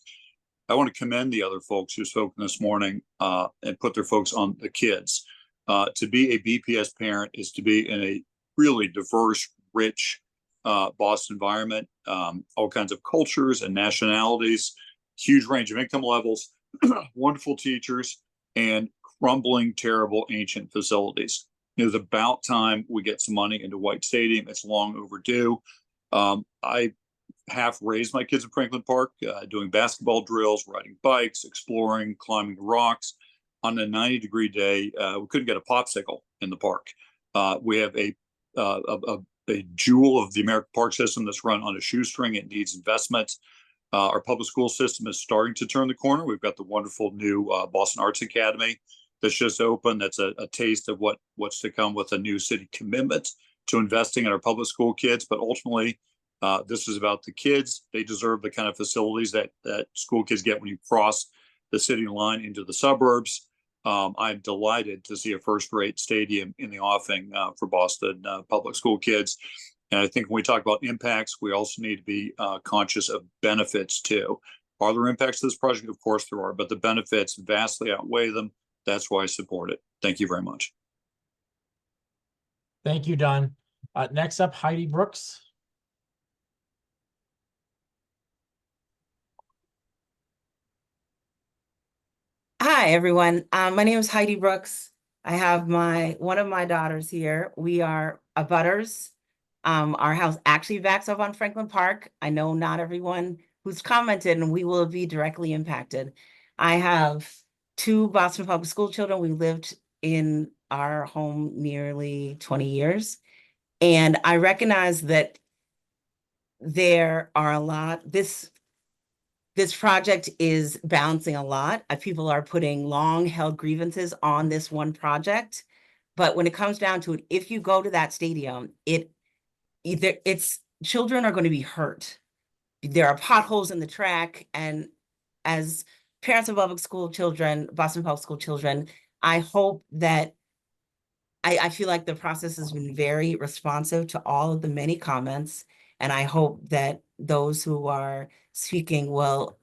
I want to commend the other folks who've spoken this morning and put their focus on the kids. To be a BPS parent is to be in a really diverse, rich Boston environment, all kinds of cultures and nationalities, huge range of income levels, wonderful teachers, and crumbling, terrible, ancient facilities. It is about time we get some money into White Stadium. It's long overdue. I half raised my kids in Franklin Park, doing basketball drills, riding bikes, exploring, climbing the rocks. On a 90-degree day, we couldn't get a popsicle in the park. We have a jewel of the American park system that's run on a shoestring. It needs investment. Our public school system is starting to turn the corner. We've got the wonderful new Boston Arts Academy that's just opened. That's a taste of what's to come with a new city commitment to investing in our public school kids. But ultimately, this is about the kids. They deserve the kind of facilities that school kids get when you cross the city line into the suburbs. I'm delighted to see a first-rate stadium in the offing for Boston public school kids. And I think when we talk about impacts, we also need to be conscious of benefits too. Are there impacts to this project? Of course there are, but the benefits vastly outweigh them. That's why I support it. Thank you very much. Thank you, Don. Next up, Heidi Brooks. Hi, everyone. My name is Heidi Brooks. I have one of my daughters here. We are abutters. Our house actually backs up on Franklin Park. I know not everyone who's commented, and we will be directly impacted. I have 2 Boston Public School children. We lived in our home nearly 20 years. And I recognize that there are a lot, this project is balancing a lot. People are putting long-held grievances on this one project. But when it comes down to it, if you go to that stadium, children are going to be hurt. There are potholes in the track. And as parents of public school children, Boston Public School children, I hope that I feel like the process has been very responsive to all of the many comments. And I hope that those who are speaking will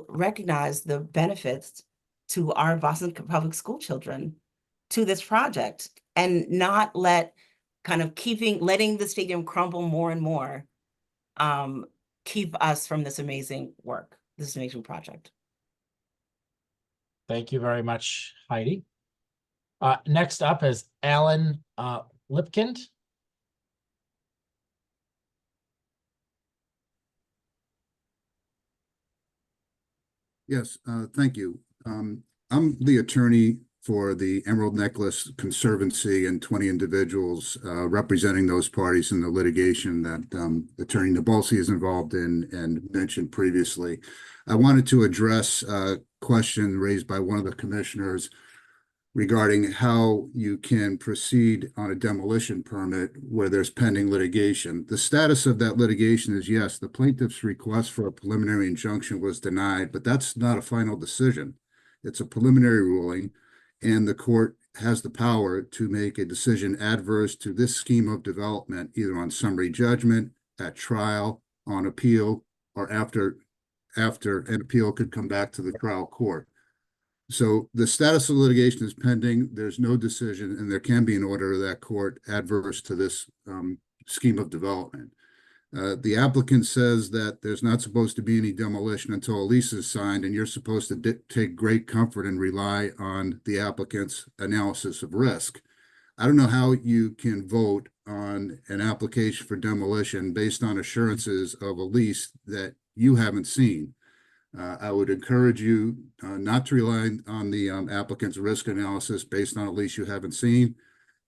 recognize the benefits to our Boston Public School children to this project, and not letting the stadium crumble more and more, keep us from this amazing work, this amazing project. Thank you very much, Heidi. Next up is Alan Lipkind. Yes, thank you. I'm the attorney for the Emerald Necklace Conservancy and 20 individuals representing those parties in the litigation that Attorney Nabolsi is involved in and mentioned previously. I wanted to address a question raised by one of the commissioners regarding how you can proceed on a demolition permit where there's pending litigation. The status of that litigation is, yes, the plaintiff's request for a preliminary injunction was denied, but that's not a final decision. It's a preliminary ruling, and the court has the power to make a decision adverse to this scheme of development, either on summary judgment, at trial, on appeal, or after an appeal could come back to the trial court. So the status of litigation is pending. There's no decision, and there can be an order of that court adverse to this scheme of development. The applicant says that there's not supposed to be any demolition until a lease is signed, and you're supposed to take great comfort and rely on the applicant's analysis of risk. I don't know how you can vote on an application for demolition based on assurances of a lease that you haven't seen. I would encourage you not to rely on the applicant's risk analysis based on a lease you haven't seen,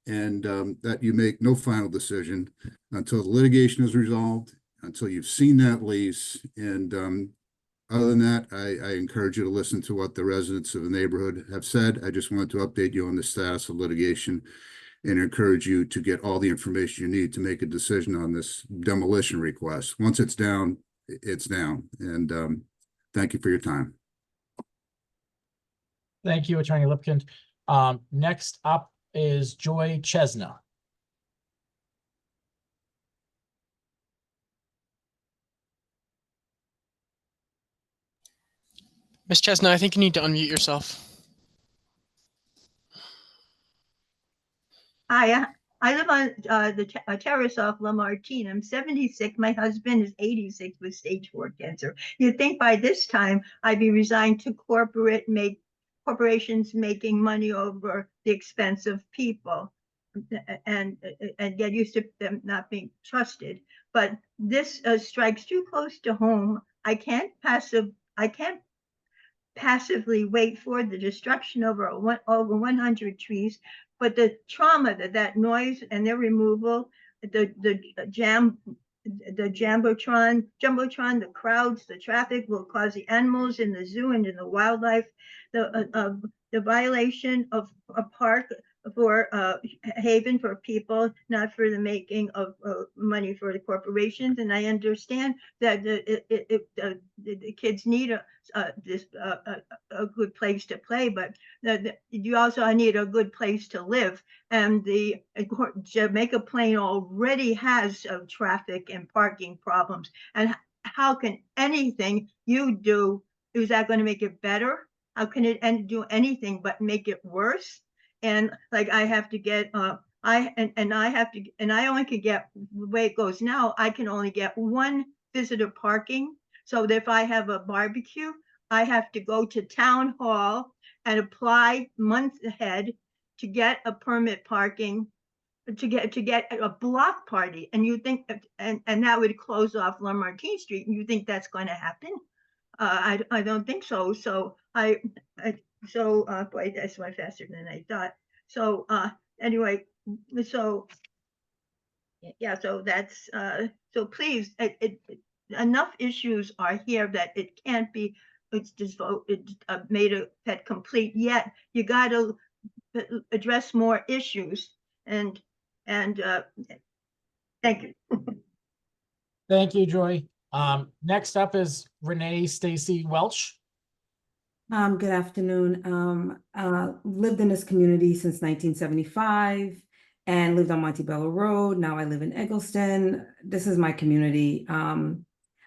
and that you make no final decision until the litigation is resolved, until you've seen that lease. And other than that, I encourage you to listen to what the residents of the neighborhood have said. I just wanted to update you on the status of litigation and encourage you to get all the information you need to make a decision on this demolition request. Once it's down, it's down. And thank you for your time. Thank you, Attorney Lipkind. Next up is Joy Chesna. Ms. Chesna, I think you need to unmute yourself. Hi, I live on the terrace off Lamartine. I'm 76. My husband is 86 with stage 4 cancer. You'd think by this time I'd be resigned to corporations making money over the expense of people and get used to them not being trusted. But this strikes too close to home. I can't passively wait for the destruction over 100 trees. But the trauma that noise and their removal, the jumbotron, the crowds, the traffic will cause the animals in the zoo and in the wildlife, the violation of a park for haven for people, not for the making of money for the corporations. And I understand that the kids need a good place to play, but you also need a good place to live. And the Jamaica Plain already has traffic and parking problems. And how can anything you do, is that going to make it better? How can it do anything but make it worse? And like I have to get I only can get, the way it goes now, I can only get one visitor parking. So that if I have a barbecue, I have to go to town hall and apply months ahead to get a permit parking, to get a block party. And you think and that would close off Lamartine Street, and you think that's going to happen? I don't think so. So boy, that's why faster than I thought. So anyway, so yeah, so that's so please, enough issues are here that it can't be made a pet complete yet. You got to address more issues, and thank you. Thank you, Joy. Next up is Renee Stacy Welch. Good afternoon. Lived in this community since 1975 and lived on Montebello Road. Now I live in Eggleston. This is my community.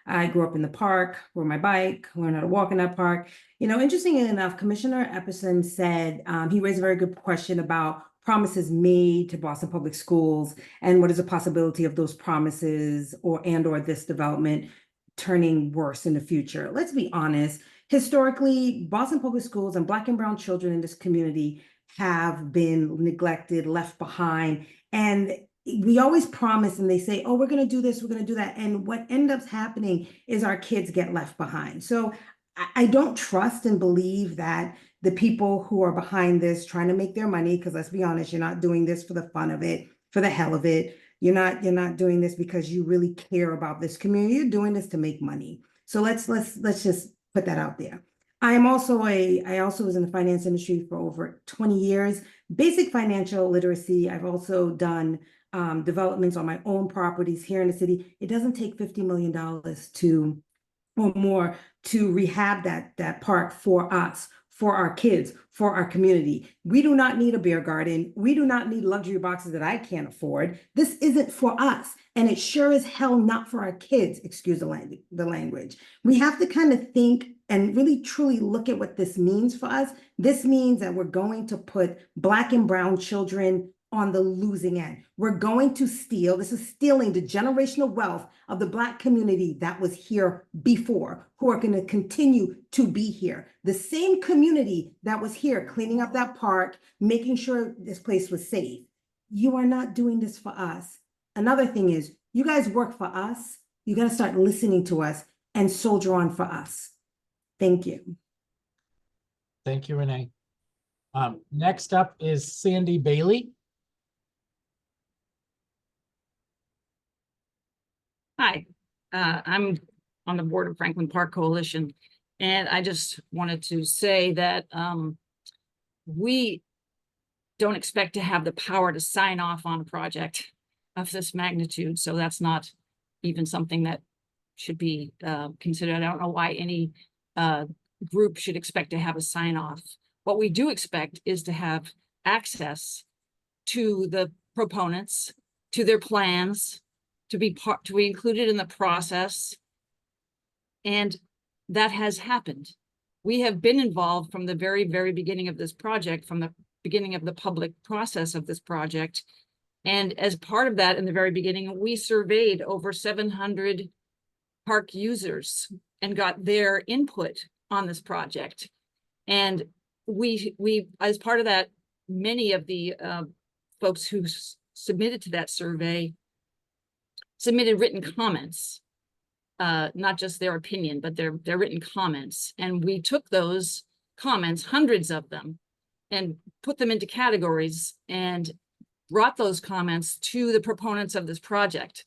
I grew up in the park, rode my bike, learned how to walk in that park. You know, interestingly enough, Commissioner Epperson said, he raised a very good question about promises made to Boston Public Schools and what is the possibility of those promises or this development turning worse in the future. Let's be honest. Historically, Boston Public Schools and Black and brown children in this community have been neglected, left behind, and we always promise and they say, oh, we're going to do this, we're going to do that. And what ends up happening is our kids get left behind. So I don't trust and believe that the people who are behind this trying to make their money, because let's be honest, you're not doing this for the fun of it, for the hell of it. You're not doing this because you really care about this community. You're doing this to make money. So let's just put that out there. I also was in the finance industry for over 20 years. Basic financial literacy. I've also done developments on my own properties here in the city. It doesn't take $50 million or more to rehab that park for us, for our kids, for our community. We do not need a beer garden. We do not need luxury boxes that I can't afford. This isn't for us. And it sure as hell not for our kids, excuse the language. We have to kind of think and really truly look at what this means for us. This means that we're going to put Black and brown children on the losing end. We're going to steal, this is stealing the generational wealth of the Black community that was here before, who are going to continue to be here. The same community that was here cleaning up that park, making sure this place was safe. You are not doing this for us. Another thing is, you guys work for us. You got to start listening to us and soldier on for us. Thank you. Thank you, Renee. Next up is Sandy Bailey. Hi, I'm on the board of Franklin Park Coalition, and I just wanted to say that we don't expect to have the power to sign off on a project of this magnitude, so that's not even something that should be considered. I don't know why any group should expect to have a sign off. What we do expect is to have access to the proponents, to their plans, to be included in the process. And that has happened. We have been involved from the very, very beginning of this project, from the beginning of the public process of this project. And as part of that, in the very beginning, we surveyed over 700 park users and got their input on this project. And we as part of that, many of the folks who submitted to that survey submitted written comments, not just their opinion, but their written comments. And we took those comments, hundreds of them, and put them into categories and brought those comments to the proponents of this project.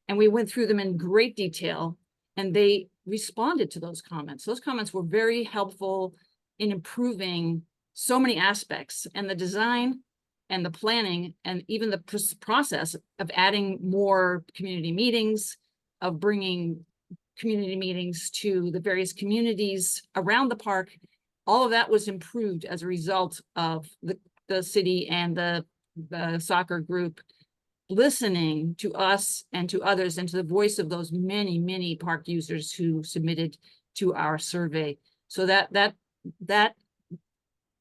And we went through them in great detail, and they responded to those comments. Those comments were very helpful in improving so many aspects, and the design and the planning and even the process of adding more community meetings, of bringing community meetings to the various communities around the park. All of that was improved as a result of the city and the soccer group listening to us and to others and to the voice of those many, many park users who submitted to our survey. So that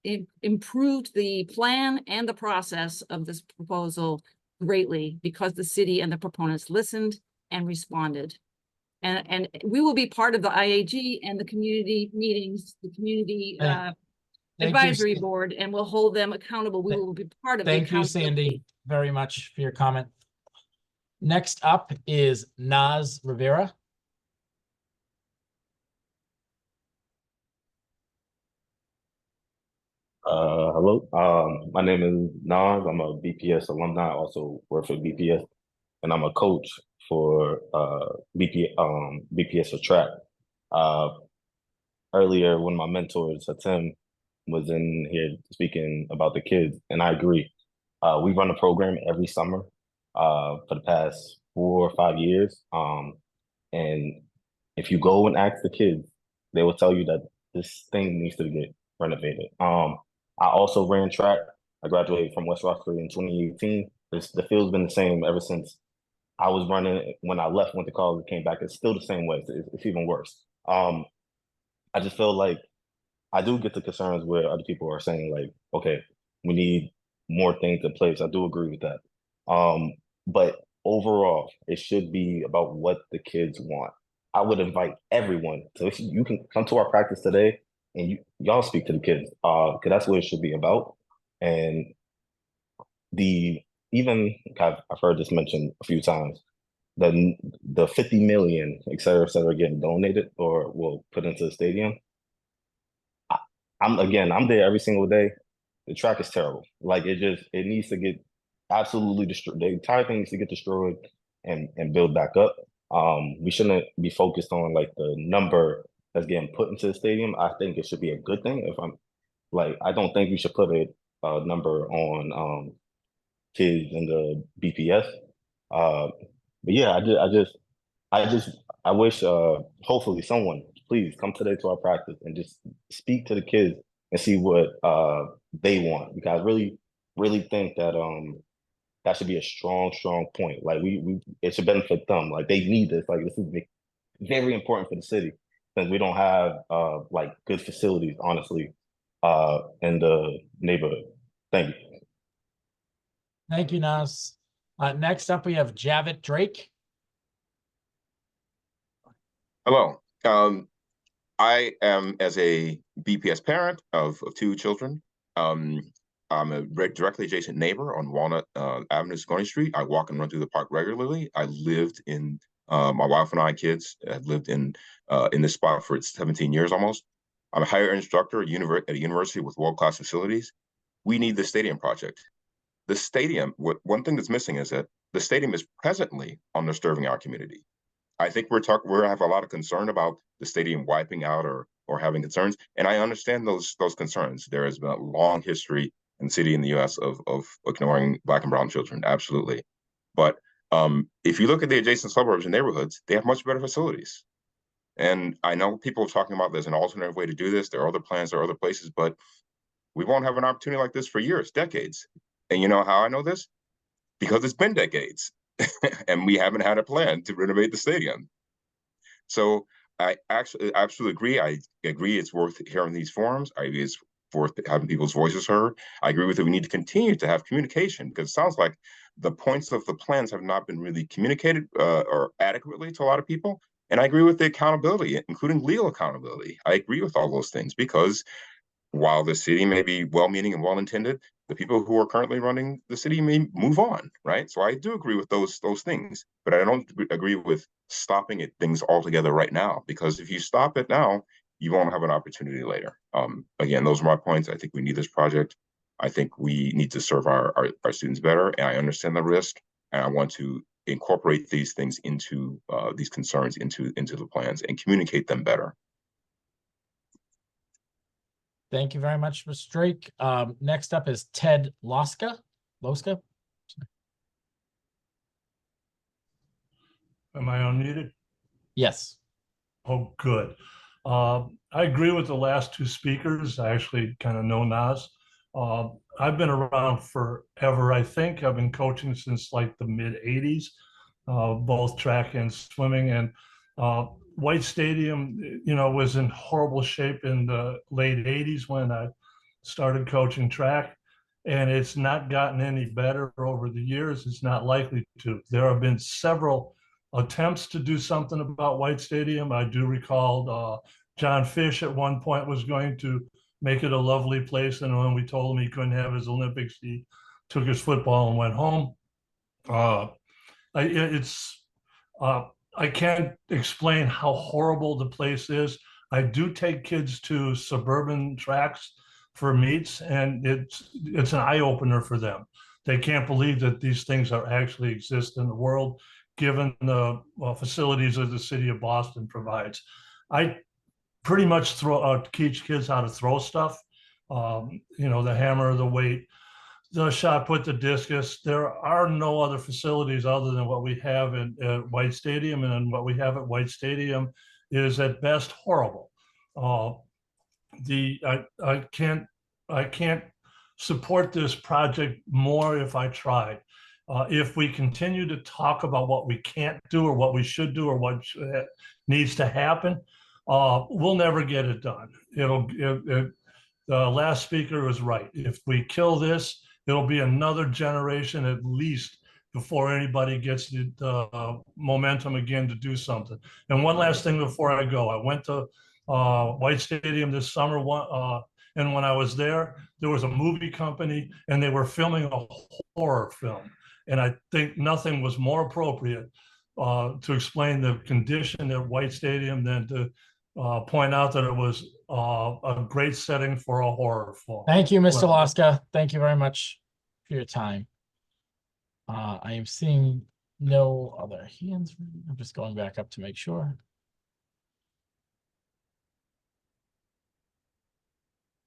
it improved the plan and the process of this proposal greatly, because the city and the proponents listened and responded. And we will be part of the IAG and the community meetings, the community advisory board, and we'll hold them accountable. We will be part of it. Thank you, Sandy, very much for your comment. Next up is Naz Rivera. Hello, my name is Naz. I'm a BPS alumni, I also work for BPS, and I'm a coach for BPS for track. Earlier, when my mentor, Tim, was in here speaking about the kids, and I agree. We run a program every summer for the past 4 or 5 years. And if you go and ask the kids, they will tell you that this thing needs to get renovated. I also ran track. I graduated from West Roxbury in 2018. The field's been the same ever since I was running. When I left, went to college, came back, it's still the same way. It's even worse. I just feel like I do get the concerns where other people are saying, like, okay, we need more things in place. I do agree with that. But overall, it should be about what the kids want. I would invite everyone to, you can come to our practice today and y'all speak to the kids, because that's what it should be about. And I've heard this mentioned a few times, the 50 million, et cetera, getting donated or will put into the stadium. I'm there every single day. The track is terrible. Like it needs to get absolutely destroyed. The entire thing needs to get destroyed and build back up. We shouldn't be focused on like the number that's getting put into the stadium. I think it should be a good thing. I don't think we should put a number on kids in the BPS. But yeah, I wish hopefully someone please come today to our practice and just speak to the kids and see what they want, because I really think that that should be a strong point. Like it should benefit them. Like they need this. Like this is very important for the city, since we don't have like good facilities, honestly, in the neighborhood. Thank you. Thank you, Nas. Next up, we have Javit Drake. Hello. I am, as a BPS parent of 2 children, I'm a directly adjacent neighbor on Walnut Avenue, Sconey Street. I walk and run through the park regularly. I lived in, my wife and I, kids, have lived in this spot for 17 years almost. I'm a higher instructor at a university with world-class facilities. We need the stadium project. The stadium, one thing that's missing is that the stadium is presently underserving our community. I think we have a lot of concern about the stadium wiping out or having concerns, and I understand those concerns. There has been a long history in the city in the U.S. of ignoring Black and brown children, absolutely. But if you look at the adjacent suburbs and neighborhoods, they have much better facilities. And I know people are talking about there's an alternative way to do this. There are other plans, there are other places, but we won't have an opportunity like this for years, decades. And you know how I know this? Because it's been decades. And we haven't had a plan to renovate the stadium. So I actually absolutely agree. I agree it's worth hearing these forums. I agree it's worth having people's voices heard. I agree with it. We need to continue to have communication, because it sounds like the points of the plans have not been really communicated or adequately to a lot of people. And I agree with the accountability, including legal accountability. I agree with all those things, because while the city may be well-meaning and well-intended, the people who are currently running the city may move on, right? So I do agree with those things, but I don't agree with stopping things altogether right now, because if you stop it now, you won't have an opportunity later. Again, those are my points. I think we need this project. I think we need to serve our students better, and I understand the risk, and I want to incorporate these things into these concerns into the plans and communicate them better. Thank you very much, Mr. Drake. Next up is Ted Loska. Am I unmuted? Yes. Oh, good. I agree with the last 2 speakers. I actually kind of know Nas. I've been around forever. I think I've been coaching since like the mid 80s, both track and swimming. And White Stadium, was in horrible shape in the late 80s when I started coaching track, and it's not gotten any better over the years. It's not likely to. There have been several attempts to do something about White Stadium. I do recall John Fish at one point was going to make it a lovely place, and when we told him he couldn't have his Olympics, he took his football and went home. I can't explain how horrible the place is. I do take kids to suburban tracks for meets, and it's an eye-opener for them. They can't believe that these things actually exist in the world, given the facilities that the city of Boston provides. I pretty much teach kids how to throw stuff, the hammer, the weight, the shot put, the discus. There are no other facilities other than what we have at White Stadium, and what we have at White Stadium is at best horrible. I can't support this project more if I tried. If we continue to talk about what we can't do or what we should do or what needs to happen, we'll never get it done. The last speaker was right. If we kill this, it'll be another generation at least before anybody gets the momentum again to do something. And one last thing before I go, I went to White Stadium this summer, and when I was there was a movie company and they were filming a horror film. And I think nothing was more appropriate to explain the condition at White Stadium than to point out that it was a great setting for a horror film. Thank you, Mr. Well, Laska. Thank you very much for your time. I am seeing no other hands. I'm just going back up to make sure.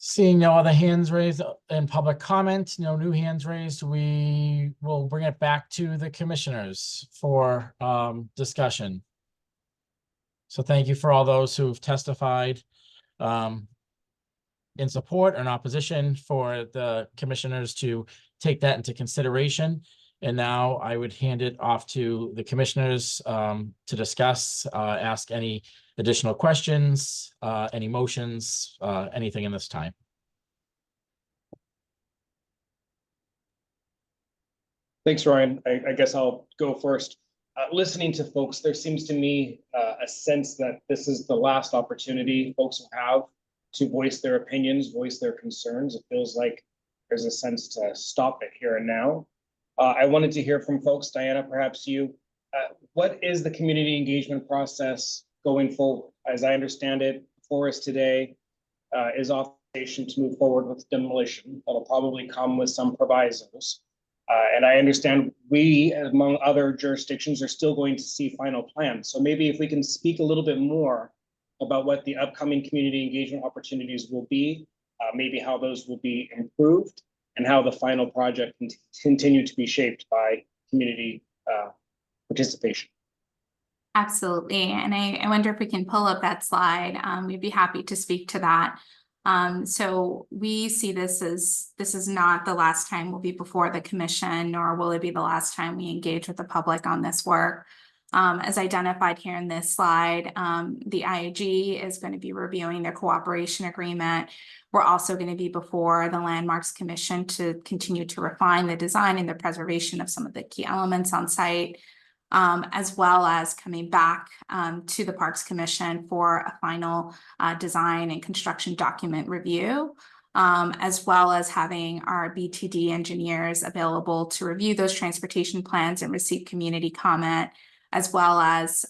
Seeing no other hands raised in public comment, no new hands raised, we will bring it back to the commissioners for discussion. So thank you for all those who've testified in support or in opposition, for the commissioners to take that into consideration. And now I would hand it off to the commissioners to discuss, ask any additional questions, any motions, anything in this time. Thanks, Ryan. I guess I'll go first. Listening to folks, there seems to me a sense that this is the last opportunity folks will have to voice their opinions, voice their concerns. It feels like there's a sense to stop it here and now. I wanted to hear from folks, Diana, perhaps you. What is the community engagement process going forward? As I understand it, for us today is authorization to move forward with demolition. That'll probably come with some provisos. And I understand we, among other jurisdictions, are still going to see final plans. So maybe if we can speak a little bit more about what the upcoming community engagement opportunities will be, maybe how those will be improved, and how the final project can continue to be shaped by community participation. Absolutely. And I wonder if we can pull up that slide. We'd be happy to speak to that. So we see this is not the last time we'll be before the commission, nor will it be the last time we engage with the public on this work. As identified here in this slide, the IAG is going to be reviewing their cooperation agreement. We're also going to be before the Landmarks Commission to continue to refine the design and the preservation of some of the key elements on site, as well as coming back to the Parks Commission for a final design and construction document review, as well as having our BTD engineers available to review those transportation plans and receive community comment, as well as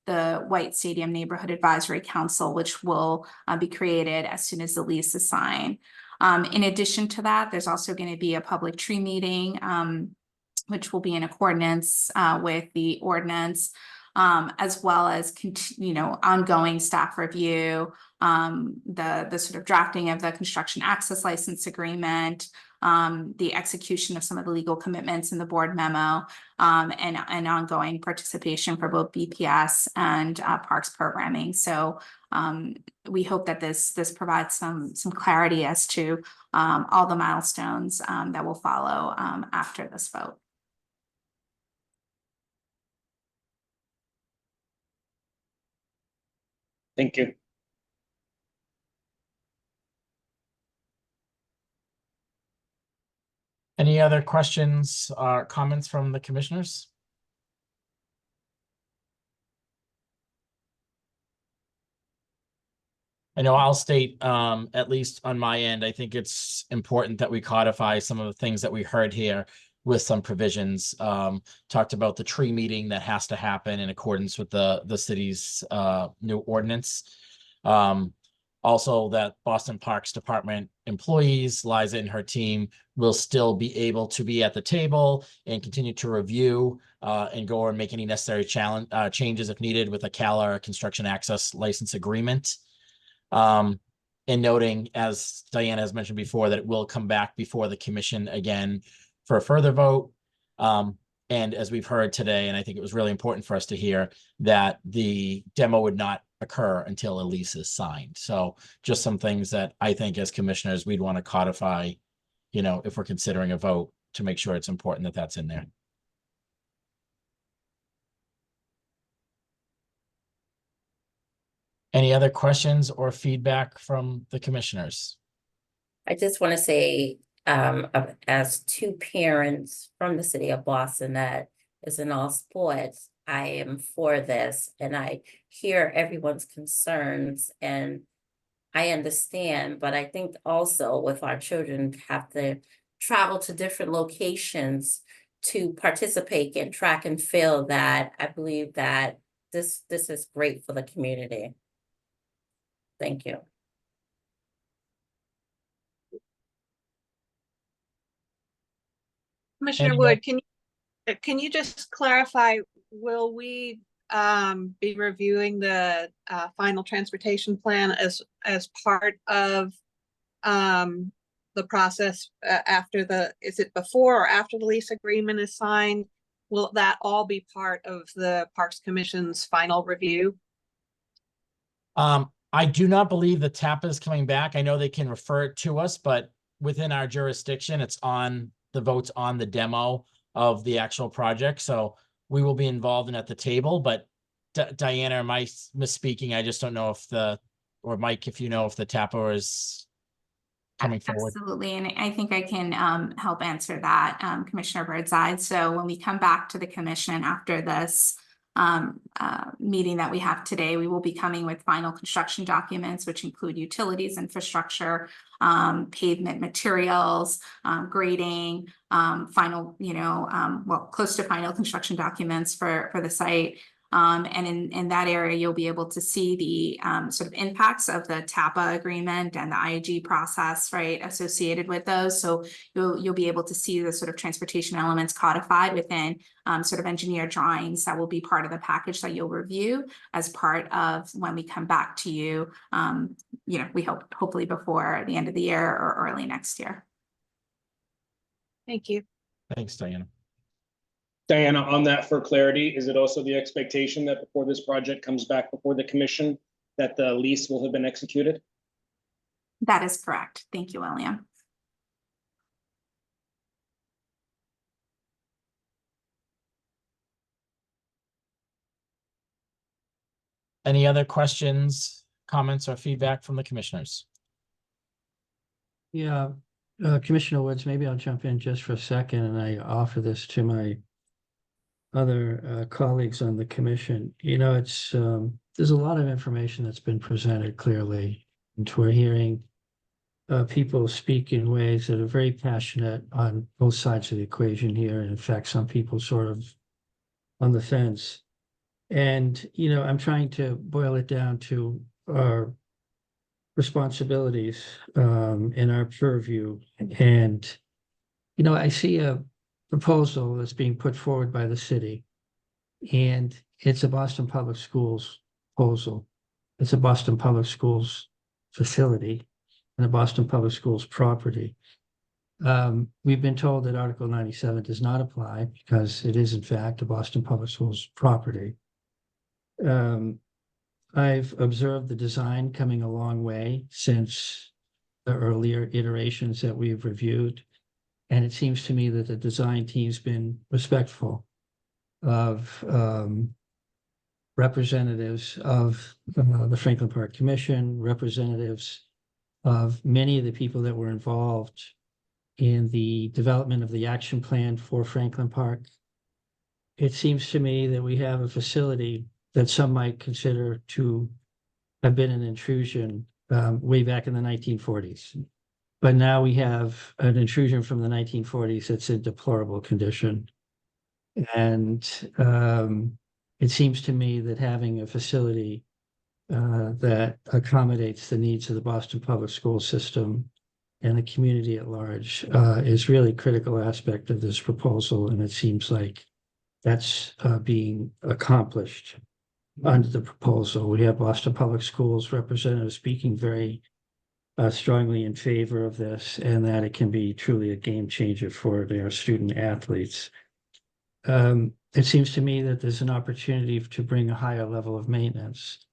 the White Stadium Neighborhood Advisory Council, which will be created as soon as the lease is signed. In addition to that, there's also going to be a public tree meeting, which will be in accordance with the ordinance, as well as ongoing staff review, the sort of drafting of the construction access license agreement, the execution of some of the legal commitments in the board memo, and ongoing participation for both BPS and parks programming. So we hope that this provides some clarity as to all the milestones that will follow after this vote. Thank you. Any other questions or comments from the commissioners? I know I'll state, at least on my end, I think it's important that we codify some of the things that we heard here with some provisions. Talked about the tree meeting that has to happen in accordance with the city's new ordinance. Also that Boston Parks Department employees, Liza and her team, will still be able to be at the table and continue to review and go and make any necessary changes if needed with a CALA construction access license agreement. And noting, as Diana has mentioned before, that it will come back before the commission again for a further vote. And as we've heard today, and I think it was really important for us to hear, that the demo would not occur until a lease is signed. So just some things that I think as commissioners, we'd want to codify, if we're considering a vote, to make sure it's important that that's in there. Any other questions or feedback from the commissioners? I just want to say, as two parents from the city of Boston that is in all sports, I am for this, and I hear everyone's concerns and I understand, but I think also with our children have to travel to different locations to participate in track and field, that I believe that this is great for the community. Thank you. Commissioner Any Wood, can you just clarify, will we be reviewing the final transportation plan as part of the process after is it before or after the lease agreement is signed? Will that all be part of the Parks Commission's final review? I do not believe the TAPA is coming back. I know they can refer it to us, but within our jurisdiction, it's on the votes on the demo of the actual project. So we will be involved in at the table, but Diana, am I misspeaking? I just don't know if or Mike, if you know if the TAPA is coming forward. Absolutely, and I think I can help answer that, Commissioner Birdseye. So when we come back to the commission after this meeting that we have today, we will be coming with final construction documents, which include utilities, infrastructure, pavement materials, grading, final, close to final construction documents for the site. And in that area, you'll be able to see the sort of impacts of the TAPA agreement and the IAG process, right, associated with those. So you'll be able to see the sort of transportation elements codified within sort of engineered drawings that will be part of the package that you'll review as part of when we come back to you. We hopefully before the end of the year or early next year. Thank you. Thanks, Diana. Diana, on that for clarity, is it also the expectation that before this project comes back before the commission, that the lease will have been executed? That is correct. Thank you, William. Any other questions, comments, or feedback from the commissioners? Yeah, Commissioner Woods, maybe I'll jump in just for a second and I offer this to my other colleagues on the commission. It's there's a lot of information that's been presented clearly, and we're hearing people speak in ways that are very passionate on both sides of the equation here. And in fact, some people sort of on the fence. And, I'm trying to boil it down to our responsibilities in our purview. And, I see a proposal that's being put forward by the city, and it's a Boston Public Schools proposal. It's a Boston Public Schools facility and a Boston Public Schools property. We've been told that Article 97 does not apply because it is in fact a Boston Public Schools property. I've observed the design coming a long way since the earlier iterations that we've reviewed. And it seems to me that the design team's been respectful of representatives of the Franklin Park Commission, representatives of many of the people that were involved in the development of the action plan for Franklin Park. It seems to me that we have a facility that some might consider to have been an intrusion way back in the 1940s. But now we have an intrusion from the 1940s that's in deplorable condition. And it seems to me that having a facility that accommodates the needs of the Boston Public School system and the community at large is really a critical aspect of this proposal. And it seems like that's being accomplished under the proposal. We have Boston Public Schools representatives speaking very strongly in favor of this, and that it can be truly a game changer for their student athletes. It seems to me that there's an opportunity to bring a higher level of maintenance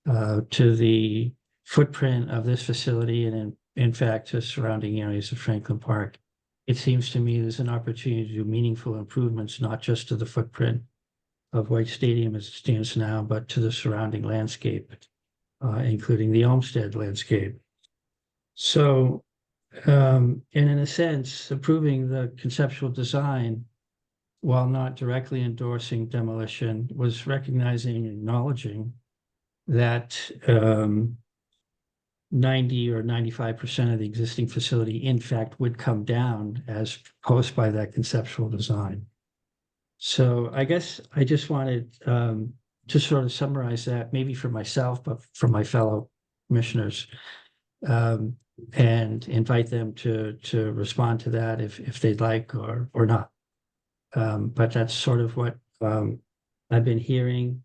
to the footprint of this facility and in fact to surrounding areas of Franklin Park. It seems to me there's an opportunity to do meaningful improvements, not just to the footprint of White Stadium as it stands now, but to the surrounding landscape, including the Olmsted landscape. So, and in a sense, approving the conceptual design, while not directly endorsing demolition, was recognizing and acknowledging that 90 or 95% of the existing facility, in fact, would come down as proposed by that conceptual design. So I guess I just wanted to sort of summarize that, maybe for myself, but for my fellow commissioners. And invite them to respond to that if they'd like or not. But that's sort of what I've been hearing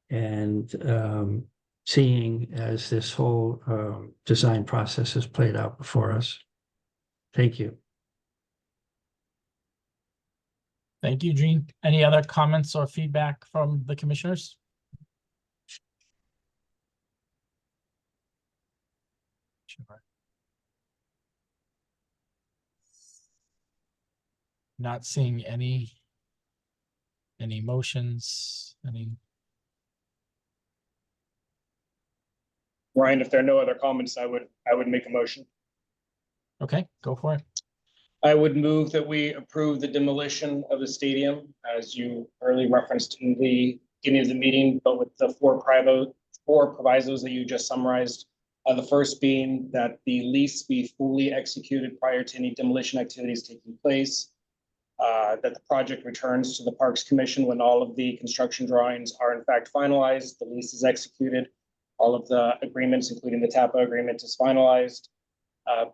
and seeing as this whole design process has played out before us. Thank you. Thank you, Gene. Any other comments or feedback from the commissioners? Sure. Not seeing any motions, any. Ryan, if there are no other comments, I would make a motion. Okay, go for it. I would move that we approve the demolition of the stadium, as you early referenced in the beginning of the meeting, but with the four provisos that you just summarized. The first being that the lease be fully executed prior to any demolition activities taking place. That the project returns to the Parks Commission when all of the construction drawings are in fact finalized, the lease is executed, all of the agreements, including the TAPA agreement, is finalized.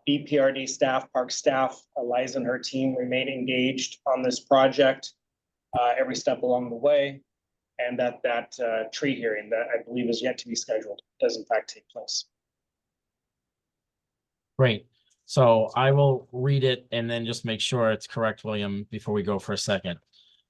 BPRD staff, park staff, Eliza and her team remain engaged on this project every step along the way, and that tree hearing that I believe is yet to be scheduled does in fact take place. Great. So I will read it and then just make sure it's correct, William, before we go for a second.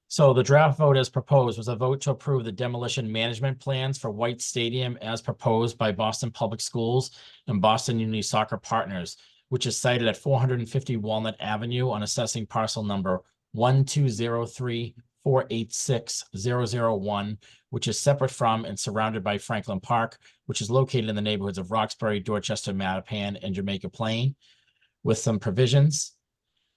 So the draft vote as proposed was a vote to approve the demolition management plans for White Stadium as proposed by Boston Public Schools and Boston Unity Soccer Partners, which is sited at 450 Walnut Avenue on assessing parcel number 1203486-001, which is separate from and surrounded by Franklin Park, which is located in the neighborhoods of Roxbury, Dorchester, Mattapan, and Jamaica Plain, with some provisions.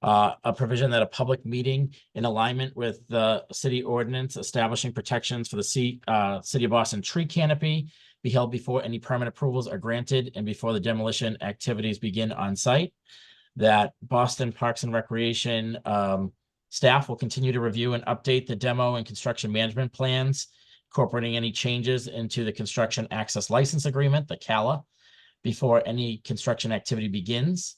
A provision that a public meeting in alignment with the city ordinance establishing protections for the City of Boston tree canopy be held before any permit approvals are granted and before the demolition activities begin on site. That Boston Parks and Recreation staff will continue to review and update the demo and construction management plans, incorporating any changes into the construction access license agreement, the CALA, before any construction activity begins.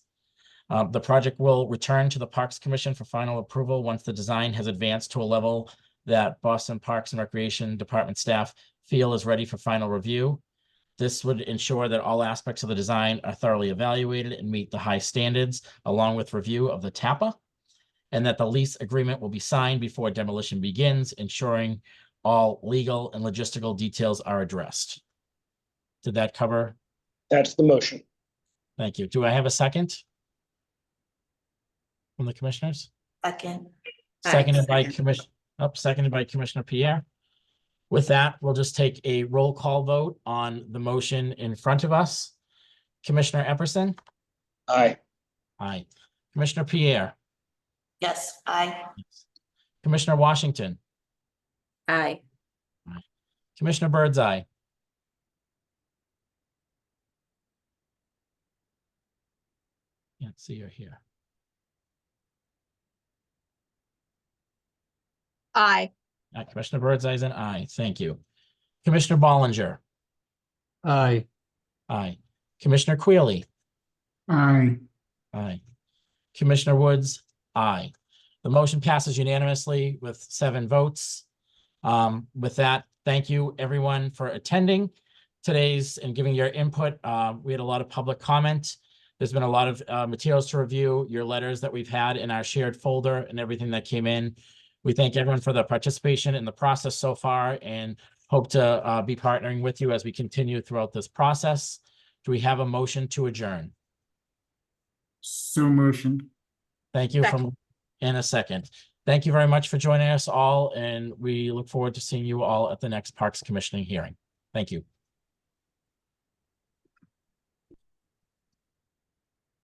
The project will return to the Parks Commission for final approval once the design has advanced to a level that Boston Parks and Recreation Department staff feel is ready for final review. This would ensure that all aspects of the design are thoroughly evaluated and meet the high standards, along with review of the TAPA, and that the lease agreement will be signed before demolition begins, ensuring all legal and logistical details are addressed. Did that cover? That's the motion. Thank you. Do I have a second from the commissioners? Second. Seconded by Commissioner Pierre. With that, we'll just take a roll call vote on the motion in front of us. Commissioner Epperson? Aye. Aye. Commissioner Pierre? Yes, aye. Commissioner Washington? Aye. Commissioner Birdseye? Can't see her here. Aye. Commissioner Birdseye is an aye. Thank you. Commissioner Bollinger? Aye. Aye. Commissioner Quealy? Aye. Aye. Commissioner Woods? Aye. The motion passes unanimously with 7 votes. With that, thank you everyone for attending today's and giving your input. We had a lot of public comment. There's been a lot of materials to review, your letters that we've had in our shared folder and everything that came in. We thank everyone for the participation in the process so far and hope to be partnering with you as we continue throughout this process. Do we have a motion to adjourn? So motion. Thank you. In a second. Thank you very much for joining us all, and we look forward to seeing you all at the next Parks Commissioning hearing. Thank you.